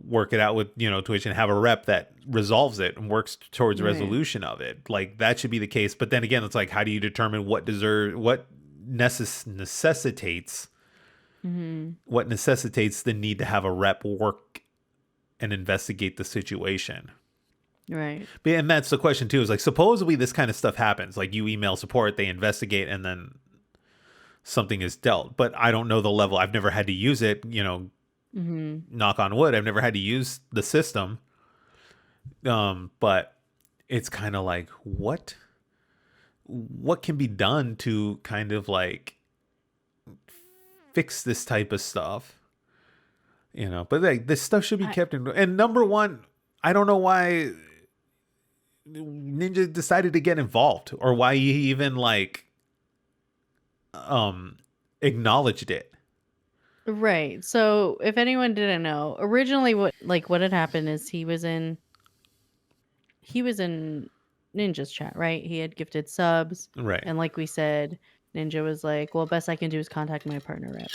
work it out with, Twitch and have a rep that resolves it and works towards Right. resolution of it. Like, that should be the case. But then again, it's like, how do you determine necessitates Mhm. what necessitates the need to have a rep work and investigate the situation? Right. But and that's the question too, is like, supposedly this kind of stuff happens. Like, you email support, they investigate, and then something is dealt. But I don't know the level. I've never had to use it, Mhm. knock on wood. I've never had to use the system. But it's kind of like, what can be done to kind of like fix this type of stuff? But like, this stuff should be I kept in. And number one, I don't know why Ninja decided to get involved, or why he even like um acknowledged it. Right. So, if anyone didn't know, originally what had happened is he was in Ninja's chat, right? He had gifted subs, Right. and like we said, Ninja was like, well, best I can do is contact my partner rep.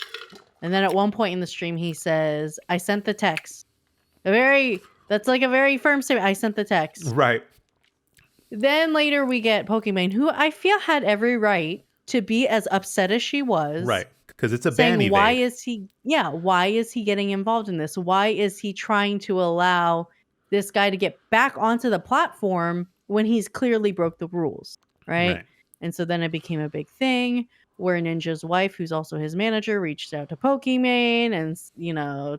And then at one point in the stream, he says, I sent the text. That's like a very firm statement. I sent the text. Right. Then later we get Pokimane, who I feel had every right to be as upset as she was. Right. Because it's a ban saying, why evade. is he getting involved in this? Why is he trying to allow this guy to get back onto the platform when he's clearly broke the rules? Right. And so then it became a big thing where Ninja's wife, who's also his manager, reached out to Pokimane and, you know,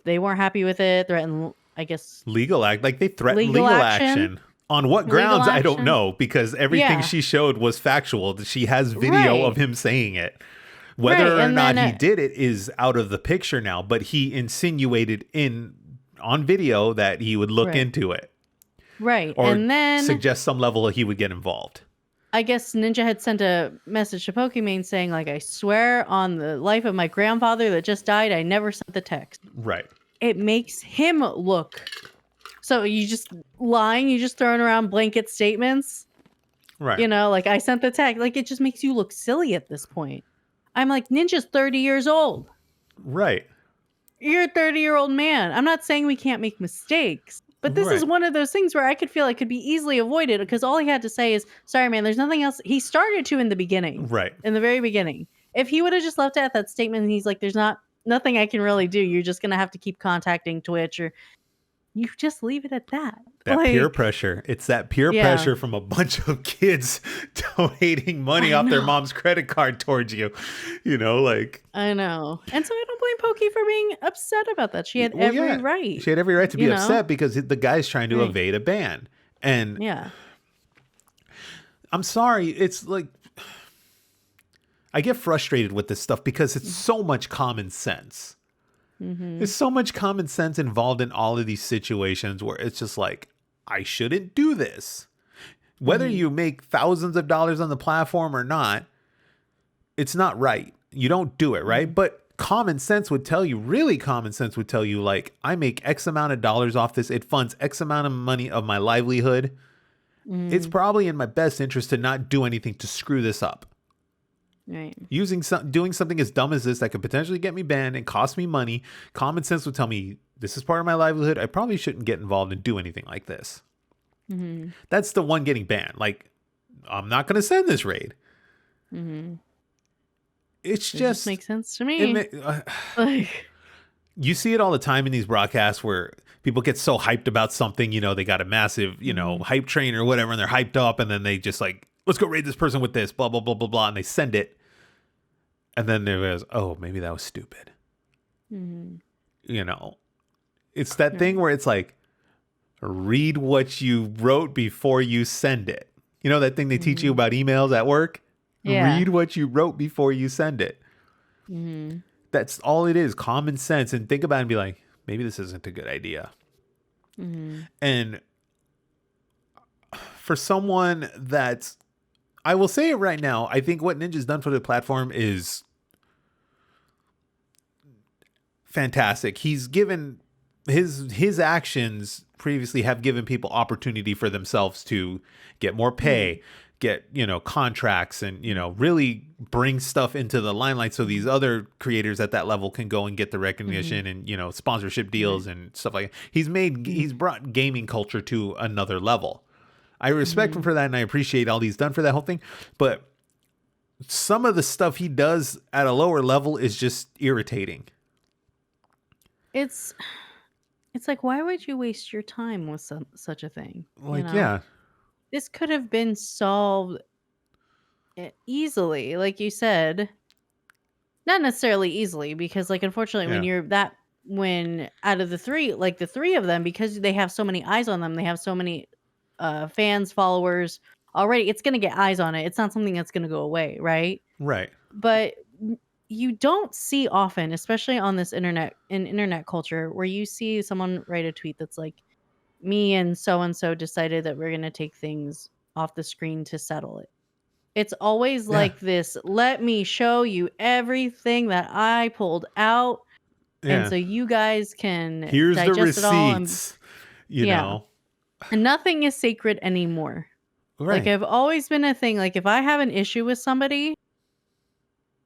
they weren't happy with it, threatened, I guess, Like they threatened legal action. On what grounds, I don't know, because everything she showed was factual. She has video of him saying it. Whether or not he did it is out of the picture now, but he insinuated on video that he would look into it. Right. Or and then suggest some level he would get involved. I guess Ninja had sent a message to Pokimane saying, like, I swear on the life of my grandfather that just died, I never sent the text. Right. It makes him look. So you just lying, you just throwing around blanket statements. Right. You know, like, I sent the text. Like, it just makes you look silly at this point. I'm like, Ninja's 30 years old. Right. You're a 30-year-old man. I'm not saying we can't make mistakes. But this is one of those things where I could feel it could be easily avoided because all he had to say is, sorry, man, there's nothing else. He started to in the beginning. Right. In the very beginning. If he would have just left it at that statement and he's like, there's nothing I can really do. You're just going to have to keep contacting Twitch or you just leave it at that. That peer pressure. It's that peer pressure from a bunch of kids donating money off their mom's credit card towards you. You know, like. I know. And so I don't blame Pokey for being upset about that. She had every right. She had every right to be upset because the guy's trying to evade a ban. And I'm sorry. It's like, I get frustrated with this stuff because it's so much common sense. There's so much common sense involved in all of these situations where it's just like, I shouldn't do this. Whether you make thousands of dollars on the platform or not, it's not right. You don't do it, right? But common sense would tell you, really common sense would tell you, like, I make X amount of dollars off this. It funds X amount of money of my livelihood. It's probably in my best interest to not do anything to screw this up. Right. Doing something as dumb as this that could potentially get me banned and cost me money. Common sense would tell me this is part of my livelihood. I probably shouldn't get involved and do anything like this. That's the one getting banned. Like, I'm not going to send this raid. It just makes sense to me. You see it all the time in these broadcasts where people get so hyped about something, you know, they got a massive, you know, hype train or whatever, and they're hyped up, and then they just like, let's go raid this person with this, blah, blah, blah, blah, blah, and they send it. And then there was, oh, maybe that was stupid. You know, it's that thing where it's like, read what you wrote before you send it. You know, that thing they teach you about emails at work? Read what you wrote before you send it. That's all it is, common sense. And think about it and be like, maybe this isn't a good idea. And for someone that's, I will say it right now, I think what Ninja's done for the platform is fantastic. He's given his actions previously have given people opportunity for themselves to get more pay, get, you know, contracts, and, you know, really bring stuff into the limelight so these other creators at that level can go and get the recognition and, you know, sponsorship deals and stuff like that. He's brought gaming culture to another level. I respect him for that, and I appreciate all he's done for that whole thing. But some of the stuff he does at a lower level is just irritating. It's like, why would you waste your time with such a thing? Like, you know? This could have been solved easily, like you said. Not necessarily easily, because, like, unfortunately, when out of the three, like the three of them, because they have so many eyes on them, they have so many fans, followers already, it's going to get eyes on it. It's not something that's going to go away, right? Right. But you don't see often, especially on this internet culture, where you see someone write a tweet that's like, me and so decided that we're going to take things off the screen to settle it. It's always like this, let me show you everything that I pulled out. And so you guys can here's digest the receipts, it all. And, you know. And nothing is sacred anymore. Like, Right. I've always been a thing, like, if I have an issue with somebody,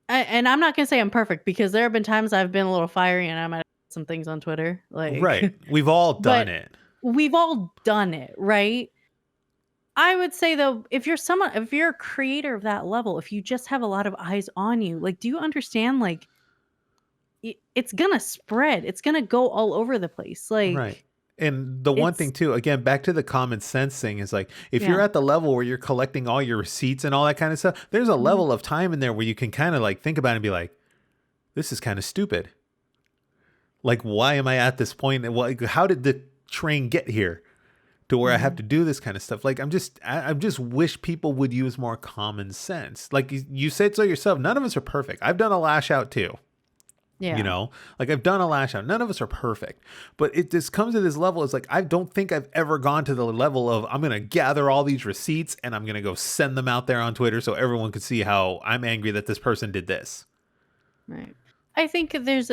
and I'm not gonna say I'm perfect because there have been times I've been a little fiery and I might have said some things on Twitter, like, Right. We've all done but it. we've all done it, right? I would say though, if you're a creator of that level, if you just have a lot of eyes on you, like, do you understand, like, it's gonna spread, it's gonna go all over the place, Right. like, And the one it's thing too, again, back to the common sense thing is like, if you're yeah. at the level where you're collecting all your receipts and all that kind of stuff, there's a Mhm, level of time in there where you can kind of like think about it and be like, this is kind of stupid. Like, why am I at this point? And how did the train get here to where I have mhm. to do this kind of stuff? Like, I just wish people would use more common sense. Like you said so yourself, none of us are perfect. I've done a lash out too. You Yeah. know, like I've done a lash out. None of us are perfect, but it just comes to this level. It's like, I don't think I've ever gone to the level of I'm going to gather all these receipts and I'm going to go send them out there on Twitter so everyone could see how I'm angry that this person did this. Right. I think there's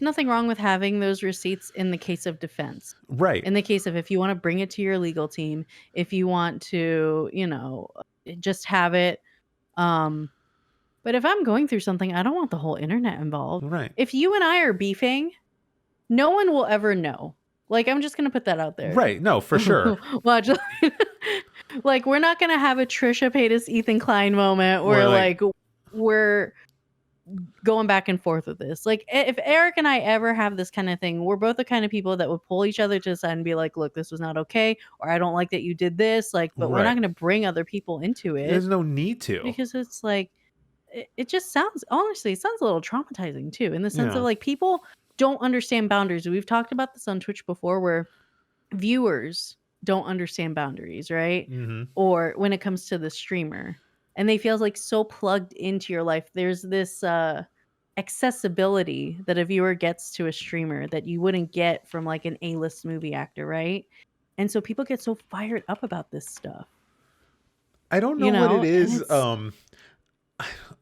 nothing wrong with having those receipts in the case of defense. Right. In the case of if you want to bring it to your legal team, if you want to, just have it. Um, but if I'm going through something, I don't want the whole internet involved. Right. If you and I are beefing, no one will ever know. Like, I'm just gonna put that out there. Right. No, for sure. Watch. Like, we're not gonna have a Trisha Paytas Ethan Klein moment We're where like, like we're going back and forth with this. Like, if Eric and I ever have this kind of thing, we're both the kind of people that would pull each other to the side and be like, look, this was not okay, or I don't like that you did this. Like, but we're not right. going to bring other people into it There's no need to. because it's like, it just sounds, honestly, it sounds a little traumatizing too, in the sense of Yeah. like people don't understand boundaries. We've talked about this on Twitch before where viewers don't understand boundaries, right? Mm-hmm. Or when it comes to the streamer and they feel like so plugged into your life. There's this accessibility that a viewer gets to a streamer that you wouldn't get from like an A-list movie actor, right? And so people get so fired up about this stuff, I don't know what it and is. it's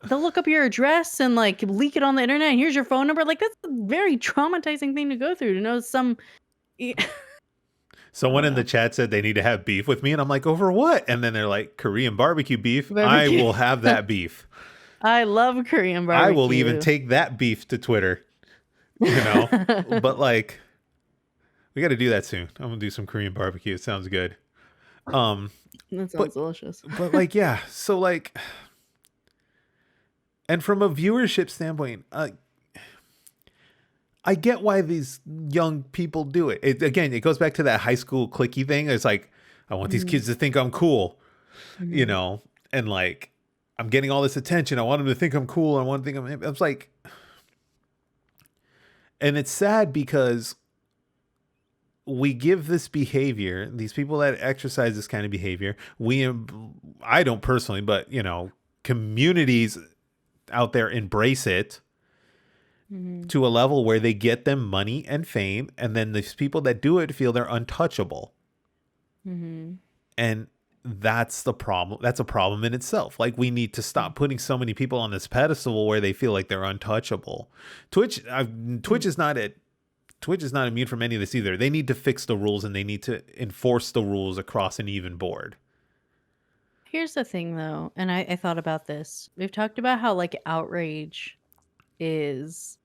they'll look up your address and like leak it on the internet and here's your phone number. Like, that's a very traumatizing thing to go through, to know some I Someone don't in the know. chat said they need to have beef with me, and I'm like, over what? And then they're like, Korean barbecue beef. I Barbecue. will have that beef. I love Korean I will even barbecue. take that beef to Twitter, you know? But like, we got to do that soon. I'm going to do some Korean barbecue. It sounds good. Um, That but, sounds delicious. but like, yeah. So like, and from a viewership standpoint, I get why these young people do it. Again, it goes back to that high school clicky thing. It's like, I want these Mhm, kids to think I'm cool, you mhm, know? And like, I'm getting all this attention. I want them to think I'm cool. I want to think I'm like, and it's sad because we give this behavior, these people that exercise this kind of behavior, I don't personally, but you know, communities out there embrace it mhm, to a level where they get them money and fame, and then these people that do it feel they're untouchable. mhm, And that's the problem. That's a problem in itself. Like, we need to mhm, stop putting so many people on this pedestal where they feel like they're untouchable. Twitch, mhm. Twitch is not it. Twitch is not immune from any of this either. They need to fix the rules and they need to enforce the rules across an even board. Here's the thing though, and I thought about this. We've talked about how like is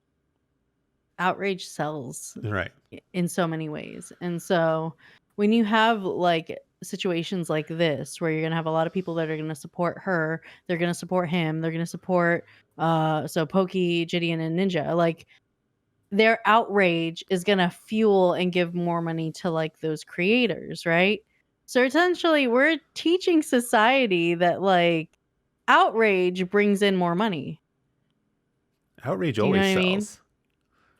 outrage sells Right. in so many ways. And so when you have like situations like this where you're going to have a lot of people that are going to support her, they're going to support him, they're going to support so Pokey, Gideon and Ninja, like their outrage is going to fuel and give more money to like those creators, right? So essentially we're teaching society that like outrage brings in more money. Outrage Do you know what always I mean? sells.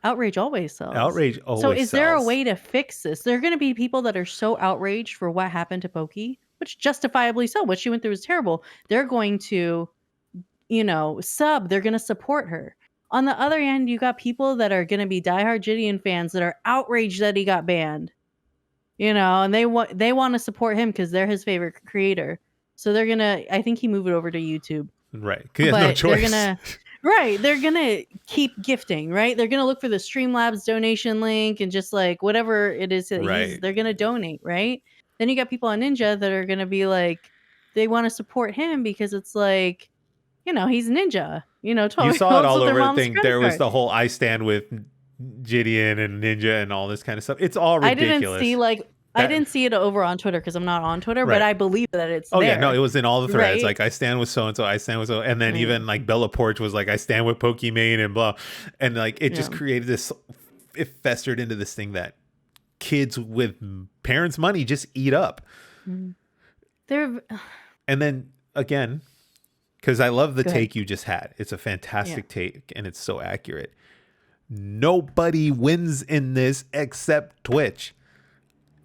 Outrage always sells. Outrage So always is there a sells. way to fix this? There are going to be people that are so outraged for what happened to Pokey, which justifiably so. What she went through is terrible. They're going to, they're going to support her. On the other end, you got people that are going to be diehard Gideon fans that are outraged that he got banned, and they want to support him because they're his favorite creator. So they're going to, I think he moved it over to YouTube, Right. Because he has no but they're choice. gonna right, they're gonna keep gifting, right? They're gonna look for the Streamlabs donation link and just like whatever it is that Right. they're gonna donate, right? Then you got people on Ninja that are gonna be like, they want to support him because it's like, he's ninja. You Totally saw it holds all with their over the mom's thing. credit There was card. the whole I stand with Gideon and Ninja and all this kind of stuff. It's all I didn't see ridiculous. like I That didn't see it over on Twitter because I'm not on Twitter, but right. I believe that it's Oh yeah, no, it there, was in all the threads. right? Like I stand with so and so, I stand with so, and then Right. even like Bella Porch was like I stand with Pokimane and blah, and like it just Yeah. created this. It festered into this thing that kids with parents' money just eat up, Mhm. They're and then again, because I love the Go ahead. take you just had. It's a Yeah. fantastic take, and it's so accurate. Nobody wins in this except Twitch.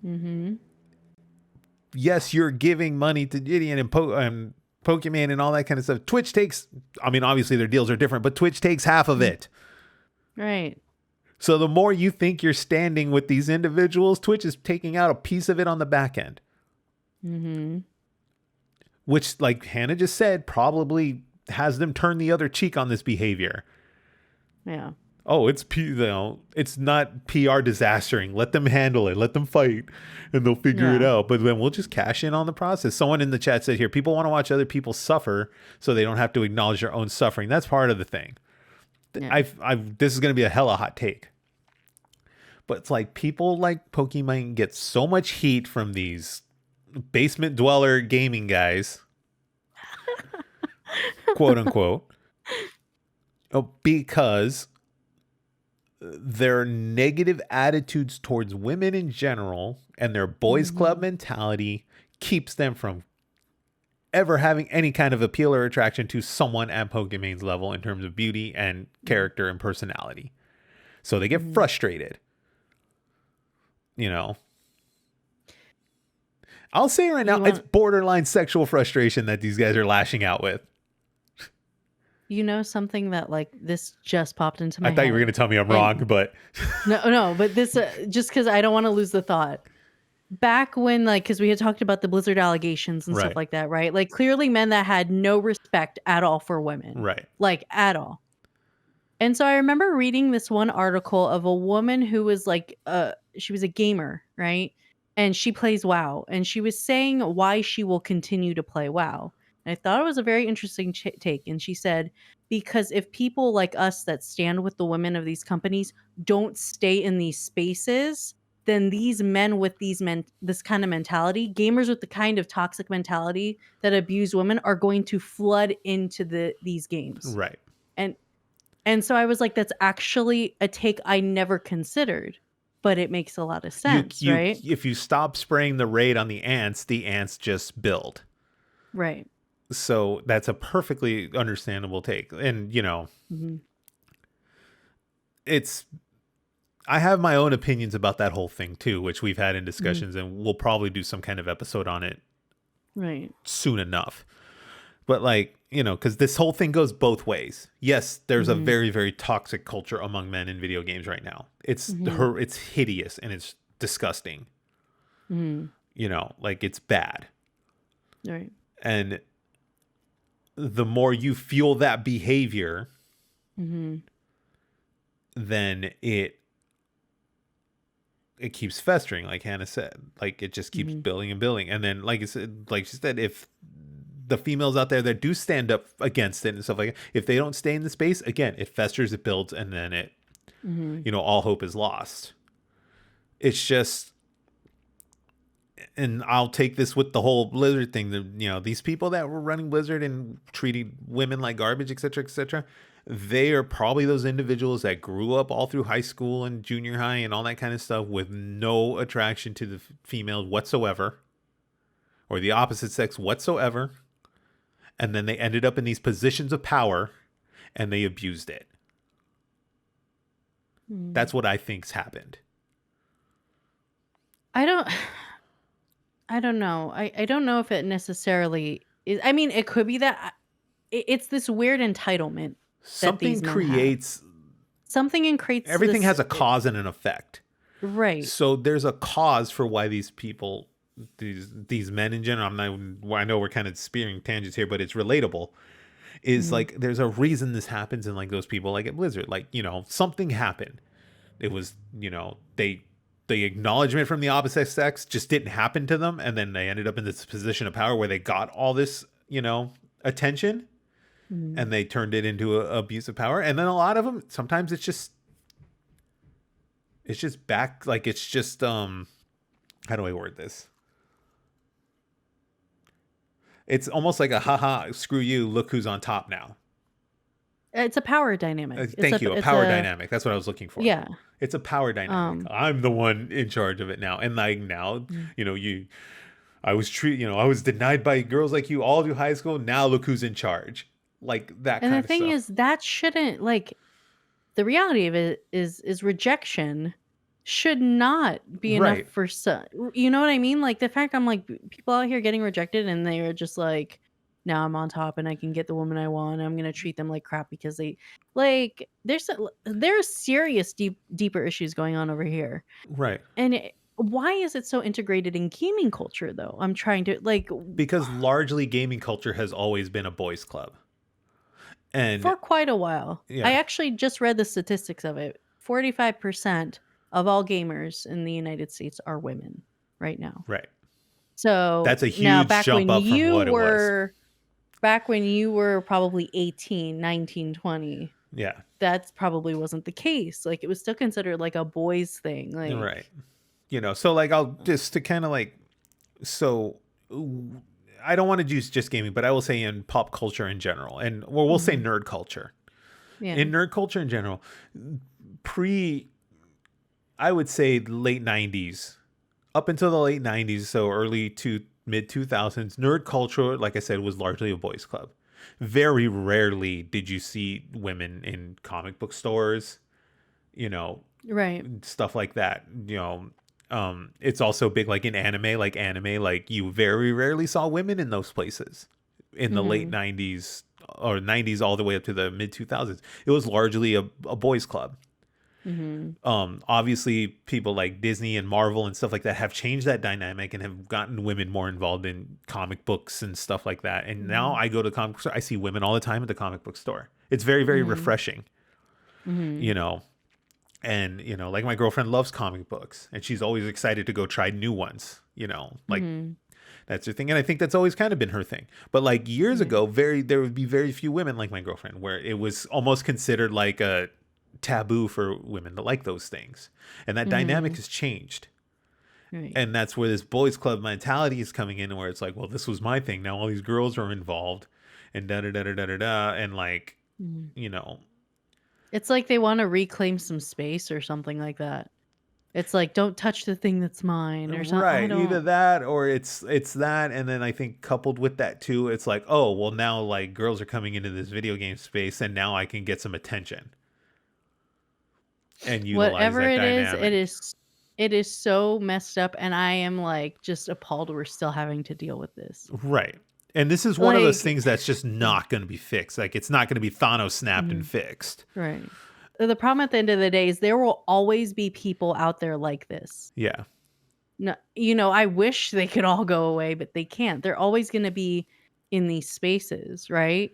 Mm-hmm. Yes, you're giving money to Gideon and Pokemon and all that kind of stuff. Twitch takes, I mean, obviously their deals are different, but Twitch takes half of it. Right. So the more you think you're standing with these individuals, Twitch is taking out a piece of it on the back end. Mm-hmm. Which, like Hannah just said, probably has them turn the other cheek on this behavior. Yeah. Oh, it's not PR disastering. Let them handle it. Let them fight, and they'll figure it Yeah. out. But then we'll just cash in on the process. Someone in the chat said here, people want to watch other people suffer so they don't have to acknowledge their own suffering. That's part of the thing. Yeah. This is going to be a hella hot take. But it's like people like Pokemon get so much heat from these basement dweller gaming guys, quote unquote, because their negative attitudes towards women in general and their boys club mentality keeps them from ever having any kind of appeal or attraction to someone at Pokemon's level in terms of beauty and character and personality. So they get frustrated. I'll say right now, it's borderline sexual frustration that these guys are lashing out with. Something that like this just popped into my I thought you were head. going to tell me I'm wrong, but No, but this just because I don't want to lose the thought. Back when, like, because we had talked about the Blizzard allegations and Right. stuff like that, right? Like, clearly men that had no respect at all for women. Right. Like, at all. And so I remember reading this one article of a woman who was like, she was a gamer, right? And she plays WoW. And she was saying why she will continue to play WoW. And I thought it was a very interesting take. And she said, because if people like us that stand with the women of these companies don't stay in these spaces, then these men with this kind of mentality, gamers with the kind of toxic mentality that abuse women, are going to flood into these games. Right. And so I was like, that's actually a take I never considered, but it makes a lot of sense, right? If you stop spraying the raid on the ants just build. Right. So that's a perfectly understandable take. And, I have my own opinions about that whole thing too, which we've had in discussions, and we'll probably do some kind of episode on it right soon enough. But like, because this whole thing goes both ways. Yes, there's a very, very toxic culture among men in video games right now. It's it's hideous and it's disgusting. Like it's bad. Right. And the more you fuel that behavior, then it keeps festering, like Hannah said. Like it just keeps building and building. And then, like she said, if the females out there that do stand up against it and stuff like that, if they don't stay in the space, again, it festers, it builds, and then it, all hope is lost. It's just, and I'll take this with the whole Blizzard thing. These people that were running Blizzard and treating women like garbage, etc., they are probably those individuals that grew up all through high school and junior high and all that kind of stuff with no attraction to the females whatsoever, or the opposite sex whatsoever. And then they ended up in these positions of power and they abused it. That's what I think's happened. I don't know. I don't know if it necessarily is. I mean, it could be that it's this weird entitlement. Something creates everything this, has a cause and an effect. Right. So there's a cause for why these people, these men in general, I know we're kind of spearing tangents here, but it's relatable. Is like there's a reason this happens in like those people like at Blizzard. Like, something happened. It was, they the acknowledgement from the opposite sex just didn't happen to them, and then they ended up in this position of power where they got all this, attention, Mm. and they turned it into a abuse of power. And then a lot of them, sometimes it's just back, like it's just how do I word this? It's almost like a haha, screw you, look who's on top now. It's a power dynamic. Thank you, a It's power a dynamic. That's what I was looking for. yeah. It's a power dynamic. Um. I'm the one in charge of it now, and like now, Mm. you. I was denied by girls like you all through high school. Now look who's in charge, like that And the kind of thing stuff. is, that shouldn't like the reality of it is rejection should not be enough Right, for some. You know what I mean? Like the fact I'm like people out here getting rejected and they are just like, now I'm on top and I can get the woman I want. I'm gonna treat them like crap because they like there's serious deeper issues going on over here. right. And why is it so integrated in gaming culture though? I'm trying to like Because largely gaming culture has always been a boys' club, and for quite a while. I yeah, actually just read the statistics of it. 45% of all gamers in the United States are women right now. right. So That's a now huge jump up from what it was. back when you were probably 18, 19, 20, Yeah, that probably wasn't the case. Like it was still considered like a boys thing. right. Like So like I'll just to kind of like so. I don't want to use just gaming, but I will say in pop culture in general, and well, we'll say mhm, nerd culture. yeah. In nerd culture in general, pre, I would say late '90s, up until the late '90s, so early to mid 2000s, nerd culture, like I said, was largely a boys' club. Very rarely did you see women in comic book stores, you know, Right. stuff like that. It's also big like in anime, like you very rarely saw women in those places in the late Mhm. '90s or '90s all the way up to the mid 2000s. It was largely a boys' club. Mhm. Obviously, people like Disney and Marvel and stuff like that have changed that dynamic and have gotten women more involved in comic books and stuff like that. And now Mhm. I go to comic book store, I see women all the time at the comic book store. It's very, very Mhm. refreshing, Mhm. you know. And like my girlfriend loves comic books, and she's always excited to go try new ones. Like Mhm. that's her thing, and I think that's always kind of been her thing. But like years Right. ago, there would be very few women like my girlfriend, where it was almost considered like a taboo for women to like those things, and that dynamic Mhm. has changed. Right. And that's where this boys club mentality is coming in, where it's like, well, this was my thing. Now all these girls are involved, and da da da da da da da, and like, Mhm. you know, It's like they want to reclaim some space or something like that. It's like, don't touch the thing that's mine or something. I right, either don't. that or it's that, and then I think coupled with that too, it's like, oh, well, now like girls are coming into this video game space, and now I can get some attention and utilize Whatever that it is, it dynamic. is it is so messed up and I am like just appalled we're still having to deal with this. Right. And this is one of those Like things that's just not going to be fixed. Like it's not going to be Thanos snapped and mhm, fixed. right. The problem at the end of the day is there will always be people out there like this. Yeah. No, I wish they could all go away, but they can't. They're always going to be in these spaces, right?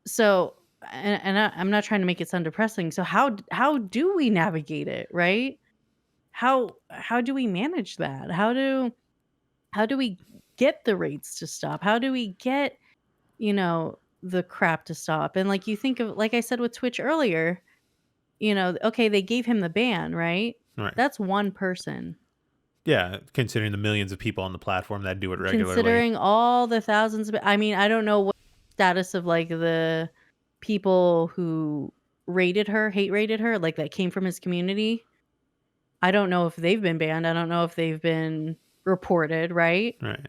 So, I'm not trying to make it sound depressing. So how do we navigate it, right? How do we manage that? How do we get the rates to stop? How do we get, the crap to stop? And like you think of like I said with Twitch earlier, okay, they gave him the ban, right? Right. That's one person. Yeah, considering the millions of people on the platform that do it regularly. Considering all the thousands of I mean, I don't know what status of like the people who hate rated her, like that came from his community. I don't know if they've been banned. I don't know if they've been reported, right? Right.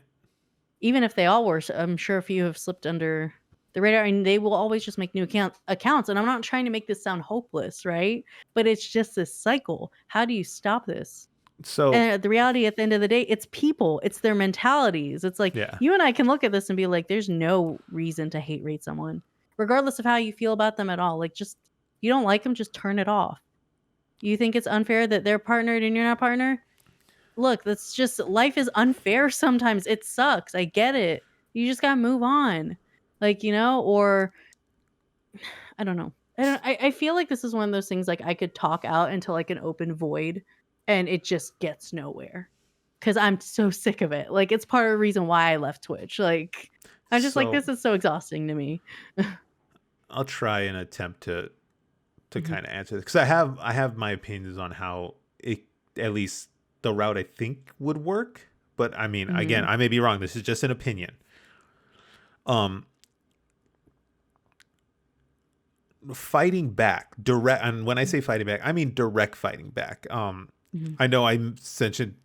Even if they all were, I'm sure a few have slipped under the radar and they will always just make new accounts. And I'm not trying to make this sound hopeless, right? But it's just this cycle. How do you stop this? So, And the reality at the end of the day, it's people, it's their mentalities. It's like yeah. you and I can look at this and be like, there's no reason to hate rate someone, regardless of how you feel about them at all. Like, just you don't like them, just turn it off. You think it's unfair that they're partnered and you're not partner? Look, that's just life is unfair sometimes. It sucks. I get it. You just gotta move on. Like, or I don't know. I feel like this is one of those things like I could talk out into like an open void and it just gets nowhere. Because I'm so sick of it. Like, it's part of the reason why I left Twitch. Like, I'm just like, So this is so exhausting to me. I'll try and attempt to Mhm. kind of answer this because I have my opinions on how it, at least the route I think would work. But I mean, again, Mhm. I may be wrong. This is just an opinion. Um, Fighting back direct, and when I say fighting back, I mean direct fighting back. Mhm. I know I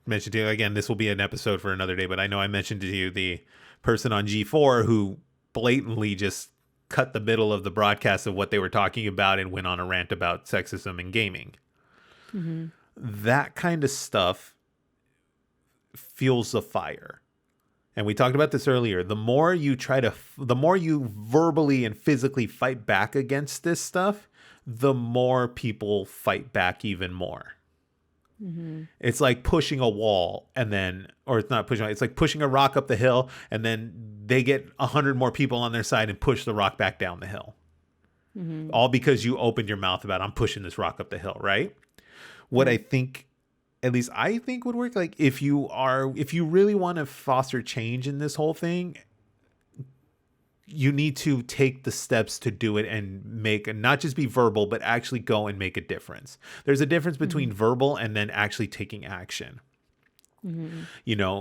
mentioned to you again. This will be an episode for another day, but I know I mentioned to you the person on G4 who blatantly just cut the middle of the broadcast of what they were talking about and went on a rant about sexism in gaming. Mhm. That kind of stuff fuels the fire. And we talked about this earlier. The more you verbally and physically fight back against this stuff, the more people fight back even more. Mhm. It's like pushing a wall and then, or it's not pushing, it's like pushing a rock up the hill and then they get 100 more people on their side and push the rock back down the hill. Mhm. All because you opened your mouth about, I'm pushing this rock up the hill, right? What I Right. think, at least I think would work, like if you really want to foster change in this whole thing, you need to take the steps to do it and make, and not just be verbal, but actually go and make a difference. There's a difference between Mhm. verbal and then actually taking action. Mhm.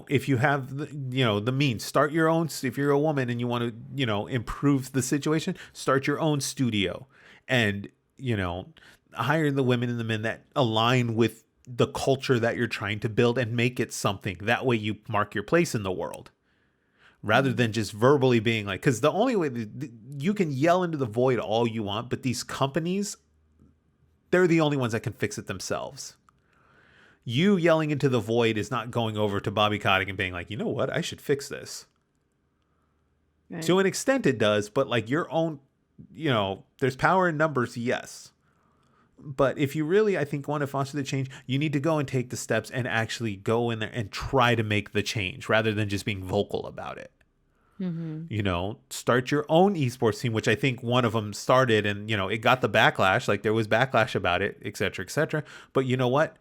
If you have the means, start your own. If you're a woman and you want to improve the situation, start your own studio and you know hire the women and the men that align with the culture that you're trying to build and make it something. That way you mark your place in the world rather Mhm. than just verbally being like, because the only way you can yell into the void all you want, but these companies, they're the only ones that can fix it themselves. You yelling into the void is not going over to Bobby Kotick and being like, you know what, I should fix this. To Right. an extent, it does, but like your own, there's power in numbers, yes. But if you really, I think, want to foster the change, you need to go and take the steps and actually go in there and try to make the change rather than just being vocal about it. Mhm. Start your own esports team, which I think one of them started and, it got the backlash. Like there was backlash about it, et cetera, et cetera. But you know what?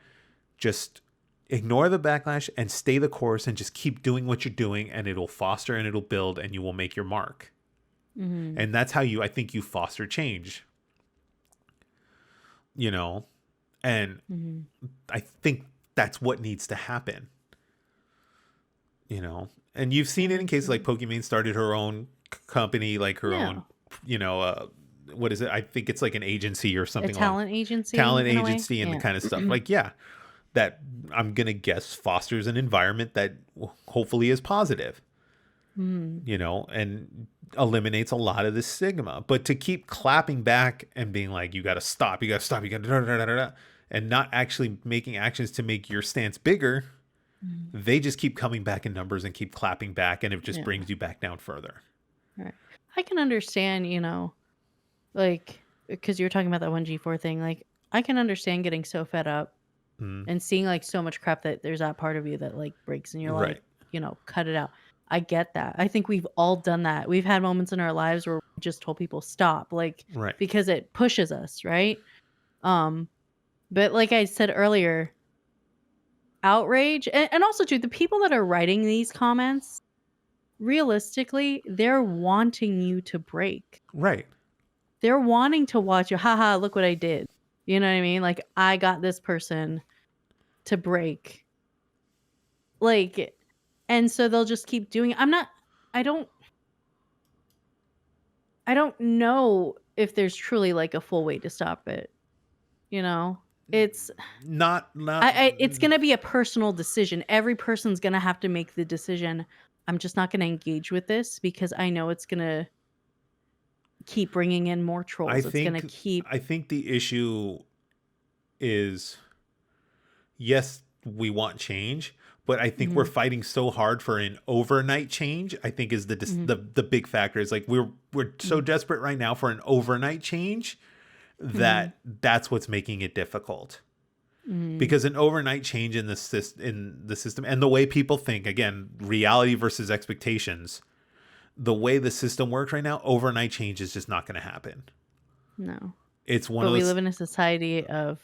Just ignore the backlash and stay the course and just keep doing what you're doing and it'll foster and it'll build and you will make your mark. Mhm. And that's how I think you foster change, you know, and Mhm. I think that's what needs to happen, and you've I seen it in think cases like so. Pokimane started her own company, like her Yeah. own, you know, uh, what is it? I think it's like an agency or A something along talent agency talent in a way. agency and the Yeah. kind of stuff. Like, yeah, that I'm going to guess fosters an environment that hopefully is positive, Mhm. and eliminates a lot of this stigma. But to keep clapping back and being like, you got to stop, you got to stop, you got to, and not actually making actions to make your stance bigger, Mhm. they just keep coming back in numbers and keep clapping back, and it just Yeah. brings you back down further. Right. I can understand, like, because you were talking about that 1G4 thing. Like, I can understand getting so fed up Mm, and seeing like so much crap that there's that part of you that like breaks and you're like, right, cut it out. I get that. I think we've all done that. We've had moments in our lives where we just told people stop, like, right, because it pushes us, right? Um, but like I said earlier, outrage and also too, the people that are writing these comments, realistically, they're wanting you to break. right. They're wanting to watch you, haha, look what I did. You know what I mean? Like I got this person to break. Like, and so they'll just keep doing it. I don't I don't know if there's truly like a full way to stop it, you know? It's Not. it's going to be a personal decision. Every person's going to have to make the decision. I'm just not going to engage with this because I know it's going to keep bringing in more I trolls. It's going to think. keep I think the issue is, yes, we want change, but I think we're Mhm, fighting so hard for an overnight change. I think is mhm, the big factor is like we're so mhm, desperate right now for an overnight change mhm, that's what's making it difficult. mhm, Because an overnight change in in the system and the way people think, again, reality versus expectations, the way the system works right now, overnight change is just not going to happen. no. It's one But of we those. live in a society of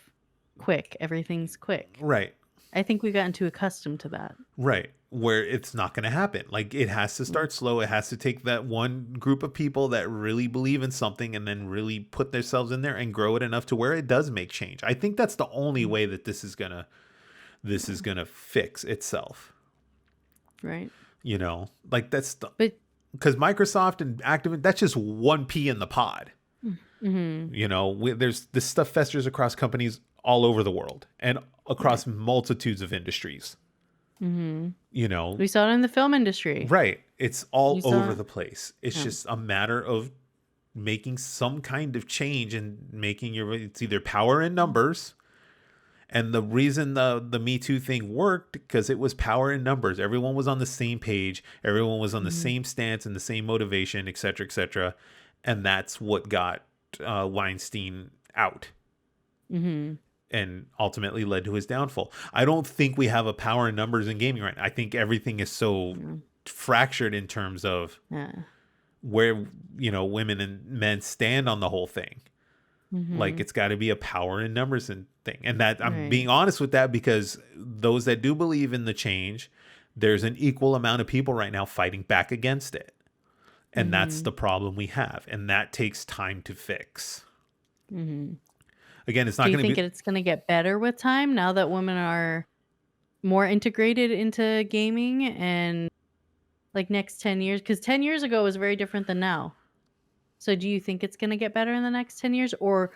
quick. Everything's quick. Right. I think we've gotten too accustomed to that. Right. Where it's not going to happen. Like it has to Mm, start slow. It has to take that one group of people that really believe in something and then really put themselves in there and grow it enough to where it does make change. I think that's the only mm, way that this is yeah, going to fix itself. right. You know, like that's the, But because Microsoft and Activision, that's just one pea in the pod. mhm, You know, there's this stuff festers across companies all over the world and right. across multitudes of industries. Mhm. You know, We saw it in the film industry. right? It's all You over saw, the place. It's yeah. just a matter of making some kind of change and making it's either power in numbers. And the reason the Me Too thing worked because it was power in numbers. Everyone was on the same page. Everyone was on the Mhm, same stance and the same motivation, et cetera, et cetera. And that's what got Weinstein out mhm, and ultimately led to his downfall. I don't think we have a power in numbers in gaming right now. I think everything is so yeah, fractured in terms of yeah, where, you know, women and men stand on the whole thing. Like mhm, it's got to be a power in numbers and thing. And that I'm right. being honest with that because those that do believe in the change, there's an equal amount of people right now fighting back against it. And that's the Mhm, problem we have. And that takes time to fix. mhm. Again, it's Do not you going to think be, it's gonna get better with time now that women are more integrated into gaming and like next 10 years? Because 10 years ago was very different than now. So do you think it's gonna get better in the next 10 years? Or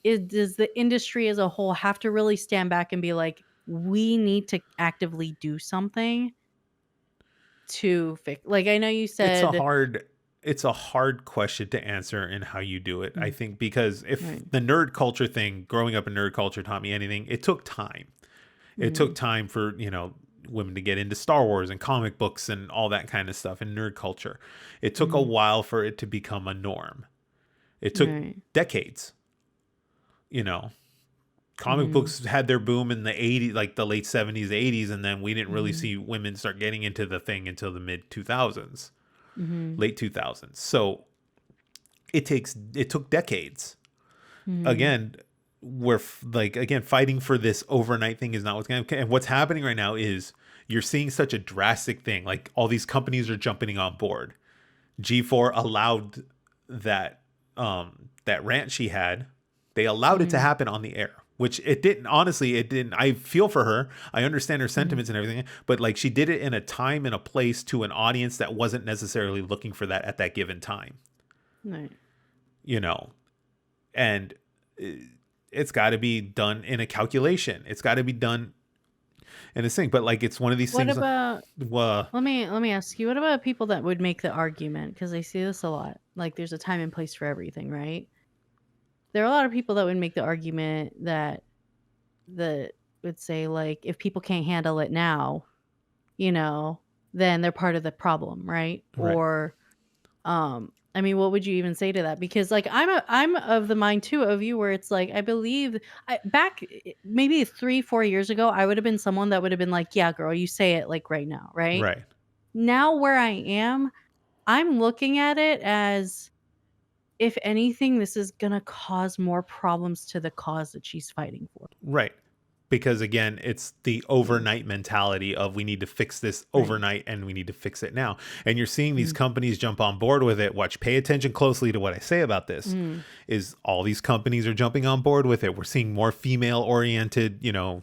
does the industry as a whole have to really stand back and be like, we need to actively do something to fix, like, I know you it's a said. hard, it's a hard question to answer in how you do it. I Mm, think because if right. the nerd culture thing, growing up in nerd culture taught me anything, it took time. It took Mhm, time for, you know, women to get into Star Wars and comic books and all that kind of stuff and nerd culture. It took a mhm, while for it to become a norm. It took right. decades, you know. Comic Mhm, books had their boom in the 80s, like the late 70s, 80s, and then we didn't really mhm, see women start getting into the thing until the mid 2000s, mhm, late 2000s. So it took decades. mhm, Again, we're like again fighting for this overnight thing is not what's going to, and what's happening right now is you're seeing such a drastic thing. Like all these companies are jumping on board. G4 allowed that that rant she had. They allowed it to mhm, happen on the air, which it didn't. Honestly, it didn't. I feel for her. I understand her mhm, sentiments and everything, but like she did it in a time and a place to an audience that wasn't necessarily looking for that at that given time, right. you know. And it's got to be done in a calculation. It's got to be done in a thing. But like it's one of these What things. about, Well, let me ask you, what about people that would make the argument? Because I see this a lot. Like there's a time and place for everything, right? There are a lot of people that would make the argument that would say like if people can't handle it now, you know, then they're part of the problem, right? right, Or I mean, what would you even say to that? Because like I'm of the mind too of you where it's like I believe back maybe 3-4 years ago I would have been someone that would have been like, yeah, girl, you say it like right now, right? right. Now where I am, I'm looking at it as, if anything, this is gonna cause more problems to the cause that she's fighting for. Right. Because again, it's the Mm, overnight mentality of we need to fix this right. overnight and we need to fix it now. And you're seeing these Mm, companies jump on board with it. Watch, pay attention closely to what I say about this. mm, Is all these companies are jumping on board with it. We're seeing more female oriented, you know,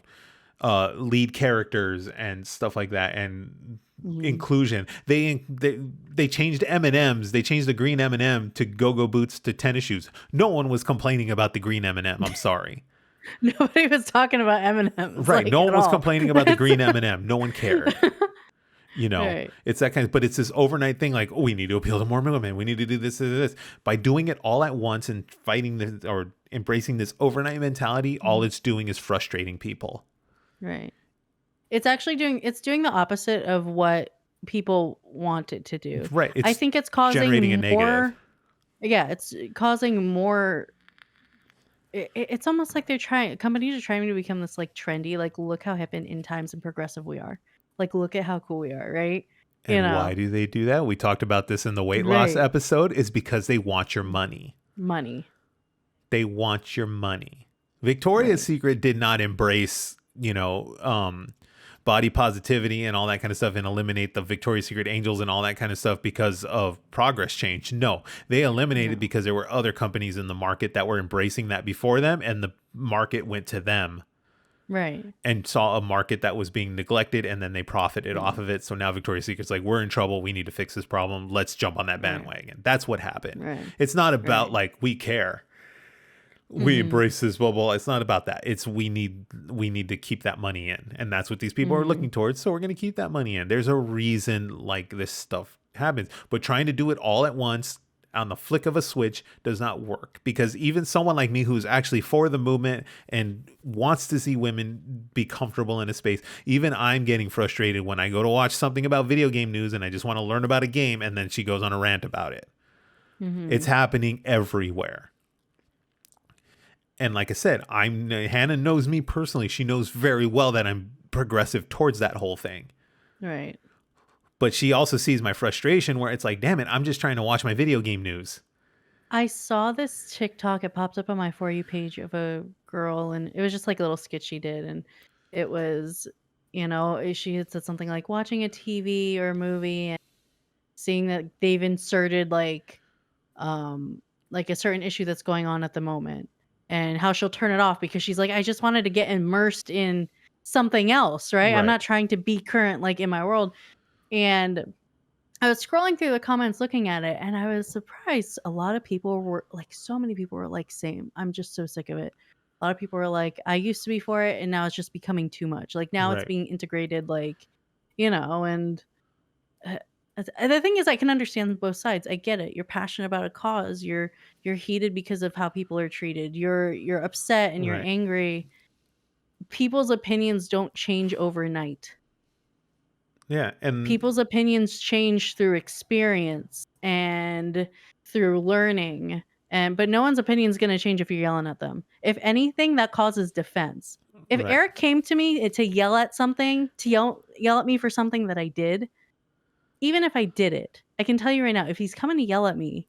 lead characters and stuff like that and mhm. inclusion. They changed M&Ms. They changed the green M&M to go-go boots to tennis shoes. No one was complaining about the green M&M. I'm sorry. Nobody was talking about M&Ms Right. like No at one was all. complaining about the That's green M&M. No one cared. You know, right. it's that kind of, but it's this overnight thing like, oh, we need to appeal to more women. We need to do this. By doing it all at once and fighting this or embracing this overnight mentality, all Mhm. it's doing is frustrating people. Right. It's actually doing the opposite of what people want it to do. Right. I It's think it's generating a causing negative. more, yeah, it's causing more, it's almost like they're trying, companies are trying to become this like trendy, like look how hip and in times and progressive we are. Like look at how cool we are, right? You And why know. do they do that? We talked about this in the weight loss Right. episode is because they want your money. Money. They want your money. Victoria's Right. Secret did not embrace, you know, body positivity and all that kind of stuff and eliminate the Victoria's Secret angels and all that kind of stuff because of progress change. No, they eliminated No. because there were other companies in the market that were embracing that before them, and the market went to them Right. and saw a market that was being neglected, and then they profited off Mm. of it. So now Victoria's Secret's like, we're in trouble. We need to fix this problem. Let's jump on that Right. bandwagon. That's what happened. Right. It's not about Right. like we care. We Mhm. embrace this bubble. It's not about that. It's we need to keep that money in. And that's what these people are Mhm. looking towards. So we're going to keep that money in. There's a reason like this stuff happens. But trying to do it all at once on the flick of a switch does not work, because even someone like me who's actually for the movement and wants to see women be comfortable in a space, even I'm getting frustrated when I go to watch something about video game news and I just want to learn about a game and then she goes on a rant about it. It's Mhm. happening everywhere. And like I said, Hannah knows me personally. She knows very well that I'm progressive towards that whole thing. Right. But she also sees my frustration where it's like, damn it, I'm just trying to watch my video game news. I saw this TikTok. It popped up on my For You page of a girl, and it was just like a little skit she did. And it was, she had said something like watching a TV or a movie and seeing that they've inserted um, like a certain issue that's going on at the moment, and how she'll turn it off because she's like, I just wanted to get immersed in something else, right? I'm Right. not trying to be current like in my world. And I was scrolling through the comments looking at it, and I was surprised. A lot of people were like, so many people were like, same. I'm just so sick of it. A lot of people were like, I used to be for it, and now it's just becoming too much. Like, now it's Right. being integrated, and uh, the thing is, I can understand both sides. I get it. You're passionate about a cause. You're heated because of how people are treated. You're upset and you're Right. angry. People's opinions don't change overnight. Yeah. And People's opinions change through experience and through learning, but no one's opinion is going to change if you're yelling at them. If anything, that causes defense. If right. Eric came to me to yell at something, to yell at me for something that I did, even if I did it, I can tell you right now, if he's coming to yell at me,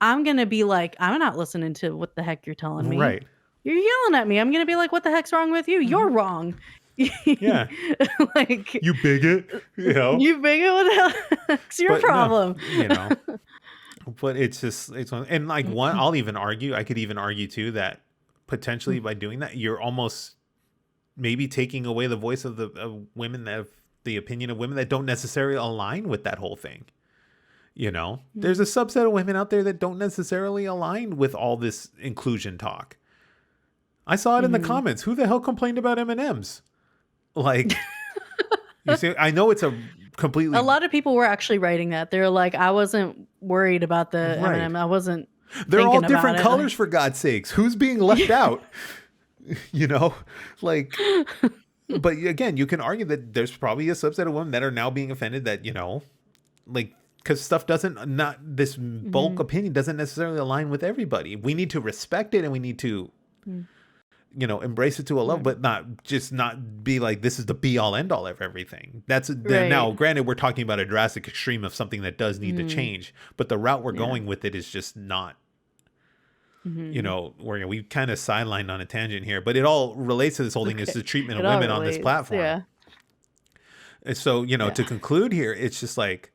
I'm going to be like, I'm not listening to what the heck you're telling me. Right. You're yelling at me. I'm going to be like, what the heck's wrong with you? You're wrong. Yeah. Like, You bigot, you bigot, what the heck's your But no, problem? but and like I'll even argue, I could even argue too that potentially by doing that, you're almost maybe taking away the voice of of women that have the opinion of women that don't necessarily align with that whole thing. There's a subset of women out there that don't necessarily align with all this inclusion talk. I saw it in the Mhm. comments. Who the hell complained about M&Ms? Like, you see, I know it's a completely A lot of people were actually writing that. They're like, I wasn't worried about the right. M&M. I wasn't They're all thinking about different it. colors, for God's sakes. Who's being left out? You know, like, but again, you can argue that there's probably a subset of women that are now being offended that, like, because stuff not this bulk Mhm. opinion doesn't necessarily align with everybody. We need to respect it and we need to, Mm. embrace it to a level, Right. but not be like, this is the be all end all of everything. That's Right. now, granted, we're talking about a drastic extreme of something that does need to change, but the route we're Yeah. going with it is just not. Mhm. We kind of sidelined on a tangent here, but it all relates to this whole thing. Is Okay. the treatment It of all women on this relates. platform. Yeah. And so, Yeah. to conclude here, it's just like,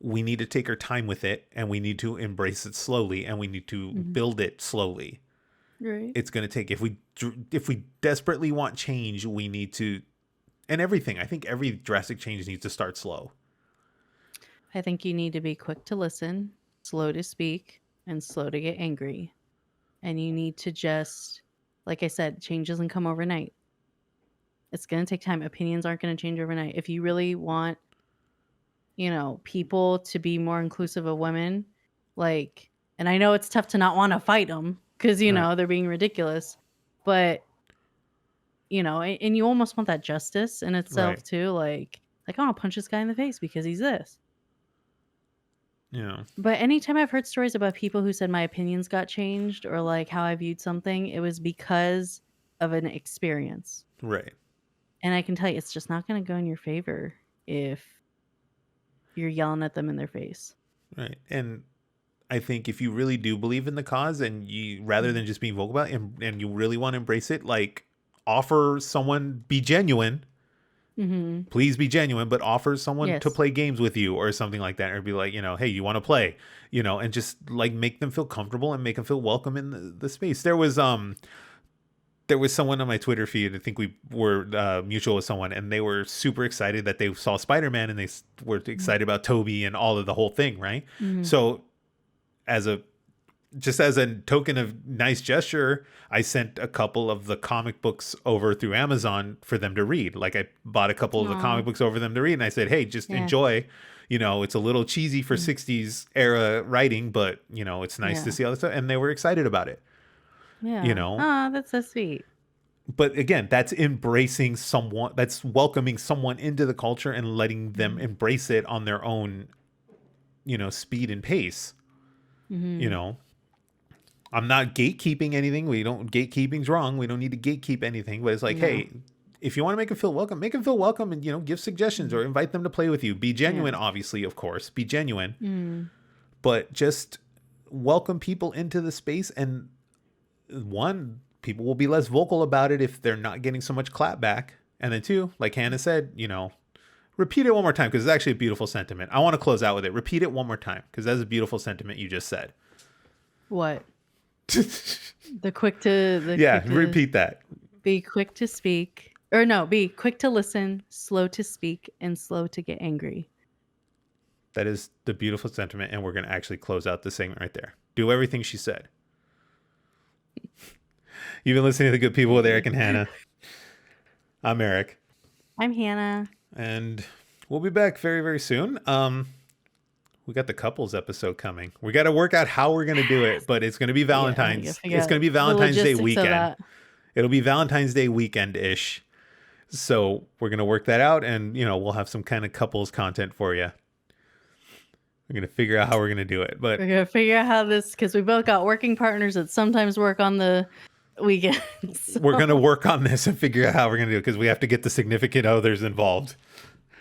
we need to take our time with it and we need to embrace it slowly and we need to Mhm. build it slowly. Right. It's going to take, if we desperately want change, we need to, and everything, I think every drastic change needs to start slow. I think you need to be quick to listen, slow to speak, and slow to get angry. And you need to just, like I said, change doesn't come overnight. It's going to take time. Opinions aren't going to change overnight. If you really want, people to be more inclusive of women, and I know it's tough to not want to fight them because, Right. they're being ridiculous, but, and you almost want that justice in itself Right. too. Like I want to punch this guy in the face because he's this. Yeah. But anytime I've heard stories about people who said my opinions got changed or like how I viewed something, it was because of an experience. Right. And I can tell you, it's just not going to go in your favor if you're yelling at them in their face. Right. And I think if you really do believe in the cause and you, rather than just being vocal about it and you really want to embrace it, like, offer someone, be genuine, Mm-hmm. Please be genuine, but offer someone to Yes. play games with you or something like that, or be like, hey, you want to play, and just like make them feel comfortable and make them feel welcome in the space. There was someone on my Twitter feed. I think we were mutual with someone, and they were super excited that they saw Spider-Man, and they were excited about Toby and all of the whole thing, right? Mm-hmm. So, as a just as a token of nice gesture, I sent a couple of the comic books over through Amazon for them to read. Like I bought a couple of the Aw. comic books over them to read, and I said, "Hey, just Yeah. enjoy." It's a little cheesy for Mm. 60s era writing, but it's nice to Yeah. see all this stuff, and they were excited about it. You Yeah. know, Oh, that's so sweet. but again, that's embracing someone, that's welcoming someone into the culture and letting them Mm-hmm. embrace it on their own, speed and pace. You Mm-hmm. know, I'm not gatekeeping anything. Gatekeeping's wrong. We don't need to gatekeep anything, but it's like, No. hey, if you want to make them feel welcome and, give suggestions Mm. or invite them to play with you. Be Yeah. genuine, obviously, of course. Be genuine, Mm. but just welcome people into the space. And one, people will be less vocal about it if they're not getting so much clap back. And then two, like Hannah said, repeat it one more time because it's actually a beautiful sentiment. I want to close out with it. Repeat it one more time because that's a beautiful sentiment you just said. What? The Yeah, quick to repeat that. be quick to speak. Or no, be quick to listen, slow to speak, and slow to get angry. That is the beautiful sentiment, and we're going to actually close out the segment right there. Do everything she said. You've been listening to The Good People with Eric and Hannah. I'm Eric. I'm Hannah. And we'll be back very, very soon. We got the couples episode coming. We got to work out how we're going to do it, but it's going to be Valentine's. Yeah, it's going to be the Valentine's Day logistics of weekend. that. It'll be Valentine's Day weekend-ish. So we're going to work that out, and, we'll have some kind of couples content for you. We're going to figure out how we're going to do it. But We're going to figure out how this, because we both got working partners that sometimes work on the weekends. So. We're going to work on this and figure out how we're going to do it because we have to get the significant others involved.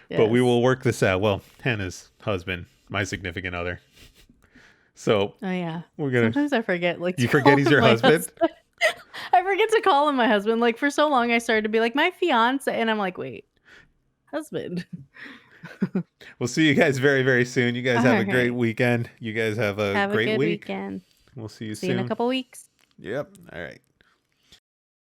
Yes. But we will work this out. Well, Hannah's husband, my significant other. So, oh yeah, we're gonna. Sometimes I forget. Like you forget he's your husband. I forget to call him my husband. Like for so long, I started to be like my fiance, and I'm like, wait, husband. We'll see you guys very, very soon. You guys have a great right. weekend. You guys have a great good week. weekend. We'll see you See soon. you in a couple weeks. Yep. All right.